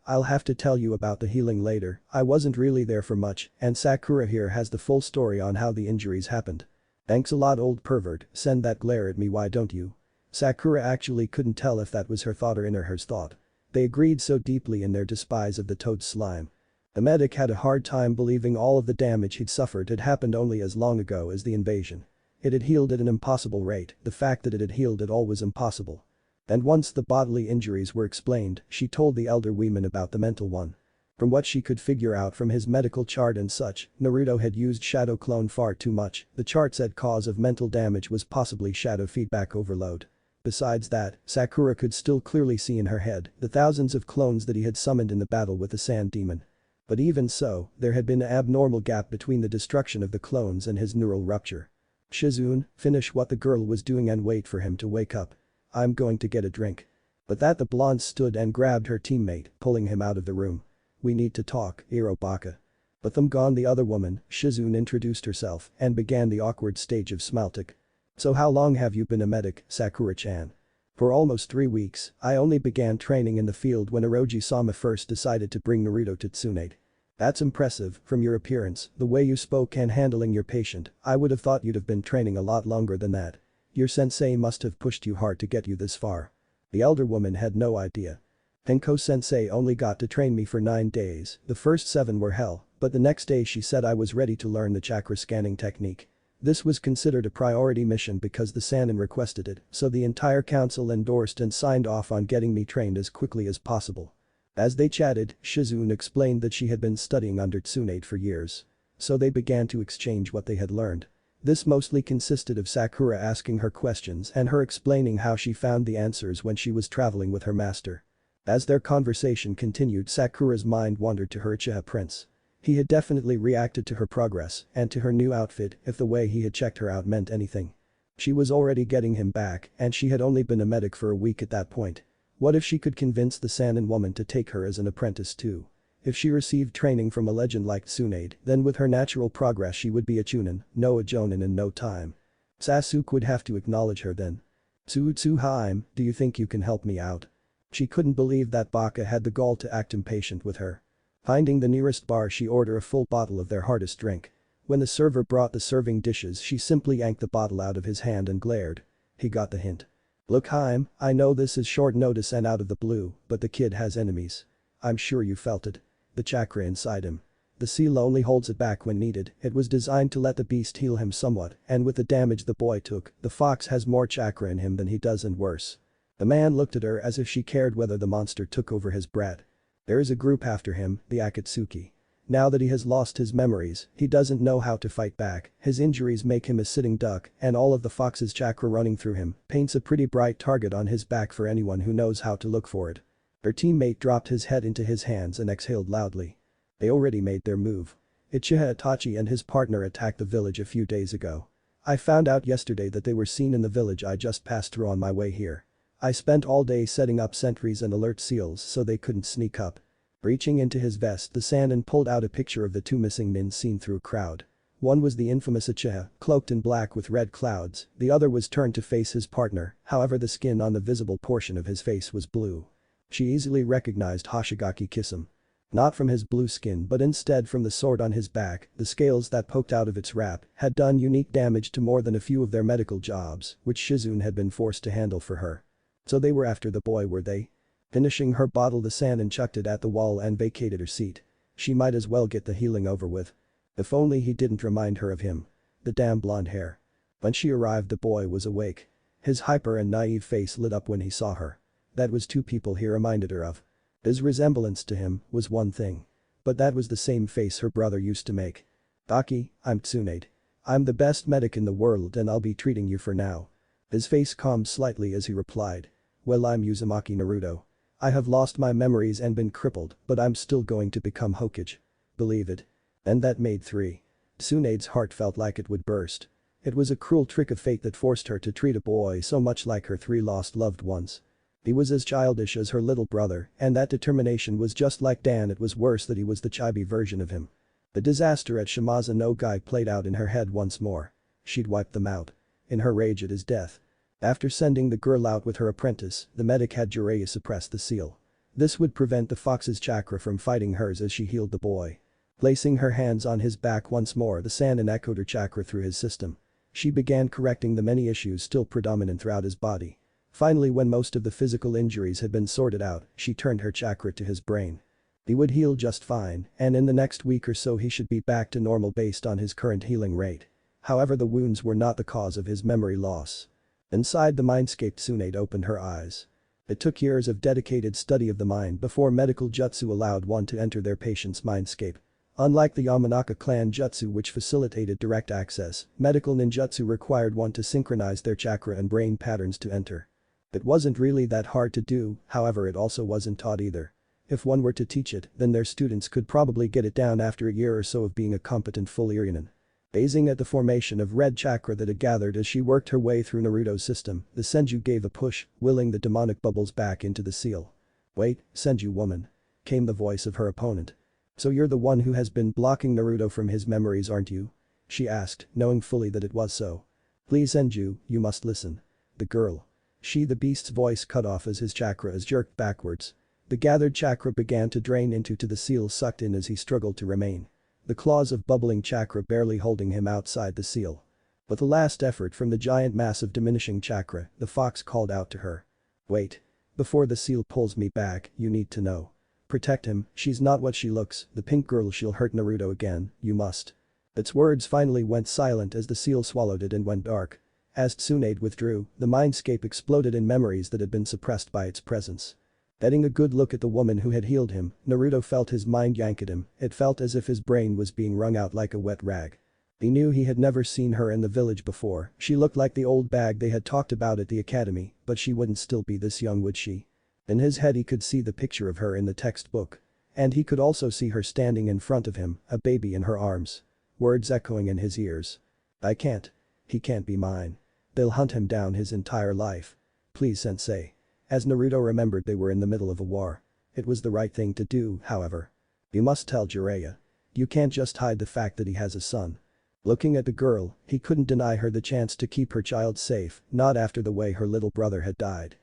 I'll have to tell you about the healing later, I wasn't really there for much, and Sakura here has the full story on how the injuries happened. Thanks a lot, old pervert, send that glare at me, why don't you? Sakura actually couldn't tell if that was her thought or Innerher's thought. They agreed so deeply in their despise of the toad slime. The medic had a hard time believing all of the damage he'd suffered had happened only as long ago as the invasion. It had healed at an impossible rate, the fact that it had healed at all was impossible. And once the bodily injuries were explained, she told the elder woman about the mental one. From what she could figure out from his medical chart and such, Naruto had used shadow clone far too much. The chart said cause of mental damage was possibly shadow feedback overload. Besides that, Sakura could still clearly see in her head the thousands of clones that he had summoned in the battle with the sand demon. But even so, there had been an abnormal gap between the destruction of the clones and his neural rupture. Shizune, finish what the girl was doing and wait for him to wake up. I'm going to get a drink. But that the blonde stood and grabbed her teammate, pulling him out of the room. We need to talk, Irobaka. But them gone the other woman, Shizune introduced herself and began the awkward stage of smalltalk. So how long have you been a medic, Sakura-chan? For almost 3 weeks, I only began training in the field when Orochi-sama first decided to bring Naruto to Tsunade. That's impressive, from your appearance, the way you spoke and handling your patient, I would have thought you'd have been training a lot longer than that. Your sensei must have pushed you hard to get you this far. The elder woman had no idea. Tenko-sensei only got to train me for 9 days, the first 7 were hell, but the next day she said I was ready to learn the chakra scanning technique. This was considered a priority mission because the Sannin requested it, so the entire council endorsed and signed off on getting me trained as quickly as possible. As they chatted, Shizune explained that she had been studying under Tsunade for years. So they began to exchange what they had learned. This mostly consisted of Sakura asking her questions and her explaining how she found the answers when she was traveling with her master. As their conversation continued, Sakura's mind wandered to her Uchiha prince. He had definitely reacted to her progress and to her new outfit if the way he had checked her out meant anything. She was already getting him back and she had only been a medic for a week at that point. What if she could convince the Sannin woman to take her as an apprentice too? If she received training from a legend like Tsunade, then with her natural progress she would be a Chunin, no a Jonin in no time. Sasuke would have to acknowledge her then. Tsuhaime, do you think you can help me out? She couldn't believe that Baka had the gall to act impatient with her. Finding the nearest bar, she ordered a full bottle of their hardest drink. When the server brought the serving dishes, she simply yanked the bottle out of his hand and glared. He got the hint. Look Haim, I know this is short notice and out of the blue, but the kid has enemies. I'm sure you felt it. The chakra inside him. The seal only holds it back when needed, it was designed to let the beast heal him somewhat, and with the damage the boy took, the fox has more chakra in him than he does and worse. The man looked at her as if she cared whether the monster took over his brat. There is a group after him, the Akatsuki. Now that he has lost his memories, he doesn't know how to fight back, his injuries make him a sitting duck and all of the fox's chakra running through him paints a pretty bright target on his back for anyone who knows how to look for it. Her teammate dropped his head into his hands and exhaled loudly. They already made their move. Uchiha Itachi and his partner attacked the village a few days ago. I found out yesterday that they were seen in the village I just passed through on my way here. I spent all day setting up sentries and alert seals so they couldn't sneak up. Reaching into his vest, the Sannin pulled out a picture of the 2 missing men seen through a crowd. One was the infamous Uchiha, cloaked in black with red clouds, the other was turned to face his partner, however the skin on the visible portion of his face was blue. She easily recognized Hoshigaki Kisame. Not from his blue skin but instead from the sword on his back, the scales that poked out of its wrap had done unique damage to more than a few of their medical jobs, which Shizune had been forced to handle for her. So they were after the boy, were they? Finishing her bottle, the Sannin chucked it at the wall and vacated her seat. She might as well get the healing over with. If only he didn't remind her of him. The damn blonde hair. When she arrived, the boy was awake. His hyper and naive face lit up when he saw her. That was 2 people he reminded her of. His resemblance to him was one thing. But that was the same face her brother used to make. Taki, I'm Tsunade. I'm the best medic in the world and I'll be treating you for now. His face calmed slightly as he replied. Well, I'm Uzumaki Naruto. I have lost my memories and been crippled, but I'm still going to become Hokage. Believe it. And that made 3. Tsunade's heart felt like it would burst. It was a cruel trick of fate that forced her to treat a boy so much like her 3 lost loved ones. He was as childish as her little brother, and that determination was just like Dan. It was worse that he was the chibi version of him. The disaster at Shimazu no Gai played out in her head once more. She'd wiped them out. In her rage at his death. After sending the girl out with her apprentice, the medic had Jiraiya suppress the seal. This would prevent the fox's chakra from fighting hers as she healed the boy. Placing her hands on his back once more, the Sannin echoed her chakra through his system. She began correcting the many issues still predominant throughout his body. Finally, when most of the physical injuries had been sorted out, she turned her chakra to his brain. He would heal just fine, and in the next week or so he should be back to normal based on his current healing rate. However, the wounds were not the cause of his memory loss. Inside the Mindscape, Tsunade opened her eyes. It took years of dedicated study of the mind before medical jutsu allowed one to enter their patient's mindscape. Unlike the Yamanaka clan jutsu, which facilitated direct access, medical ninjutsu required one to synchronize their chakra and brain patterns to enter. It wasn't really that hard to do, however it also wasn't taught either. If one were to teach it, then their students could probably get it down after a year or so of being a competent full Irinen. Gazing at the formation of red chakra that had gathered as she worked her way through Naruto's system, the Senju gave a push, willing the demonic bubbles back into the seal. "Wait, Senju woman," came the voice of her opponent. "So you're the one who has been blocking Naruto from his memories, aren't you?" she asked, knowing fully that it was so. "Please Senju, you must listen." The girl. The beast's voice cut off as his chakra is jerked backwards. The gathered chakra began to drain into the seal, sucked in as he struggled to remain. The claws of bubbling chakra barely holding him outside the seal. With a last effort from the giant mass of diminishing chakra, the fox called out to her. "Wait. Before the seal pulls me back, you need to know. Protect him, she's not what she looks, the pink girl, she'll hurt Naruto again, you must." Its words finally went silent as the seal swallowed it and went dark. As Tsunade withdrew, the mindscape exploded in memories that had been suppressed by its presence. Getting a good look at the woman who had healed him, Naruto felt his mind yank at him, it felt as if his brain was being wrung out like a wet rag. He knew he had never seen her in the village before, she looked like the old bag they had talked about at the academy, but she wouldn't still be this young, would she? In his head he could see the picture of her in the textbook. And he could also see her standing in front of him, a baby in her arms. Words echoing in his ears. "I can't. He can't be mine. They'll hunt him down his entire life. Please sensei." As Naruto remembered, they were in the middle of a war. It was the right thing to do, however. "You must tell Jiraiya. You can't just hide the fact that he has a son." Looking at the girl, he couldn't deny her the chance to keep her child safe, not after the way her little brother had died.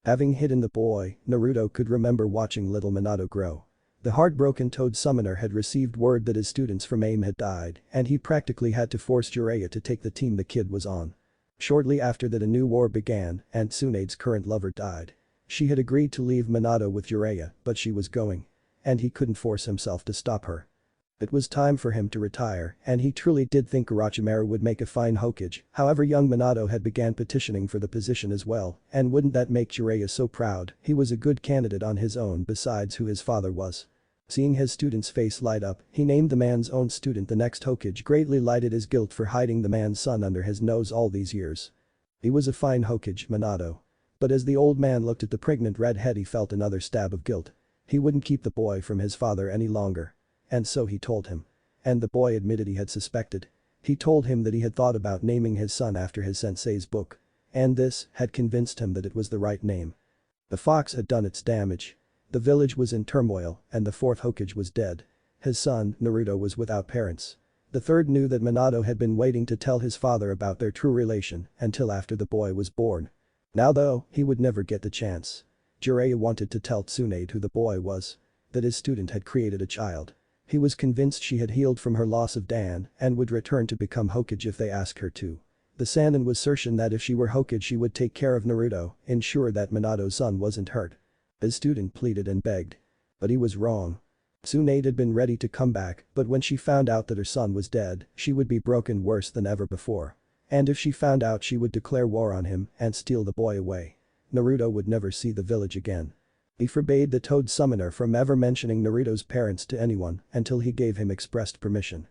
Having hidden the boy, Naruto could remember watching little Minato grow. The heartbroken Toad Summoner had received word that his students from AIM had died, and he practically had to force Jiraiya to take the team the kid was on. Shortly after that, a new war began and Tsunade's current lover died. She had agreed to leave Minato with Jiraiya, but she was going. And he couldn't force himself to stop her. It was time for him to retire, and he truly did think Orochimaru would make a fine Hokage, however young Minato had began petitioning for the position as well, and wouldn't that make Jiraiya so proud, he was a good candidate on his own besides who his father was. Seeing his student's face light up, he named the man's own student the next Hokage, greatly lighted his guilt for hiding the man's son under his nose all these years. He was a fine Hokage, Minato. But as the old man looked at the pregnant redhead, he felt another stab of guilt. He wouldn't keep the boy from his father any longer. And so he told him. And the boy admitted he had suspected. He told him that he had thought about naming his son after his sensei's book. And this had convinced him that it was the right name. The fox had done its damage. The village was in turmoil, and the fourth Hokage was dead. His son, Naruto, was without parents. The third knew that Minato had been waiting to tell his father about their true relation until after the boy was born. Now though, he would never get the chance. Jiraiya wanted to tell Tsunade who the boy was. That his student had created a child. He was convinced she had healed from her loss of Dan and would return to become Hokage if they asked her to. The Sannin was certain that if she were Hokage she would take care of Naruto, ensure that Minato's son wasn't hurt. His student pleaded and begged. But he was wrong. Tsunade had been ready to come back, but when she found out that her son was dead, she would be broken worse than ever before. And if she found out, she would declare war on him and steal the boy away. Naruto would never see the village again. He forbade the Toad Summoner from ever mentioning Naruto's parents to anyone until he gave him expressed permission.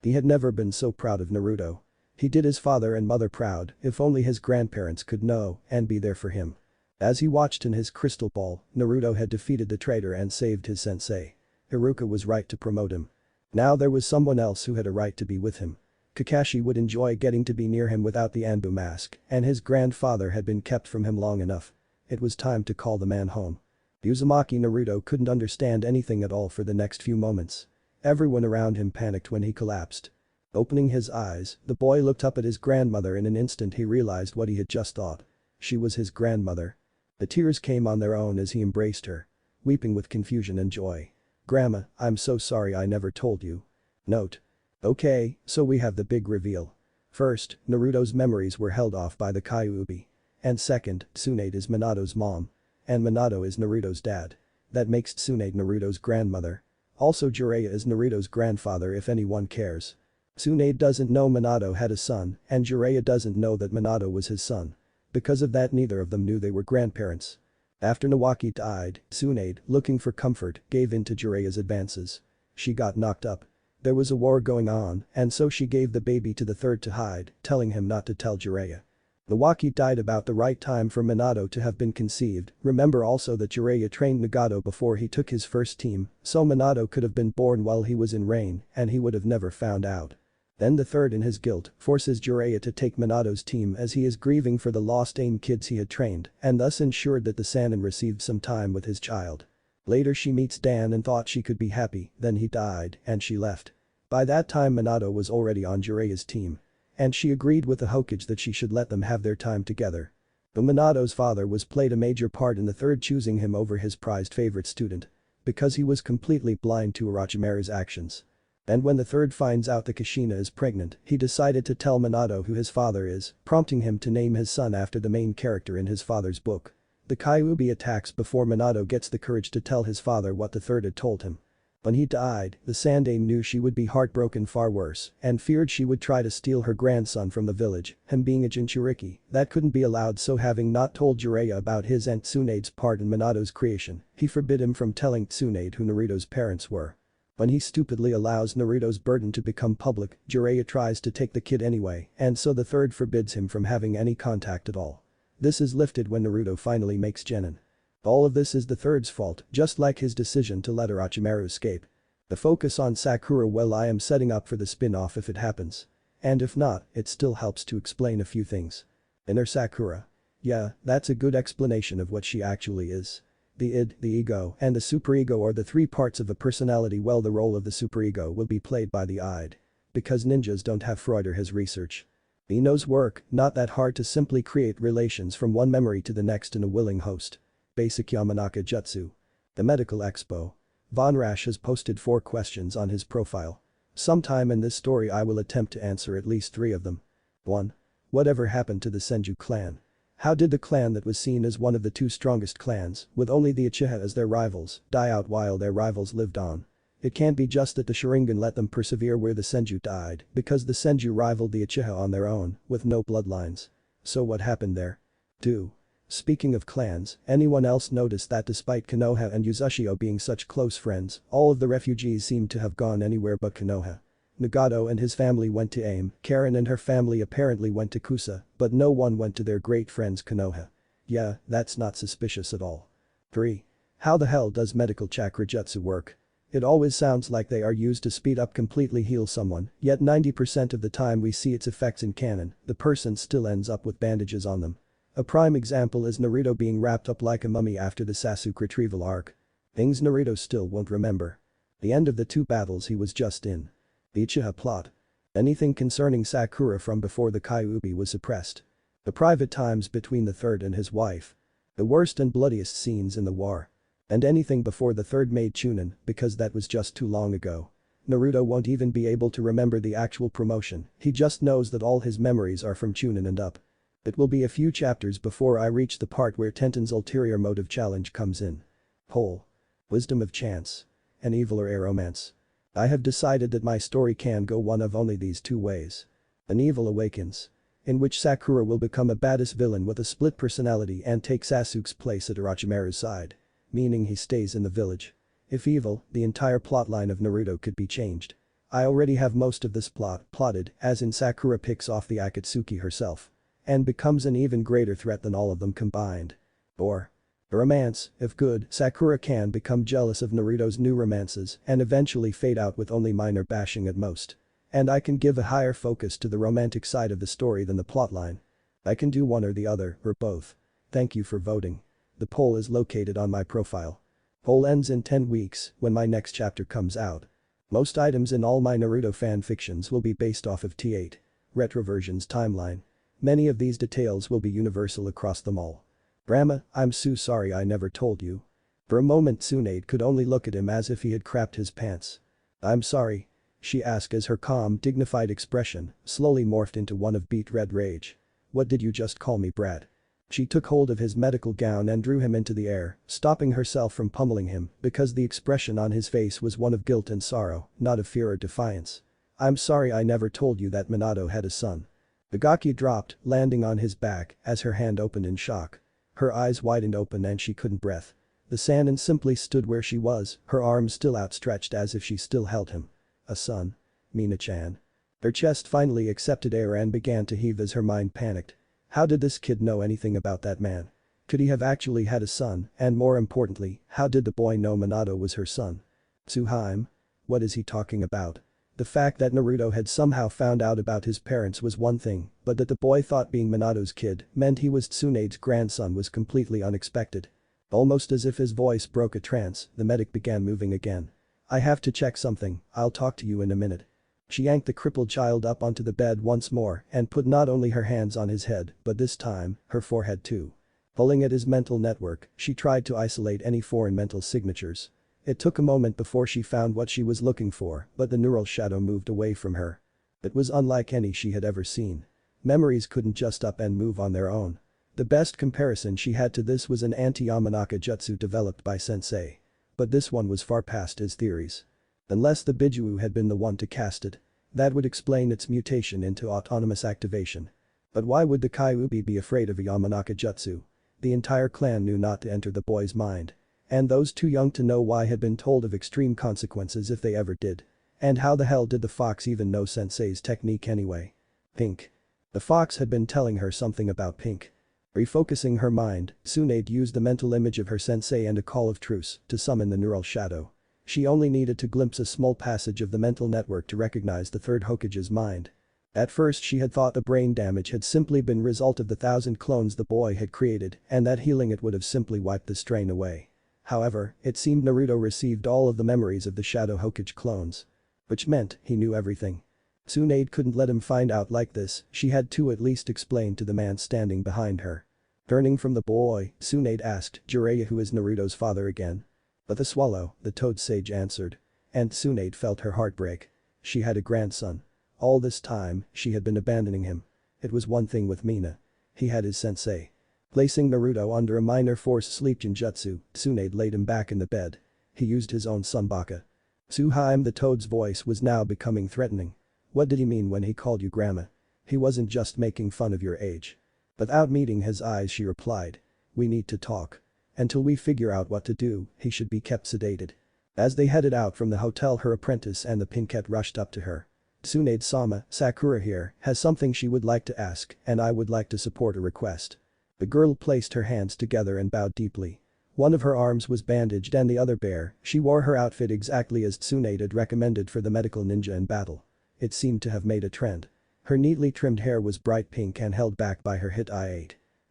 He had never been so proud of Naruto. He did his father and mother proud, if only his grandparents could know and be there for him. As he watched in his crystal ball, Naruto had defeated the traitor and saved his sensei. Iruka was right to promote him. Now there was someone else who had a right to be with him. Kakashi would enjoy getting to be near him without the Anbu mask, and his grandfather had been kept from him long enough. It was time to call the man home. Uzumaki Naruto couldn't understand anything at all for the next few moments. Everyone around him panicked when he collapsed. Opening his eyes, the boy looked up at his grandmother. In an instant he realized what he had just thought. She was his grandmother. The tears came on their own as he embraced her. Weeping with confusion and joy. "Grandma, I'm so sorry I never told you." Note. Okay, so we have the big reveal. First, Naruto's memories were held off by the Kyuubi. And second, Tsunade is Minato's mom. And Minato is Naruto's dad. That makes Tsunade Naruto's grandmother. Also Jiraiya is Naruto's grandfather if anyone cares. Tsunade doesn't know Minato had a son, and Jiraiya doesn't know that Minato was his son. Because of that, neither of them knew they were grandparents. After Nawaki died, Tsunade, looking for comfort, gave in to Jiraiya's advances. She got knocked up. There was a war going on, and so she gave the baby to the third to hide, telling him not to tell Jiraiya. The Waki died about the right time for Minato to have been conceived. Remember also that Jiraiya trained Nagato before he took his first team, so Minato could have been born while he was in Rain and he would have never found out. Then the third in his guilt forces Jiraiya to take Minato's team as he is grieving for the lost AIM kids he had trained and thus ensured that the Sannin received some time with his child. Later she meets Dan and thought she could be happy, then he died and she left. By that time Minato was already on Jiraiya's team. And she agreed with the Hokage that she should let them have their time together. But Minato's father was played a major part in the third choosing him over his prized favorite student. Because he was completely blind to Orochimaru's actions. And when the third finds out that Kushina is pregnant, he decided to tell Minato who his father is, prompting him to name his son after the main character in his father's book. The Kyuubi attacks before Minato gets the courage to tell his father what the third had told him. When he died, the Sandaime knew she would be heartbroken far worse and feared she would try to steal her grandson from the village, him being a Jinchuriki, that couldn't be allowed, so having not told Jiraiya about his and Tsunade's part in Minato's creation, he forbid him from telling Tsunade who Naruto's parents were. When he stupidly allows Naruto's burden to become public, Jiraiya tries to take the kid anyway and so the third forbids him from having any contact at all. This is lifted when Naruto finally makes Genin. All of this is the third's fault, just like his decision to let Orochimaru escape. The focus on Sakura, well, I am setting up for the spin-off if it happens. And if not, it still helps to explain a few things. Inner Sakura. Yeah, that's a good explanation of what she actually is. The id, the ego, and the superego are the three parts of a personality. Well, the role of the superego will be played by the id. Because ninjas don't have Freud or his research. Ino's work, not that hard to simply create relations from one memory to the next in a willing host. Basic Yamanaka Jutsu. The Medical Expo. Von Rasch has posted 4 questions on his profile. Sometime in this story I will attempt to answer at least 3 of them. 1. Whatever happened to the Senju clan? How did the clan that was seen as one of the 2 strongest clans, with only the Uchiha as their rivals, die out while their rivals lived on? It can't be just that the Sharingan let them persevere where the Senju died, because the Senju rivaled the Uchiha on their own, with no bloodlines. So what happened there? 2. Speaking of clans, anyone else notice that despite Konoha and Uzushio being such close friends, all of the refugees seem to have gone anywhere but Konoha? Nagato and his family went to AIM, Karen and her family apparently went to Kusa, but no one went to their great friends Konoha. Yeah, that's not suspicious at all. 3. How the hell does medical chakra jutsu work? It always sounds like they are used to speed up completely heal someone, yet 90% of the time we see its effects in canon, the person still ends up with bandages on them. A prime example is Naruto being wrapped up like a mummy after the Sasuke retrieval arc. Things Naruto still won't remember. The end of the 2 battles he was just in. The Uchiha plot. Anything concerning Sakura from before the Kyuubi was suppressed. The private times between the third and his wife. The worst and bloodiest scenes in the war. And anything before the third made Chunin, because that was just too long ago. Naruto won't even be able to remember the actual promotion, he just knows that all his memories are from Chunin and up. It will be a few chapters before I reach the part where Tenten's ulterior motive challenge comes in. Whole. Wisdom of chance. An evil or a romance. I have decided that my story can go one of only these 2 ways. An evil awakens. In which Sakura will become a badass villain with a split personality and take Sasuke's place at Orochimaru's side. Meaning he stays in the village. If evil, the entire plotline of Naruto could be changed. I already have most of this plot plotted, as in Sakura picks off the Akatsuki herself. And becomes an even greater threat than all of them combined. Or. A romance, if good, Sakura can become jealous of Naruto's new romances and eventually fade out with only minor bashing at most. And I can give a higher focus to the romantic side of the story than the plotline. I can do one or the other, or both. Thank you for voting. The poll is located on my profile. Poll ends in 10 weeks when my next chapter comes out. Most items in all my Naruto fan fictions will be based off of T8. Retroversion's timeline. Many of these details will be universal across them all. Brahma, I'm so sorry I never told you. For a moment Tsunade could only look at him as if he had crapped his pants. I'm sorry? She asked as her calm, dignified expression slowly morphed into one of beet red rage. What did you just call me, brat? She took hold of his medical gown and drew him into the air, stopping herself from pummeling him because the expression on his face was one of guilt and sorrow, not of fear or defiance. I'm sorry I never told you that Minato had a son. The gaki dropped, landing on his back as her hand opened in shock. Her eyes widened open and she couldn't breathe. The Sannin simply stood where she was, her arms still outstretched as if she still held him. A son. Mina-chan. Her chest finally accepted air and began to heave as her mind panicked. How did this kid know anything about that man? Could he have actually had a son, and more importantly, how did the boy know Minato was her son? Tsuhime? What is he talking about? The fact that Naruto had somehow found out about his parents was one thing, but that the boy thought being Minato's kid meant he was Tsunade's grandson was completely unexpected. Almost as if his voice broke a trance, the medic began moving again. I have to check something, I'll talk to you in a minute. She yanked the crippled child up onto the bed once more and put not only her hands on his head, but this time, her forehead too. Pulling at his mental network, she tried to isolate any foreign mental signatures. It took a moment before she found what she was looking for, but the neural shadow moved away from her. It was unlike any she had ever seen. Memories couldn't just up and move on their own. The best comparison she had to this was an anti-Yamanaka jutsu developed by Sensei. But this one was far past his theories. Unless the Bijuu had been the one to cast it. That would explain its mutation into autonomous activation. But why would the Kyuubi be afraid of a Yamanaka jutsu? The entire clan knew not to enter the boy's mind. And those too young to know why had been told of extreme consequences if they ever did. And how the hell did the fox even know Sensei's technique anyway? Pink. The fox had been telling her something about pink. Refocusing her mind, Tsunade used the mental image of her sensei and a call of truce to summon the neural shadow. She only needed to glimpse a small passage of the mental network to recognize the third Hokage's mind. At first she had thought the brain damage had simply been result of the 1,000 clones the boy had created and that healing it would have simply wiped the strain away. However, it seemed Naruto received all of the memories of the Shadow Hokage clones. Which meant he knew everything. Tsunade couldn't let him find out like this, she had to at least explain to the man standing behind her. Turning from the boy, Tsunade asked Jiraiya who is Naruto's father again. But the swallow, the toad sage answered. And Tsunade felt her heart break. She had a grandson. All this time, she had been abandoning him. It was one thing with Mina. He had his sensei. Placing Naruto under a minor force sleep genjutsu, Tsunade laid him back in the bed. He used his own Sunbaka. Tsuhime the toad's voice was now becoming threatening. What did he mean when he called you grandma? He wasn't just making fun of your age. Without meeting his eyes she replied. We need to talk. Until we figure out what to do, he should be kept sedated. As they headed out from the hotel her apprentice and the pinkette rushed up to her. Tsunade-sama, Sakura here, has something she would like to ask and I would like to support a request. The girl placed her hands together and bowed deeply. One of her arms was bandaged and the other bare, she wore her outfit exactly as Tsunade had recommended for the medical ninja in battle. It seemed to have made a trend. Her neatly trimmed hair was bright pink and held back by her hit eye.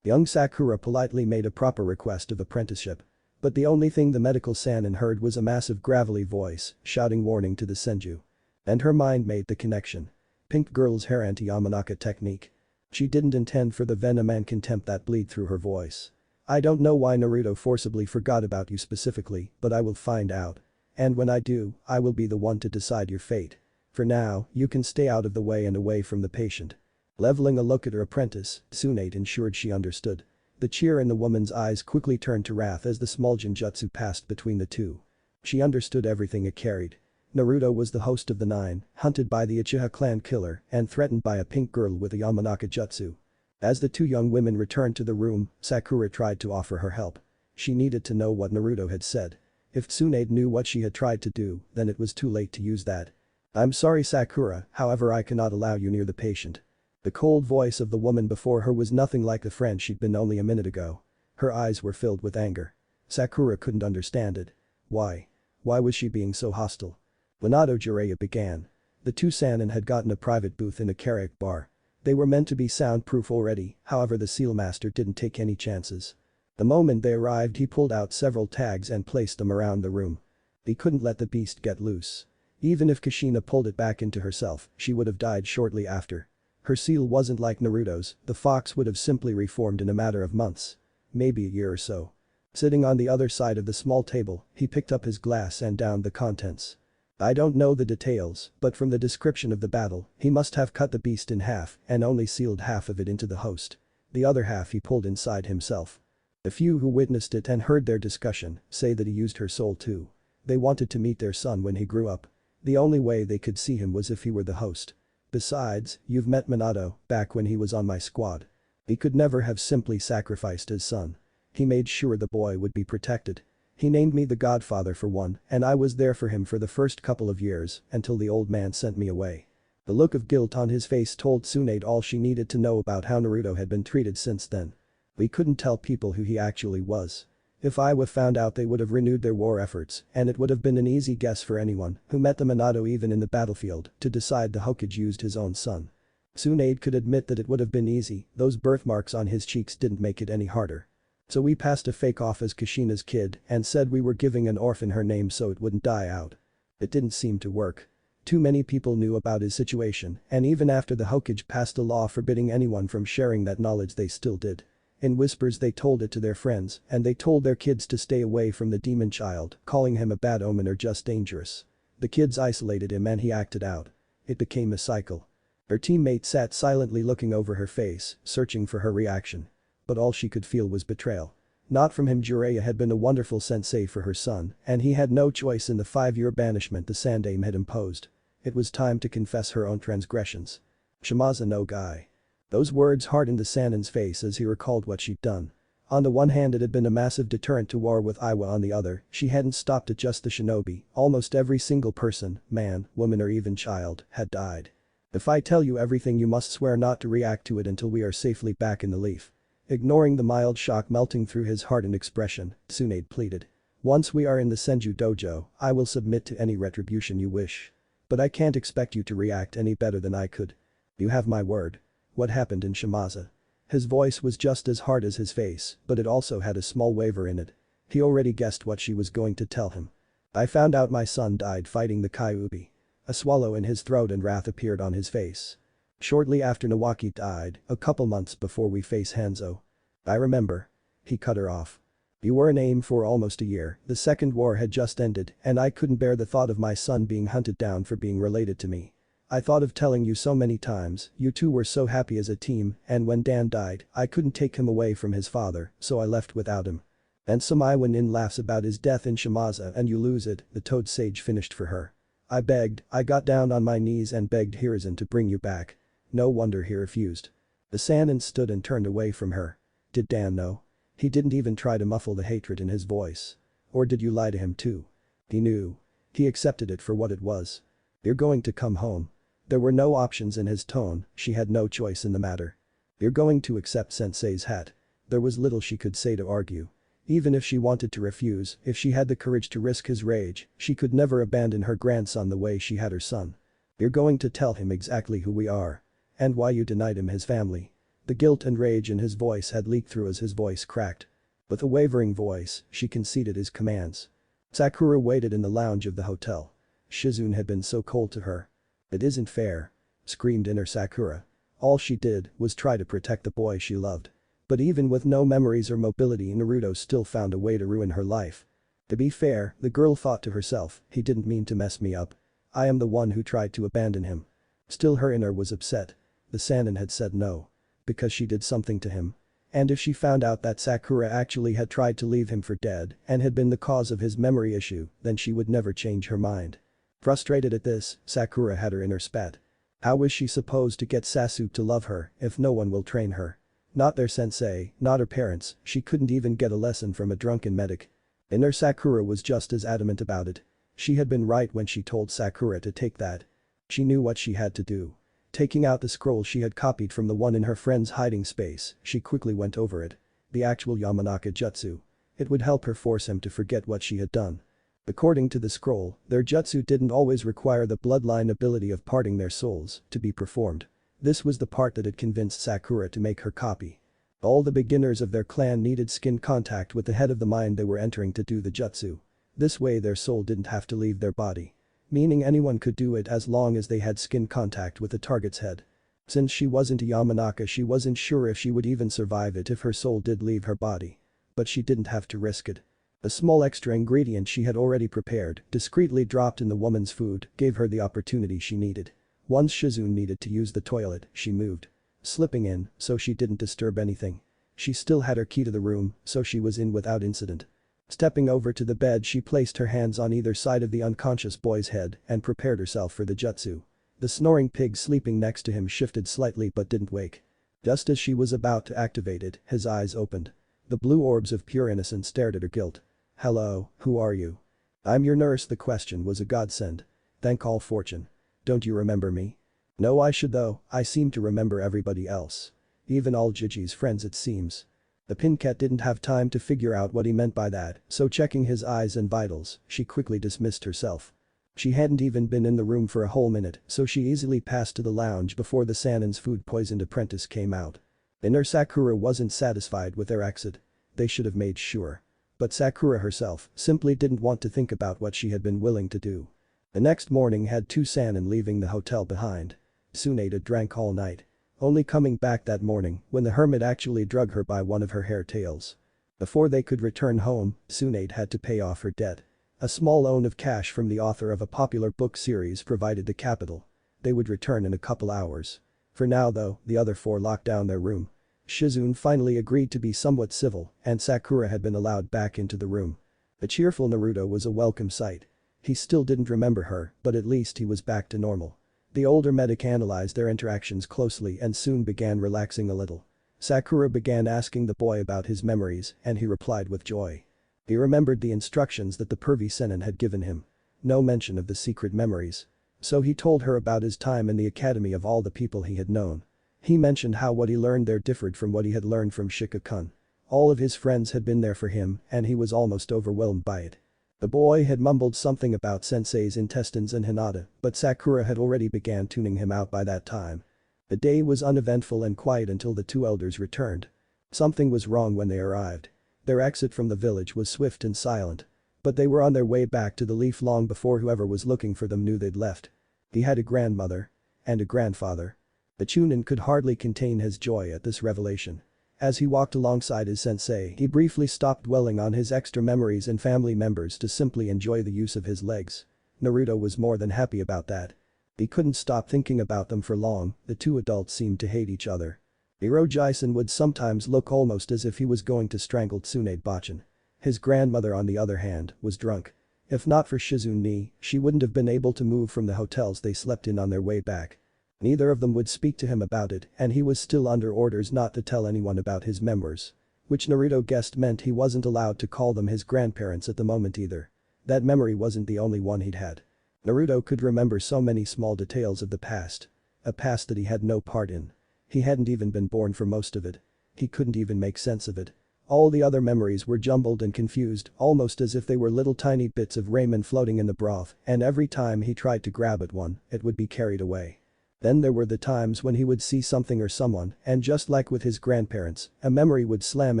Young Sakura politely made a proper request of apprenticeship. But the only thing the medical Sannin heard was a massive gravelly voice, shouting warning to the Senju. And her mind made the connection. Pink girl's hair anti-Yamanaka technique. She didn't intend for the venom and contempt that bleed through her voice. I don't know why Naruto forcibly forgot about you specifically, but I will find out. And when I do, I will be the one to decide your fate. For now, you can stay out of the way and away from the patient. Leveling a look at her apprentice, Tsunade ensured she understood. The cheer in the woman's eyes quickly turned to wrath as the small genjutsu passed between the two. She understood everything it carried. Naruto was the host of the Nine, hunted by the Uchiha clan killer and threatened by a pink girl with a Yamanaka jutsu. As the two young women returned to the room, Sakura tried to offer her help. She needed to know what Naruto had said. If Tsunade knew what she had tried to do, then it was too late to use that. I'm sorry Sakura, however I cannot allow you near the patient. The cold voice of the woman before her was nothing like the friend she'd been only a minute ago. Her eyes were filled with anger. Sakura couldn't understand it. Why? Why was she being so hostile? Minato Jiraiya began. The two Sannin had gotten a private booth in a karaoke bar. They were meant to be soundproof already, however the seal master didn't take any chances. The moment they arrived he pulled out several tags and placed them around the room. He couldn't let the beast get loose. Even if Kushina pulled it back into herself, she would have died shortly after. Her seal wasn't like Naruto's, the fox would have simply reformed in a matter of months. Maybe a year or so. Sitting on the other side of the small table, he picked up his glass and downed the contents. I don't know the details, but from the description of the battle, he must have cut the beast in half and only sealed half of it into the host. The other half he pulled inside himself. The few who witnessed it and heard their discussion say that he used her soul too. They wanted to meet their son when he grew up. The only way they could see him was if he were the host. Besides, you've met Minato, back when he was on my squad. He could never have simply sacrificed his son. He made sure the boy would be protected. He named me the godfather for one, and I was there for him for the first couple of years, until the old man sent me away. The look of guilt on his face told Tsunade all she needed to know about how Naruto had been treated since then. We couldn't tell people who he actually was. If Iwa found out, they would have renewed their war efforts, and it would have been an easy guess for anyone who met the Minato even in the battlefield to decide the Hokage used his own son. Tsunade could admit that it would have been easy, those birthmarks on his cheeks didn't make it any harder. So we passed a fake off as Kushina's kid and said we were giving an orphan her name so it wouldn't die out. It didn't seem to work. Too many people knew about his situation, and even after the Hokage passed a law forbidding anyone from sharing that knowledge, they still did. In whispers they told it to their friends, and they told their kids to stay away from the demon child, calling him a bad omen or just dangerous. The kids isolated him and he acted out. It became a cycle. Her teammate sat silently looking over her face, searching for her reaction. But all she could feel was betrayal. Not from him. Jiraiya had been a wonderful sensei for her son, and he had no choice in the 5-year banishment the Sandaime had imposed. It was time to confess her own transgressions. Shimazu no guy. Those words hardened the Sanin's face as he recalled what she'd done. On the one hand, it had been a massive deterrent to war with Iwa. On the other, she hadn't stopped at just the shinobi. Almost every single person, man, woman or even child, had died. If I tell you everything, you must swear not to react to it until we are safely back in the leaf. Ignoring the mild shock melting through his hardened expression, Tsunade pleaded. Once we are in the Senju dojo, I will submit to any retribution you wish. But I can't expect you to react any better than I could. You have my word. What happened in Shimazu? His voice was just as hard as his face, but it also had a small waver in it. He already guessed what she was going to tell him. I found out my son died fighting the Kyuubi. A swallow in his throat and wrath appeared on his face. Shortly after Nawaki died, a couple months before we face Hanzo. I remember. He cut her off. You were in AIM for almost a year, the second war had just ended, and I couldn't bear the thought of my son being hunted down for being related to me. I thought of telling you so many times, you two were so happy as a team, and when Dan died, I couldn't take him away from his father, so I left without him. And some Iwa nin laughs about his death in Shimazu and you lose it, the Toad Sage finished for her. I begged, I got down on my knees and begged Hiruzen to bring you back. No wonder he refused. The Sanin stood and turned away from her. Did Dan know? He didn't even try to muffle the hatred in his voice. Or did you lie to him too? He knew. He accepted it for what it was. You're going to come home. There were no options in his tone, she had no choice in the matter. You're going to accept Sensei's hat. There was little she could say to argue. Even if she wanted to refuse, if she had the courage to risk his rage, she could never abandon her grandson the way she had her son. You're going to tell him exactly who we are. And why you denied him his family. The guilt and rage in his voice had leaked through as his voice cracked. With a wavering voice, she conceded his commands. Sakura waited in the lounge of the hotel. Shizune had been so cold to her. It isn't fair. Screamed inner Sakura. All she did was try to protect the boy she loved. But even with no memories or mobility, Naruto still found a way to ruin her life. To be fair, the girl thought to herself, he didn't mean to mess me up. I am the one who tried to abandon him. Still her inner was upset. The Sannin had said no. Because she did something to him. And if she found out that Sakura actually had tried to leave him for dead and had been the cause of his memory issue, then she would never change her mind. Frustrated at this, Sakura had her inner spat. How is she supposed to get Sasuke to love her if no one will train her? Not their sensei, not her parents, she couldn't even get a lesson from a drunken medic. Inner Sakura was just as adamant about it. She had been right when she told Sakura to take that. She knew what she had to do. Taking out the scroll she had copied from the one in her friend's hiding space, she quickly went over it. The actual Yamanaka Jutsu. It would help her force him to forget what she had done. According to the scroll, their jutsu didn't always require the bloodline ability of parting their souls to be performed. This was the part that had convinced Sakura to make her copy. All the beginners of their clan needed skin contact with the head of the mind they were entering to do the jutsu. This way their soul didn't have to leave their body. Meaning anyone could do it as long as they had skin contact with the target's head. Since she wasn't a Yamanaka, she wasn't sure if she would even survive it if her soul did leave her body. But she didn't have to risk it. A small extra ingredient she had already prepared, discreetly dropped in the woman's food, gave her the opportunity she needed. Once Shizune needed to use the toilet, she moved. Slipping in, so she didn't disturb anything. She still had her key to the room, so she was in without incident. Stepping over to the bed, she placed her hands on either side of the unconscious boy's head and prepared herself for the jutsu. The snoring pig sleeping next to him shifted slightly but didn't wake. Just as she was about to activate it, his eyes opened. The blue orbs of pure innocence stared at her guilt. Hello, who are you? I'm your nurse. The question was a godsend. Thank all fortune. Don't you remember me? No, I should though, I seem to remember everybody else. Even all Gigi's friends it seems. The Pincat didn't have time to figure out what he meant by that, so checking his eyes and vitals, she quickly dismissed herself. She hadn't even been in the room for a whole minute, so she easily passed to the lounge before the Sanin's food-poisoned apprentice came out. Inner Sakura wasn't satisfied with their exit. They should have made sure. But Sakura herself simply didn't want to think about what she had been willing to do. The next morning had two Sanin leaving the hotel behind. Tsunade drank all night. Only coming back that morning when the hermit actually drug her by one of her hair tails. Before they could return home, Tsunade had to pay off her debt. A small loan of cash from the author of a popular book series provided the capital. They would return in a couple hours. For now though, the other four locked down their room. Shizune finally agreed to be somewhat civil, and Sakura had been allowed back into the room. A cheerful Naruto was a welcome sight. He still didn't remember her, but at least he was back to normal. The older medic analyzed their interactions closely and soon began relaxing a little. Sakura began asking the boy about his memories, and he replied with joy. He remembered the instructions that the pervy Senin had given him. No mention of the secret memories. So he told her about his time in the academy of all the people he had known. He mentioned how what he learned there differed from what he had learned from Shikamaru. All of his friends had been there for him and he was almost overwhelmed by it. The boy had mumbled something about sensei's intestines and Hinata, but Sakura had already began tuning him out by that time. The day was uneventful and quiet until the two elders returned. Something was wrong when they arrived. Their exit from the village was swift and silent. But they were on their way back to the leaf long before whoever was looking for them knew they'd left. He had a grandmother. And a grandfather. The Chunin could hardly contain his joy at this revelation. As he walked alongside his sensei, he briefly stopped dwelling on his extra memories and family members to simply enjoy the use of his legs. Naruto was more than happy about that. He couldn't stop thinking about them for long, the two adults seemed to hate each other. Orochimaru would sometimes look almost as if he was going to strangle Tsunade Bachin. His grandmother on the other hand, was drunk. If not for Shizune, she wouldn't have been able to move from the hotels they slept in on their way back. Neither of them would speak to him about it and he was still under orders not to tell anyone about his memories. Which Naruto guessed meant he wasn't allowed to call them his grandparents at the moment either. That memory wasn't the only one he'd had. Naruto could remember so many small details of the past. A past that he had no part in. He hadn't even been born for most of it. He couldn't even make sense of it. All the other memories were jumbled and confused, almost as if they were little tiny bits of ramen floating in the broth, and every time he tried to grab at one, it would be carried away. Then there were the times when he would see something or someone, and just like with his grandparents, a memory would slam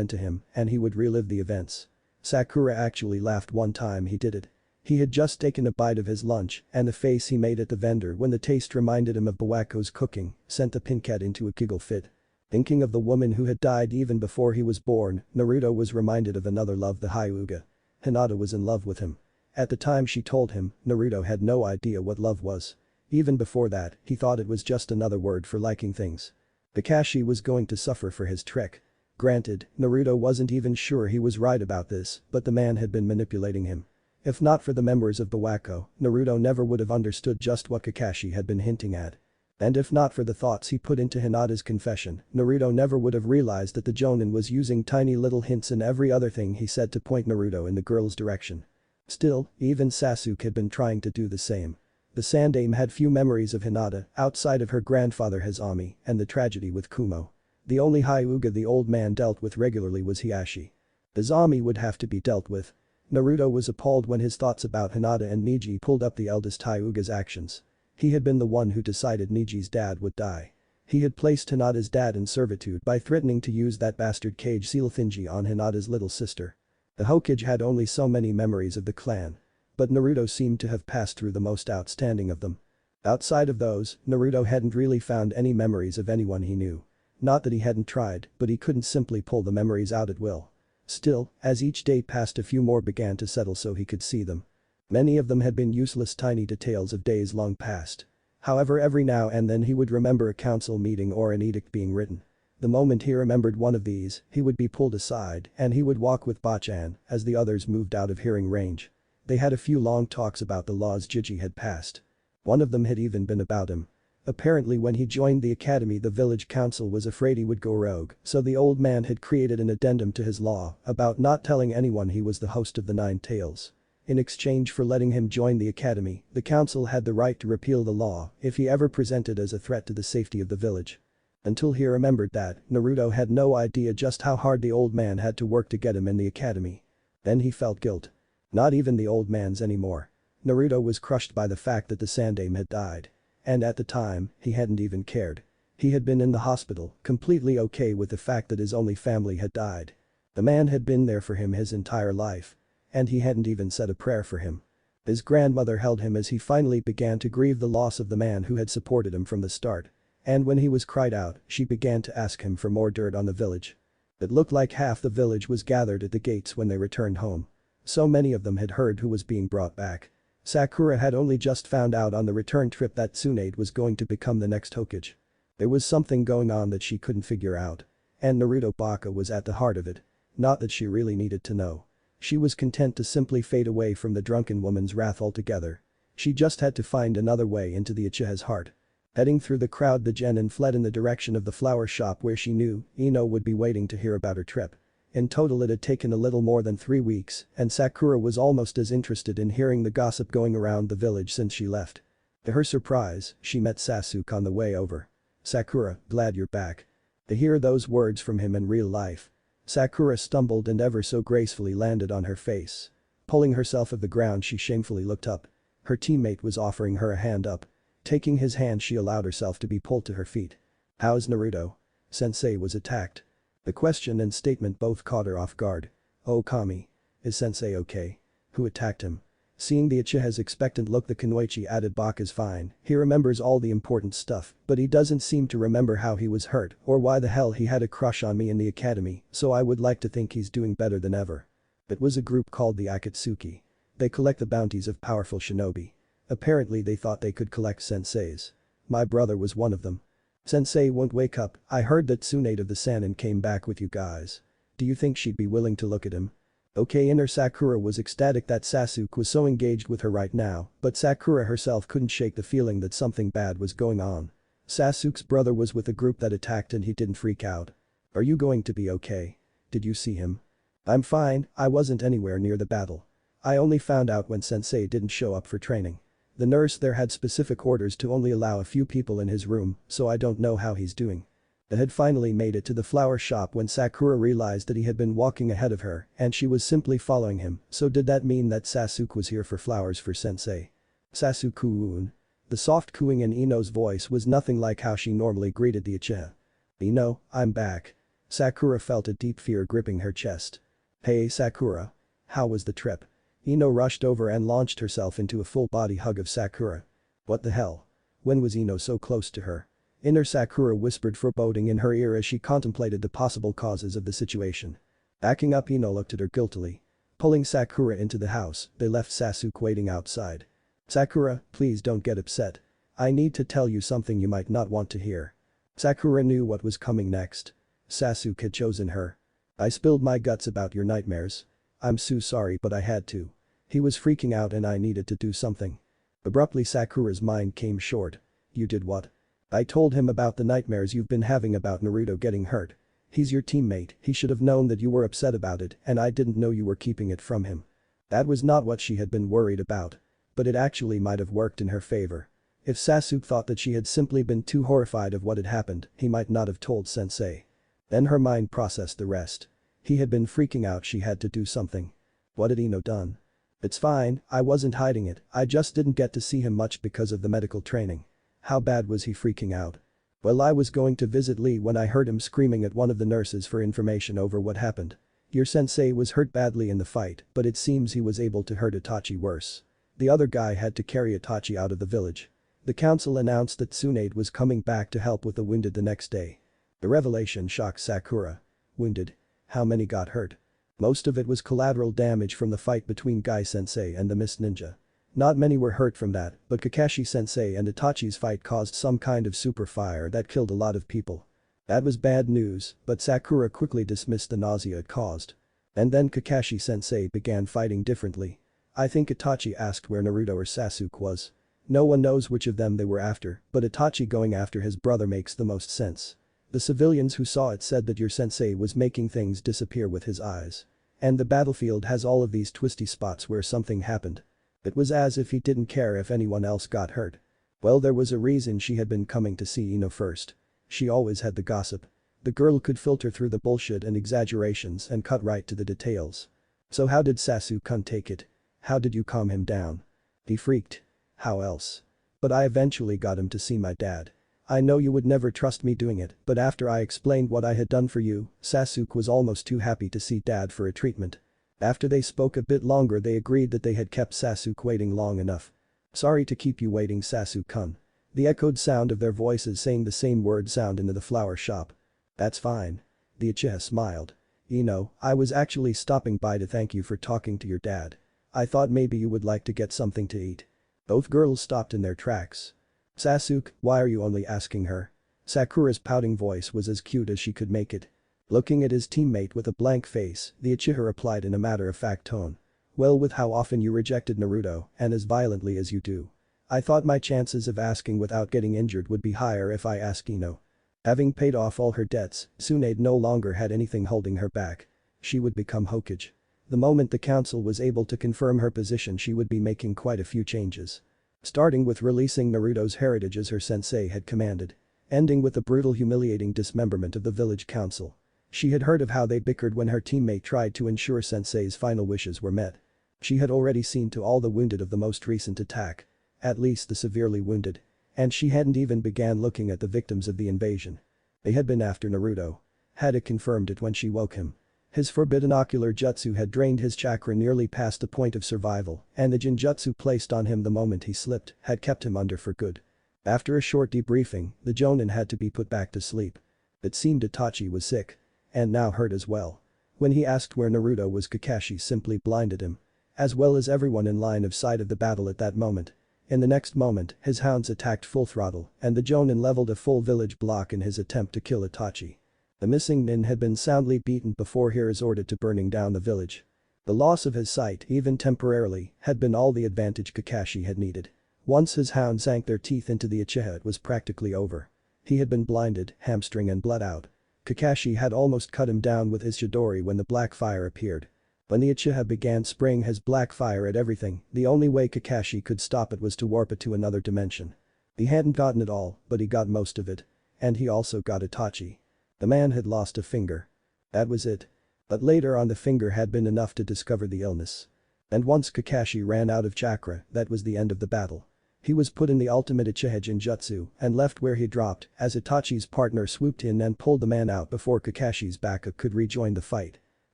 into him and he would relive the events. Sakura actually laughed one time he did it. He had just taken a bite of his lunch and the face he made at the vendor when the taste reminded him of Bawako's cooking sent the Pincat into a giggle fit. Thinking of the woman who had died even before he was born, Naruto was reminded of another love, the Hyuga. Hinata was in love with him. At the time she told him, Naruto had no idea what love was. Even before that, he thought it was just another word for liking things. Kakashi was going to suffer for his trick. Granted, Naruto wasn't even sure he was right about this, but the man had been manipulating him. If not for the members of Bawako, Naruto never would have understood just what Kakashi had been hinting at. And if not for the thoughts he put into Hinata's confession, Naruto never would have realized that the Jonin was using tiny little hints in every other thing he said to point Naruto in the girl's direction. Still, even Sasuke had been trying to do the same. The Sandaime had few memories of Hinata outside of her grandfather Hazami and the tragedy with Kumo. The only Hyuga the old man dealt with regularly was Hiashi. Hazami would have to be dealt with. Naruto was appalled when his thoughts about Hinata and Neji pulled up the eldest Hyuga's actions. He had been the one who decided Neji's dad would die. He had placed Hinata's dad in servitude by threatening to use that bastard Kage seal Thinji on Hinata's little sister. The Hokage had only so many memories of the clan. But Naruto seemed to have passed through the most outstanding of them. Outside of those, Naruto hadn't really found any memories of anyone he knew. Not that he hadn't tried, but he couldn't simply pull the memories out at will. Still, as each day passed a few more began to settle so he could see them. Many of them had been useless tiny details of days long past. However, every now and then he would remember a council meeting or an edict being written. The moment he remembered one of these, he would be pulled aside and he would walk with Bachan as the others moved out of hearing range. They had a few long talks about the laws Jiji had passed. One of them had even been about him. Apparently when he joined the academy the village council was afraid he would go rogue, so the old man had created an addendum to his law about not telling anyone he was the host of the Nine Tails. In exchange for letting him join the academy, the council had the right to repeal the law if he ever presented as a threat to the safety of the village. Until he remembered that, Naruto had no idea just how hard the old man had to work to get him in the academy. Then he felt guilt. Not even the old man's anymore. Naruto was crushed by the fact that the Sandaime had died. And at the time, he hadn't even cared. He had been in the hospital, completely okay with the fact that his only family had died. The man had been there for him his entire life. And he hadn't even said a prayer for him. His grandmother held him as he finally began to grieve the loss of the man who had supported him from the start. And when he was cried out, she began to ask him for more dirt on the village. It looked like half the village was gathered at the gates when they returned home. So many of them had heard who was being brought back. Sakura had only just found out on the return trip that Tsunade was going to become the next Hokage. There was something going on that she couldn't figure out. And Naruto Baka was at the heart of it. Not that she really needed to know. She was content to simply fade away from the drunken woman's wrath altogether. She just had to find another way into the Uchiha's heart. Heading through the crowd, the genin fled in the direction of the flower shop where she knew Ino would be waiting to hear about her trip. In total it had taken a little more than 3 weeks, and Sakura was almost as interested in hearing the gossip going around the village since she left. To her surprise, she met Sasuke on the way over. "Sakura, glad you're back." To hear those words from him in real life. Sakura stumbled and ever so gracefully landed on her face. Pulling herself off the ground, she shamefully looked up. Her teammate was offering her a hand up. Taking his hand, she allowed herself to be pulled to her feet. "How's Naruto? Sensei was attacked." The question and statement both caught her off guard. "Oh Kami. Is Sensei okay? Who attacked him?" Seeing the Uchiha's expectant look, the Kunoichi added, "Baka's fine, he remembers all the important stuff, but he doesn't seem to remember how he was hurt or why the hell he had a crush on me in the academy, so I would like to think he's doing better than ever." It was a group called the Akatsuki. They collect the bounties of powerful shinobi. Apparently they thought they could collect senseis. My brother was one of them. "Sensei won't wake up. I heard that Tsunade of the Sannin came back with you guys. Do you think she'd be willing to look at him?" Okay, inner Sakura was ecstatic that Sasuke was so engaged with her right now, but Sakura herself couldn't shake the feeling that something bad was going on. Sasuke's brother was with the group that attacked and he didn't freak out. "Are you going to be okay? Did you see him?" "I'm fine, I wasn't anywhere near the battle. I only found out when Sensei didn't show up for training. The nurse there had specific orders to only allow a few people in his room, so I don't know how he's doing." They had finally made it to the flower shop when Sakura realized that he had been walking ahead of her and she was simply following him, so did that mean that Sasuke was here for flowers for Sensei? "Sasuke-kun." The soft cooing in Ino's voice was nothing like how she normally greeted the Uchiha. "Ino, I'm back." Sakura felt a deep fear gripping her chest. "Hey Sakura. How was the trip?" Ino rushed over and launched herself into a full-body hug of Sakura. What the hell? When was Ino so close to her? Inner Sakura whispered foreboding in her ear as she contemplated the possible causes of the situation. Backing up, Ino looked at her guiltily. Pulling Sakura into the house, they left Sasuke waiting outside. "Sakura, please don't get upset. I need to tell you something you might not want to hear." Sakura knew what was coming next. Sasuke had chosen her. "I spilled my guts about your nightmares. I'm so sorry, but I had to." He was freaking out and I needed to do something. Abruptly Sakura's mind came short. "You did what?" "I told him about the nightmares you've been having about Naruto getting hurt. He's your teammate, he should have known that you were upset about it and I didn't know you were keeping it from him." That was not what she had been worried about. But it actually might have worked in her favor. If Sasuke thought that she had simply been too horrified of what had happened, he might not have told Sensei. Then her mind processed the rest. He had been freaking out, she had to do something. What had Ino done? "It's fine, I wasn't hiding it, I just didn't get to see him much because of the medical training." How bad was he freaking out? "Well, I was going to visit Lee when I heard him screaming at one of the nurses for information over what happened. Your sensei was hurt badly in the fight, but it seems he was able to hurt Itachi worse. The other guy had to carry Itachi out of the village." The council announced that Tsunade was coming back to help with the wounded the next day. The revelation shocked Sakura. Wounded? How many got hurt? Most of it was collateral damage from the fight between Guy Sensei and the Mist Ninja. Not many were hurt from that, but Kakashi Sensei and Itachi's fight caused some kind of super fire that killed a lot of people. That was bad news, but Sakura quickly dismissed the nausea it caused. And then Kakashi Sensei began fighting differently. I think Itachi asked where Naruto or Sasuke was. No one knows which of them they were after, but Itachi going after his brother makes the most sense. The civilians who saw it said that your sensei was making things disappear with his eyes. And the battlefield has all of these twisty spots where something happened. It was as if he didn't care if anyone else got hurt. Well, there was a reason she had been coming to see Ino first. She always had the gossip. The girl could filter through the bullshit and exaggerations and cut right to the details. So how did Sasuke take it? How did you calm him down? He freaked. How else? But I eventually got him to see my dad. I know you would never trust me doing it, but after I explained what I had done for you, Sasuke was almost too happy to see dad for a treatment. After they spoke a bit longer, they agreed that they had kept Sasuke waiting long enough. Sorry to keep you waiting, Sasuke-kun. The echoed sound of their voices saying the same word sound into the flower shop. That's fine. The Uchiha smiled. Ino, I was actually stopping by to thank you for talking to your dad. I thought maybe you would like to get something to eat. Both girls stopped in their tracks. Sasuke, why are you only asking her? Sakura's pouting voice was as cute as she could make it. Looking at his teammate with a blank face, the Uchiha replied in a matter-of-fact tone. Well, with how often you rejected Naruto, and as violently as you do. I thought my chances of asking without getting injured would be higher if I asked Ino. Having paid off all her debts, Tsunade no longer had anything holding her back. She would become Hokage. The moment the council was able to confirm her position, she would be making quite a few changes. Starting with releasing Naruto's heritage as her sensei had commanded. Ending with the brutal, humiliating dismemberment of the village council. She had heard of how they bickered when her teammate tried to ensure sensei's final wishes were met. She had already seen to all the wounded of the most recent attack. At least the severely wounded. And she hadn't even began looking at the victims of the invasion. They had been after Naruto. Had confirmed it when she woke him. His forbidden ocular jutsu had drained his chakra nearly past the point of survival, and the jinjutsu placed on him the moment he slipped had kept him under for good. After a short debriefing, the Jonin had to be put back to sleep. It seemed Itachi was sick. And now hurt as well. When he asked where Naruto was, Kakashi simply blinded him. As well as everyone in line of sight of the battle at that moment. In the next moment, his hounds attacked full throttle, and the Jonin leveled a full village block in his attempt to kill Itachi. The missing nin had been soundly beaten before he resorted to burning down the village. The loss of his sight, even temporarily, had been all the advantage Kakashi had needed. Once his hounds sank their teeth into the Uchiha, it was practically over. He had been blinded, hamstring and bled out. Kakashi had almost cut him down with his Chidori when the black fire appeared. When the Uchiha began spraying his black fire at everything, the only way Kakashi could stop it was to warp it to another dimension. He hadn't gotten it all, but he got most of it. And he also got Itachi. The man had lost a finger. That was it. But later on, the finger had been enough to discover the illness. And once Kakashi ran out of chakra, that was the end of the battle. He was put in the ultimate Uchiha Jinjutsu and left where he dropped as Itachi's partner swooped in and pulled the man out before Kakashi's backup could rejoin the fight.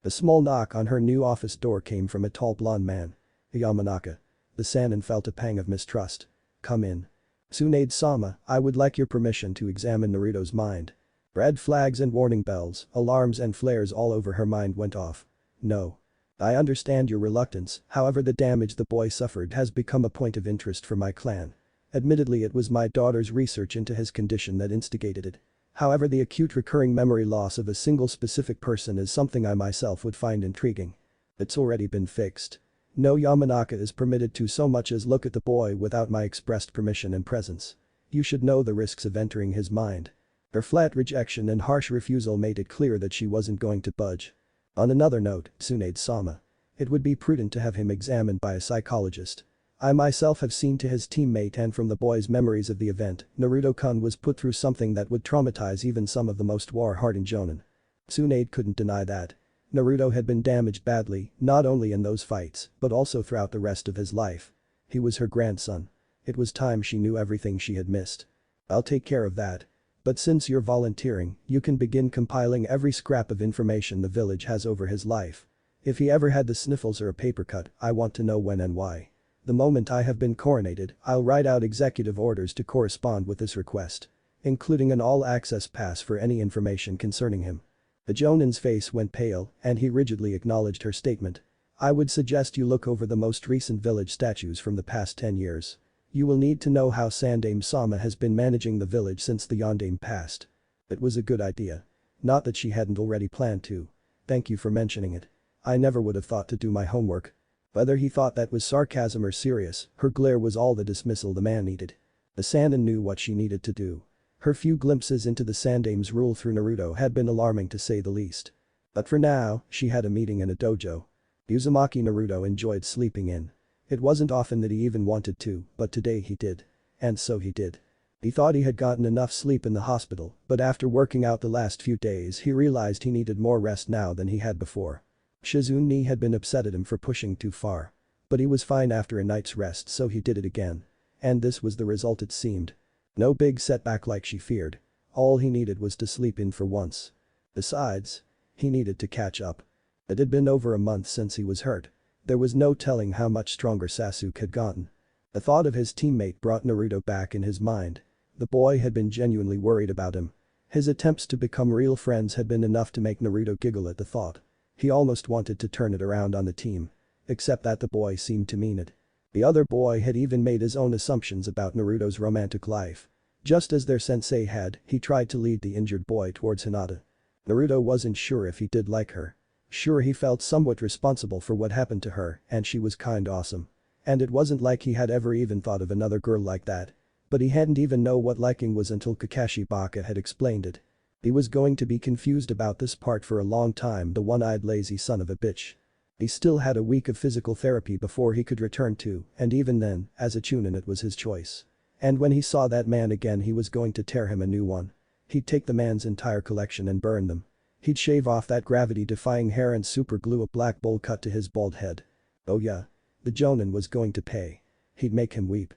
A small knock on her new office door came from a tall blonde man. Yamanaka. The Sannin felt a pang of mistrust. Come in. Tsunade-sama, I would like your permission to examine Naruto's mind. Red flags and warning bells, alarms and flares all over her mind went off. No. I understand your reluctance, however the damage the boy suffered has become a point of interest for my clan. Admittedly, it was my daughter's research into his condition that instigated it. However, the acute recurring memory loss of a single specific person is something I myself would find intriguing. It's already been fixed. No Yamanaka is permitted to so much as look at the boy without my expressed permission and presence. You should know the risks of entering his mind. Her flat rejection and harsh refusal made it clear that she wasn't going to budge. On another note, Tsunade-sama. It would be prudent to have him examined by a psychologist. I myself have seen to his teammate, and from the boy's memories of the event, Naruto-kun was put through something that would traumatize even some of the most war-hardened jonin. Tsunade couldn't deny that. Naruto had been damaged badly, not only in those fights, but also throughout the rest of his life. He was her grandson. It was time she knew everything she had missed. I'll take care of that. But since you're volunteering, you can begin compiling every scrap of information the village has over his life. If he ever had the sniffles or a paper cut, I want to know when and why. The moment I have been coronated, I'll write out executive orders to correspond with this request. Including an all-access pass for any information concerning him. The Jonin's face went pale, and he rigidly acknowledged her statement. I would suggest you look over the most recent village statues from the past 10 years. You will need to know how Sandaime-sama has been managing the village since the Yondaime passed. It was a good idea. Not that she hadn't already planned to. Thank you for mentioning it. I never would have thought to do my homework. Whether he thought that was sarcasm or serious, her glare was all the dismissal the man needed. The Sannin knew what she needed to do. Her few glimpses into the Sandaime's rule through Naruto had been alarming to say the least. But for now, she had a meeting in a dojo. Uzumaki Naruto enjoyed sleeping in. It wasn't often that he even wanted to, but today he did. And so he did. He thought he had gotten enough sleep in the hospital, but after working out the last few days he realized he needed more rest now than he had before. Shizune had been upset at him for pushing too far. But he was fine after a night's rest, so he did it again. And this was the result it seemed. No big setback like she feared. All he needed was to sleep in for once. Besides, he needed to catch up. It had been over a month since he was hurt. There was no telling how much stronger Sasuke had gotten. The thought of his teammate brought Naruto back in his mind. The boy had been genuinely worried about him. His attempts to become real friends had been enough to make Naruto giggle at the thought. He almost wanted to turn it around on the team. Except that the boy seemed to mean it. The other boy had even made his own assumptions about Naruto's romantic life. Just as their sensei had, he tried to lead the injured boy towards Hinata. Naruto wasn't sure if he did like her. Sure, he felt somewhat responsible for what happened to her, and she was kinda awesome. And it wasn't like he had ever even thought of another girl like that. But he hadn't even know what liking was until Kakashi Baka had explained it. He was going to be confused about this part for a long time, the one-eyed lazy son of a bitch. He still had a week of physical therapy before he could return to, and even then, as a chunin it was his choice. And when he saw that man again he was going to tear him a new one. He'd take the man's entire collection and burn them. He'd shave off that gravity-defying hair and super glue a black bowl cut to his bald head. Oh yeah. The jonin was going to pay. He'd make him weep.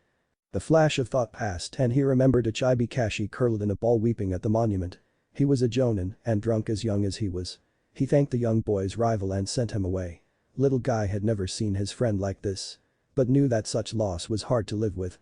The flash of thought passed and he remembered a chibi Kashi curled in a ball weeping at the monument. He was a jonin and drunk as young as he was. He thanked the young boy's rival and sent him away. Little guy had never seen his friend like this. But knew that such loss was hard to live with.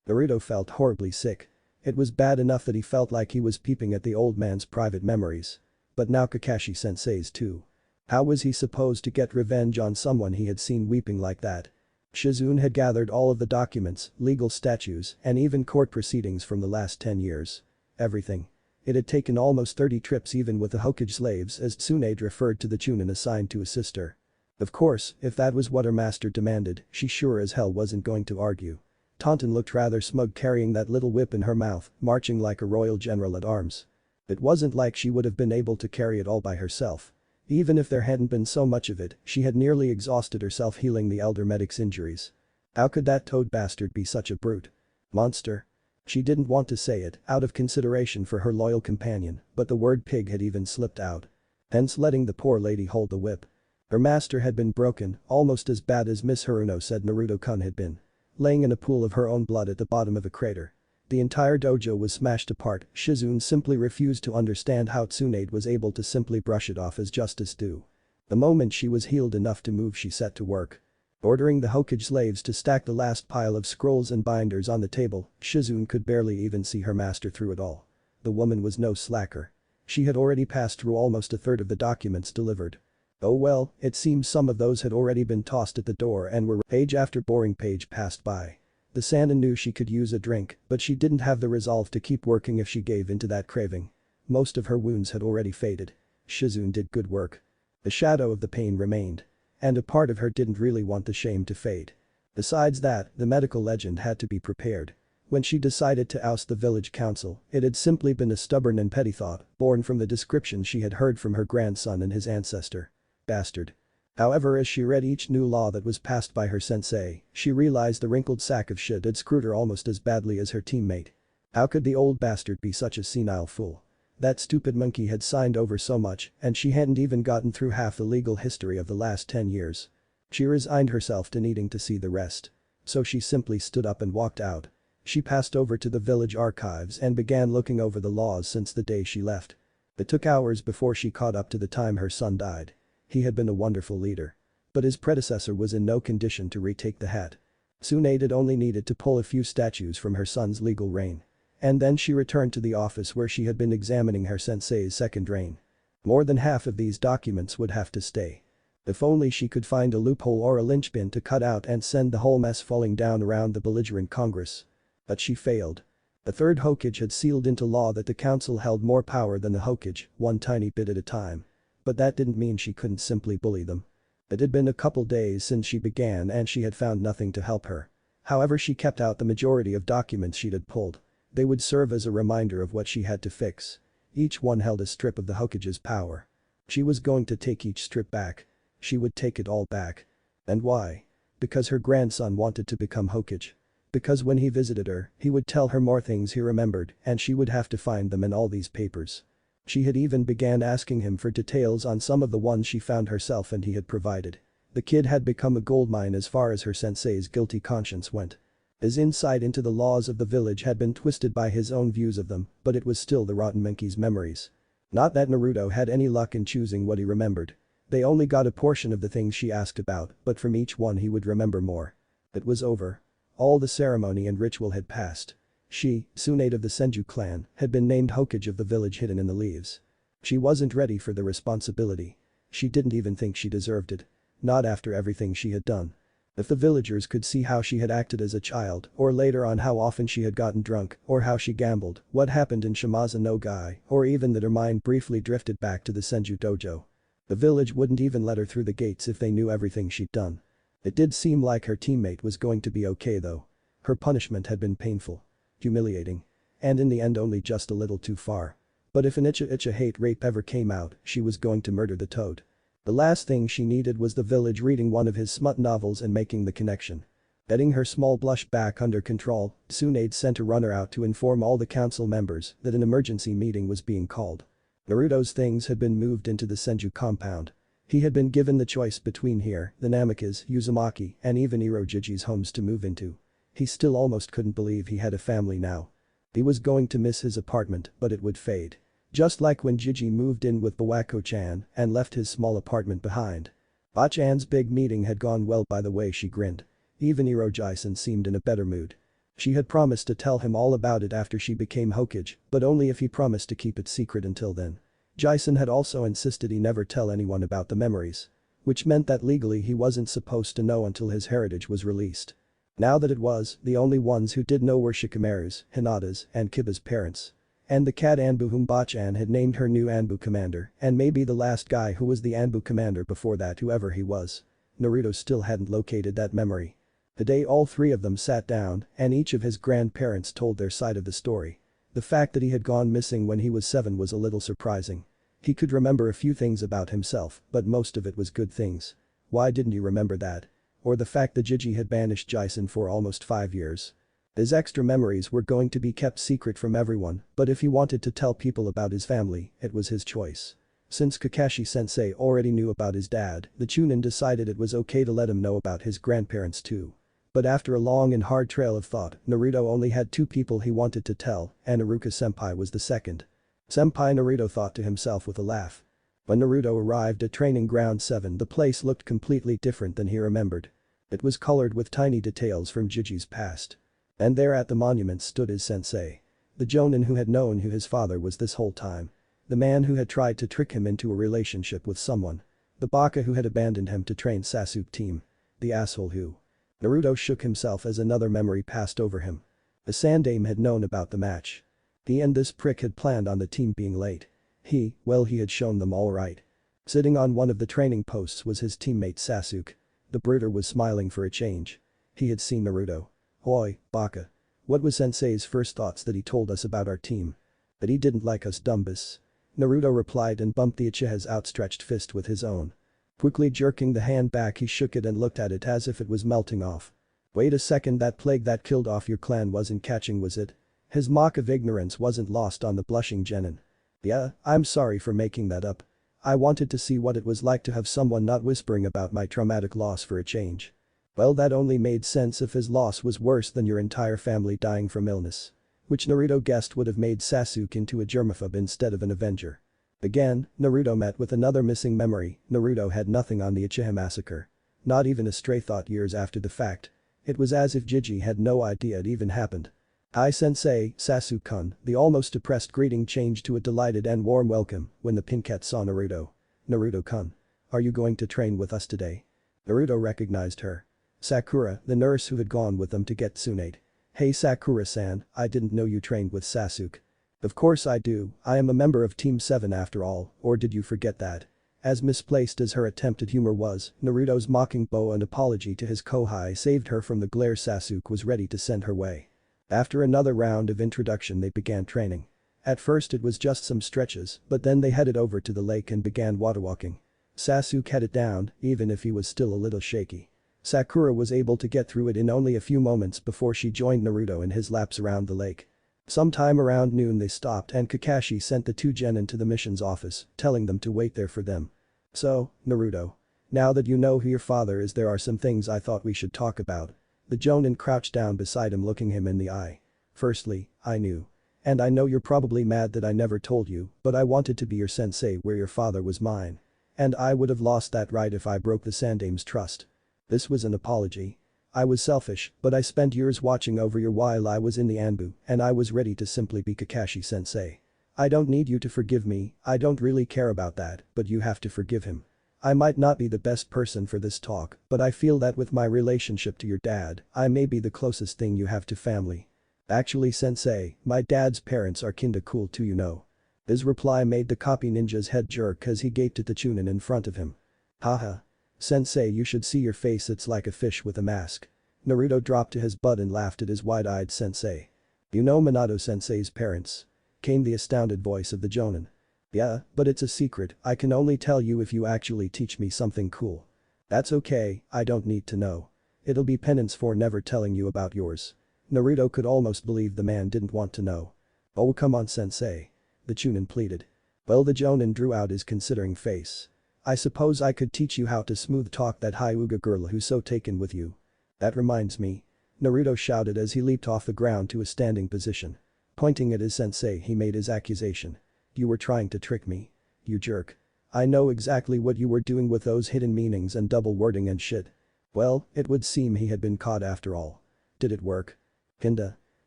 Naruto felt horribly sick. It was bad enough that he felt like he was peeping at the old man's private memories. But now Kakashi sensei's too. How was he supposed to get revenge on someone he had seen weeping like that? Shizune had gathered all of the documents, legal statutes, and even court proceedings from the last 10 years. Everything. It had taken almost 30 trips even with the Hokage slaves as Tsunade referred to the chunin assigned to his sister. Of course, if that was what her master demanded, she sure as hell wasn't going to argue. Taunton looked rather smug carrying that little whip in her mouth, marching like a royal general at arms. It wasn't like she would have been able to carry it all by herself. Even if there hadn't been so much of it, she had nearly exhausted herself healing the elder medic's injuries. How could that toad bastard be such a brute? Monster. She didn't want to say it, out of consideration for her loyal companion, but the word pig had even slipped out. Hence letting the poor lady hold the whip. Her master had been broken, almost as bad as Miss Haruno said Naruto-kun had been. Laying in a pool of her own blood at the bottom of a crater. The entire dojo was smashed apart. Shizune simply refused to understand how Tsunade was able to simply brush it off as justice due. The moment she was healed enough to move she set to work. Ordering the Hokage slaves to stack the last pile of scrolls and binders on the table, Shizune could barely even see her master through it all. The woman was no slacker. She had already passed through almost a third of the documents delivered. Oh well, it seems some of those had already been tossed at the door and were page after boring page passed by. The Sannin knew she could use a drink, but she didn't have the resolve to keep working if she gave into that craving. Most of her wounds had already faded. Shizune did good work. The shadow of the pain remained. And a part of her didn't really want the shame to fade. Besides that, the medical legend had to be prepared. When she decided to oust the village council, it had simply been a stubborn and petty thought, born from the descriptions she had heard from her grandson and his ancestor. Bastard. However, as she read each new law that was passed by her sensei, she realized the wrinkled sack of shit had screwed her almost as badly as her teammate. How could the old bastard be such a senile fool? That stupid monkey had signed over so much, and she hadn't even gotten through half the legal history of the last 10 years. She resigned herself to needing to see the rest. So she simply stood up and walked out. She passed over to the village archives and began looking over the laws since the day she left. It took hours before she caught up to the time her son died. He had been a wonderful leader. But his predecessor was in no condition to retake the hat. Tsunade had only needed to pull a few statues from her son's legal reign. And then she returned to the office where she had been examining her sensei's second reign. More than half of these documents would have to stay. If only she could find a loophole or a linchpin to cut out and send the whole mess falling down around the belligerent Congress. But she failed. The third Hokage had sealed into law that the council held more power than the Hokage, one tiny bit at a time. But that didn't mean she couldn't simply bully them. It had been a couple days since she began and she had found nothing to help her. However, she kept out the majority of documents she had pulled. They would serve as a reminder of what she had to fix. Each one held a strip of the Hokage's power. She was going to take each strip back. She would take it all back. And why? Because her grandson wanted to become Hokage. Because when he visited her, he would tell her more things he remembered and she would have to find them in all these papers. She had even began asking him for details on some of the ones she found herself and he had provided. The kid had become a goldmine as far as her sensei's guilty conscience went. His insight into the laws of the village had been twisted by his own views of them, but it was still the rotten monkey's memories. Not that Naruto had any luck in choosing what he remembered. They only got a portion of the things she asked about, but from each one he would remember more. It was over. All the ceremony and ritual had passed. She, Tsunade of the Senju clan, had been named Hokage of the village hidden in the leaves. She wasn't ready for the responsibility. She didn't even think she deserved it. Not after everything she had done. If the villagers could see how she had acted as a child, or later on how often she had gotten drunk, or how she gambled, what happened in Shimazu no Gai, or even that her mind briefly drifted back to the Senju dojo. The village wouldn't even let her through the gates if they knew everything she'd done. It did seem like her teammate was going to be okay though. Her punishment had been painful. Humiliating. And in the end only just a little too far. But if an Icha hate rape ever came out, she was going to murder the toad. The last thing she needed was the village reading one of his smut novels and making the connection. Getting her small blush back under control, Tsunade sent a runner out to inform all the council members that an emergency meeting was being called. Naruto's things had been moved into the Senju compound. He had been given the choice between here, the Namikaze, Uzumaki, and even Irojiji's homes to move into. He still almost couldn't believe he had a family now. He was going to miss his apartment, but it would fade. Just like when Jiji moved in with Bawako-chan and left his small apartment behind. Ba-chan's big meeting had gone well by the way she grinned. Even Irojisen seemed in a better mood. She had promised to tell him all about it after she became Hokage, but only if he promised to keep it secret until then. Jisen had also insisted he never tell anyone about the memories. Which meant that legally he wasn't supposed to know until his heritage was released. Now that it was, the only ones who did know were Shikamaru's, Hinata's, and Kiba's parents. And the cat Anbu whom Bachan had named her new Anbu commander, and maybe the last guy who was the Anbu commander before that whoever he was. Naruto still hadn't located that memory. The day all three of them sat down and each of his grandparents told their side of the story. The fact that he had gone missing when he was 7 was a little surprising. He could remember a few things about himself, but most of it was good things. Why didn't he remember that? Or the fact that Jiji had banished Jisen for almost 5 years. His extra memories were going to be kept secret from everyone, but if he wanted to tell people about his family, it was his choice. Since Kakashi-sensei already knew about his dad, the Chunin decided it was okay to let him know about his grandparents too. But after a long and hard trail of thought, Naruto only had 2 people he wanted to tell, and Iruka-senpai was the second. Senpai, Naruto thought to himself with a laugh. When Naruto arrived at Training Ground 7, the place looked completely different than he remembered. It was colored with tiny details from Jiji's past. And there at the monument stood his sensei. The Jonin who had known who his father was this whole time. The man who had tried to trick him into a relationship with someone. The baka who had abandoned him to train Sasuke team. The asshole who. Naruto shook himself as another memory passed over him. The Sandame had known about the match. He and this prick had planned on the team being late. He had shown them all right. Sitting on one of the training posts was his teammate Sasuke. The brooder was smiling for a change. He had seen Naruto. Oi, baka. What was sensei's first thoughts that he told us about our team? That he didn't like us dumbass. Naruto replied and bumped the Uchiha's outstretched fist with his own. Quickly jerking the hand back he shook it and looked at it as if it was melting off. Wait a second, that plague that killed off your clan wasn't catching, was it? His mock of ignorance wasn't lost on the blushing genin. Yeah, I'm sorry for making that up. I wanted to see what it was like to have someone not whispering about my traumatic loss for a change. Well, that only made sense if his loss was worse than your entire family dying from illness. Which Naruto guessed would have made Sasuke into a germaphobe instead of an avenger. Again, Naruto met with another missing memory. Naruto had nothing on the Uchiha massacre. Not even a stray thought years after the fact. It was as if Jiji had no idea it even happened. Hi sensei, Sasuke-kun, the almost depressed greeting changed to a delighted and warm welcome when the Pinket saw Naruto. Naruto-kun. Are you going to train with us today? Naruto recognized her. Sakura, the nurse who had gone with them to get Tsunade. Hey Sakura-san, I didn't know you trained with Sasuke. Of course I do, I am a member of Team 7 after all, or did you forget that? As misplaced as her attempt at humor was, Naruto's mocking bow and apology to his kohai saved her from the glare Sasuke was ready to send her way. After another round of introduction they began training. At first it was just some stretches, but then they headed over to the lake and began water walking. Sasuke had it down, even if he was still a little shaky. Sakura was able to get through it in only a few moments before she joined Naruto in his laps around the lake. Sometime around noon they stopped and Kakashi sent the two genin to the mission's office, telling them to wait there for them. So, Naruto. Now that you know who your father is, there are some things I thought we should talk about. The jonin crouched down beside him, looking him in the eye. Firstly, I knew. And I know you're probably mad that I never told you, but I wanted to be your sensei where your father was mine. And I would have lost that right if I broke the Sandame's trust. This was an apology. I was selfish, but I spent years watching over you while I was in the Anbu, and I was ready to simply be Kakashi-sensei. I don't need you to forgive me, I don't really care about that, but you have to forgive him. I might not be the best person for this talk, but I feel that with my relationship to your dad, I may be the closest thing you have to family. Actually sensei, my dad's parents are kinda cool too, you know. His reply made the copy ninja's head jerk as he gaped at the chunin in front of him. Haha. Sensei, you should see your face, it's like a fish with a mask. Naruto dropped to his butt and laughed at his wide-eyed sensei. You know Minato-sensei's parents? Came the astounded voice of the jonin. Yeah, but it's a secret, I can only tell you if you actually teach me something cool. That's okay, I don't need to know. It'll be penance for never telling you about yours. Naruto could almost believe the man didn't want to know. Oh come on sensei. The chunin pleaded. Well, the jonin drew out his considering face. I suppose I could teach you how to smooth talk that Hyuga girl who's so taken with you. That reminds me. Naruto shouted as he leaped off the ground to a standing position. Pointing at his sensei, he made his accusation. You were trying to trick me. You jerk. I know exactly what you were doing with those hidden meanings and double wording and shit. Well, it would seem he had been caught after all. Did it work? Kinda.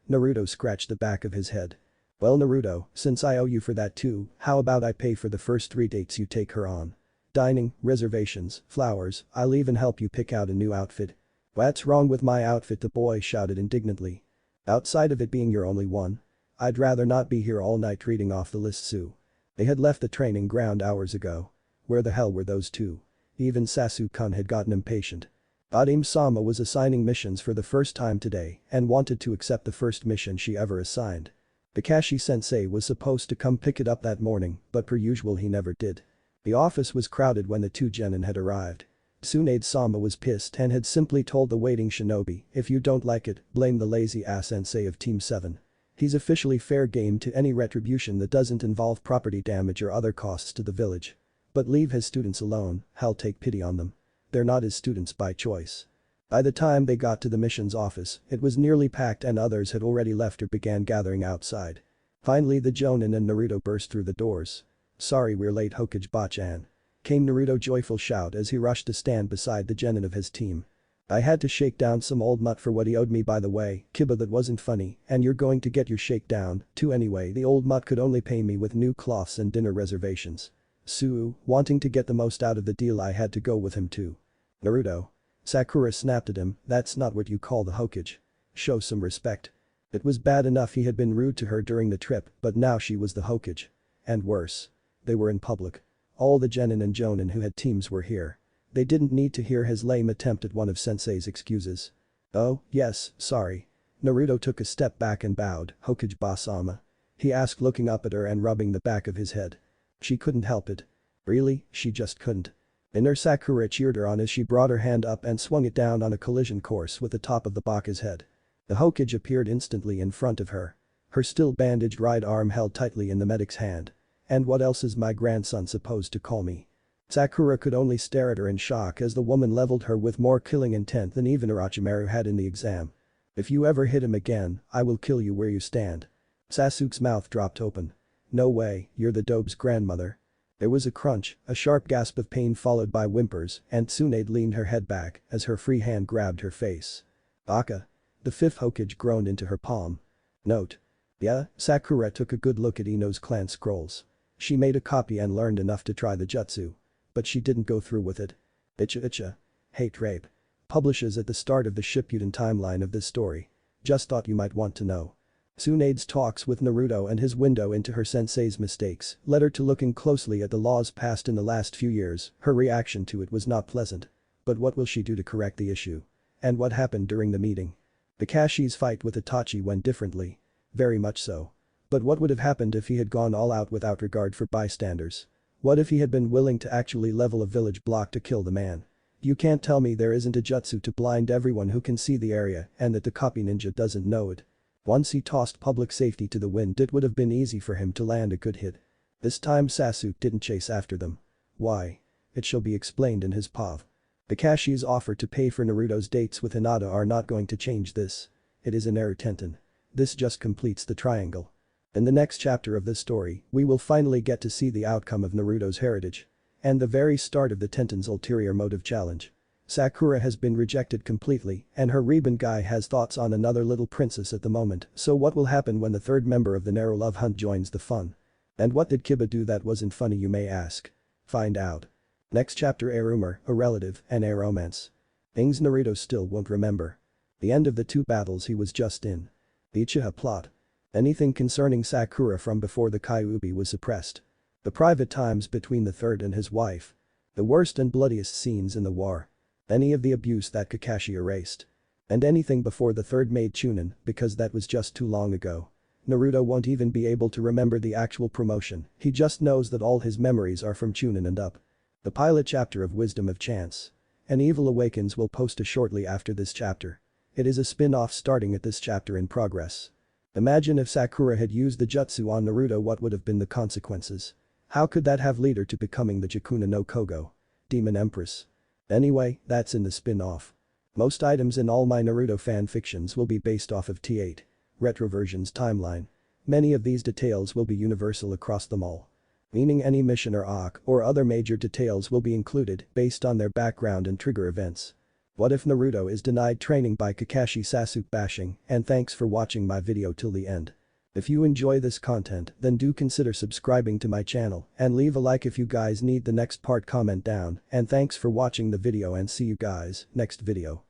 Naruto scratched the back of his head. Well Naruto, since I owe you for that too, how about I pay for the first 3 dates you take her on? Dining, reservations, flowers, I'll even help you pick out a new outfit. What's wrong with my outfit? The boy shouted indignantly. Outside of it being your only one? I'd rather not be here all night reading off the list, Sue. They had left the training ground hours ago. Where the hell were those two? Even Sasuke-kun had gotten impatient. Adim-sama was assigning missions for the first time today and wanted to accept the first mission she ever assigned. Kakashi-sensei was supposed to come pick it up that morning, but per usual he never did. The office was crowded when the two genin had arrived. Tsunade-sama was pissed and had simply told the waiting shinobi, if you don't like it, blame the lazy-ass sensei of Team 7. He's officially fair game to any retribution that doesn't involve property damage or other costs to the village. But leave his students alone, hell take pity on them. They're not his students by choice. By the time they got to the mission's office, it was nearly packed and others had already left or began gathering outside. Finally the jonin and Naruto burst through the doors. Sorry we're late Hokage Bachan. Came Naruto's joyful shout as he rushed to stand beside the genin of his team. I had to shake down some old mutt for what he owed me, by the way, Kiba, that wasn't funny, and you're going to get your shake down, too anyway. The old mutt could only pay me with new cloths and dinner reservations. Suu, wanting to get the most out of the deal, I had to go with him too. Naruto. Sakura snapped at him, that's not what you call the Hokage. Show some respect. It was bad enough he had been rude to her during the trip, but now she was the Hokage. And worse. They were in public. All the genin and jonin who had teams were here. They didn't need to hear his lame attempt at one of sensei's excuses. Oh, yes, sorry. Naruto took a step back and bowed, Hokage Basama. He asked, looking up at her and rubbing the back of his head. She couldn't help it. Really, she just couldn't. Inner Sakura cheered her on as she brought her hand up and swung it down on a collision course with the top of the Baka's head. The Hokage appeared instantly in front of her. Her still bandaged right arm held tightly in the medic's hand. And what else is my grandson supposed to call me? Sakura could only stare at her in shock as the woman leveled her with more killing intent than even Orochimaru had in the exam. If you ever hit him again, I will kill you where you stand. Sasuke's mouth dropped open. No way, you're the dope's grandmother. There was a crunch, a sharp gasp of pain followed by whimpers, and Tsunade leaned her head back as her free hand grabbed her face. Baka. The fifth Hokage groaned into her palm. Note. Yeah, Sakura took a good look at Ino's clan scrolls. She made a copy and learned enough to try the jutsu. But she didn't go through with it. Itcha. Hate rape. Publishes at the start of the Shippuden timeline of this story. Just thought you might want to know. Tsunade's talks with Naruto and his window into her sensei's mistakes led her to looking closely at the laws passed in the last few years. Her reaction to it was not pleasant. But what will she do to correct the issue? And what happened during the meeting? Kakashi's fight with Itachi went differently. Very much so. But what would have happened if he had gone all out without regard for bystanders? What if he had been willing to actually level a village block to kill the man? You can't tell me there isn't a jutsu to blind everyone who can see the area and that the copy ninja doesn't know it. Once he tossed public safety to the wind, it would have been easy for him to land a good hit. This time Sasuke didn't chase after them. Why? It shall be explained in his POV. Kakashi's offer to pay for Naruto's dates with Hinata are not going to change this. It is an error tenten. This just completes the triangle. In the next chapter of this story, we will finally get to see the outcome of Naruto's heritage. And the very start of the Tenten's ulterior motive challenge. Sakura has been rejected completely and her ribbon guy has thoughts on another little princess at the moment, so what will happen when the third member of the Naruto love hunt joins the fun? And what did Kiba do that wasn't funny, you may ask? Find out. Next chapter, a rumor, a relative, and a romance. Things Naruto still won't remember. The end of the 2 battles he was just in. The Uchiha plot. Anything concerning Sakura from before the Kyuubi was suppressed. The private times between the third and his wife. The worst and bloodiest scenes in the war. Any of the abuse that Kakashi erased. And anything before the third made Chunin, because that was just too long ago. Naruto won't even be able to remember the actual promotion, he just knows that all his memories are from Chunin and up. The pilot chapter of Wisdom of Chance. An Evil Awakens will post shortly after this chapter. It is a spin-off starting at this chapter in progress. Imagine if Sakura had used the jutsu on Naruto, what would have been the consequences? How could that have led her to becoming the Jakuna no Kogo? Demon Empress. Anyway, that's in the spin-off. Most items in all my Naruto fanfictions will be based off of T8. Retroversion's timeline. Many of these details will be universal across them all. Meaning any mission or arc or other major details will be included based on their background and trigger events. What if Naruto is denied training by Kakashi? Sasuke bashing, and thanks for watching my video till the end. If you enjoy this content, then do consider subscribing to my channel and leave a like if you guys need the next part. Comment down, and thanks for watching the video and see you guys next video.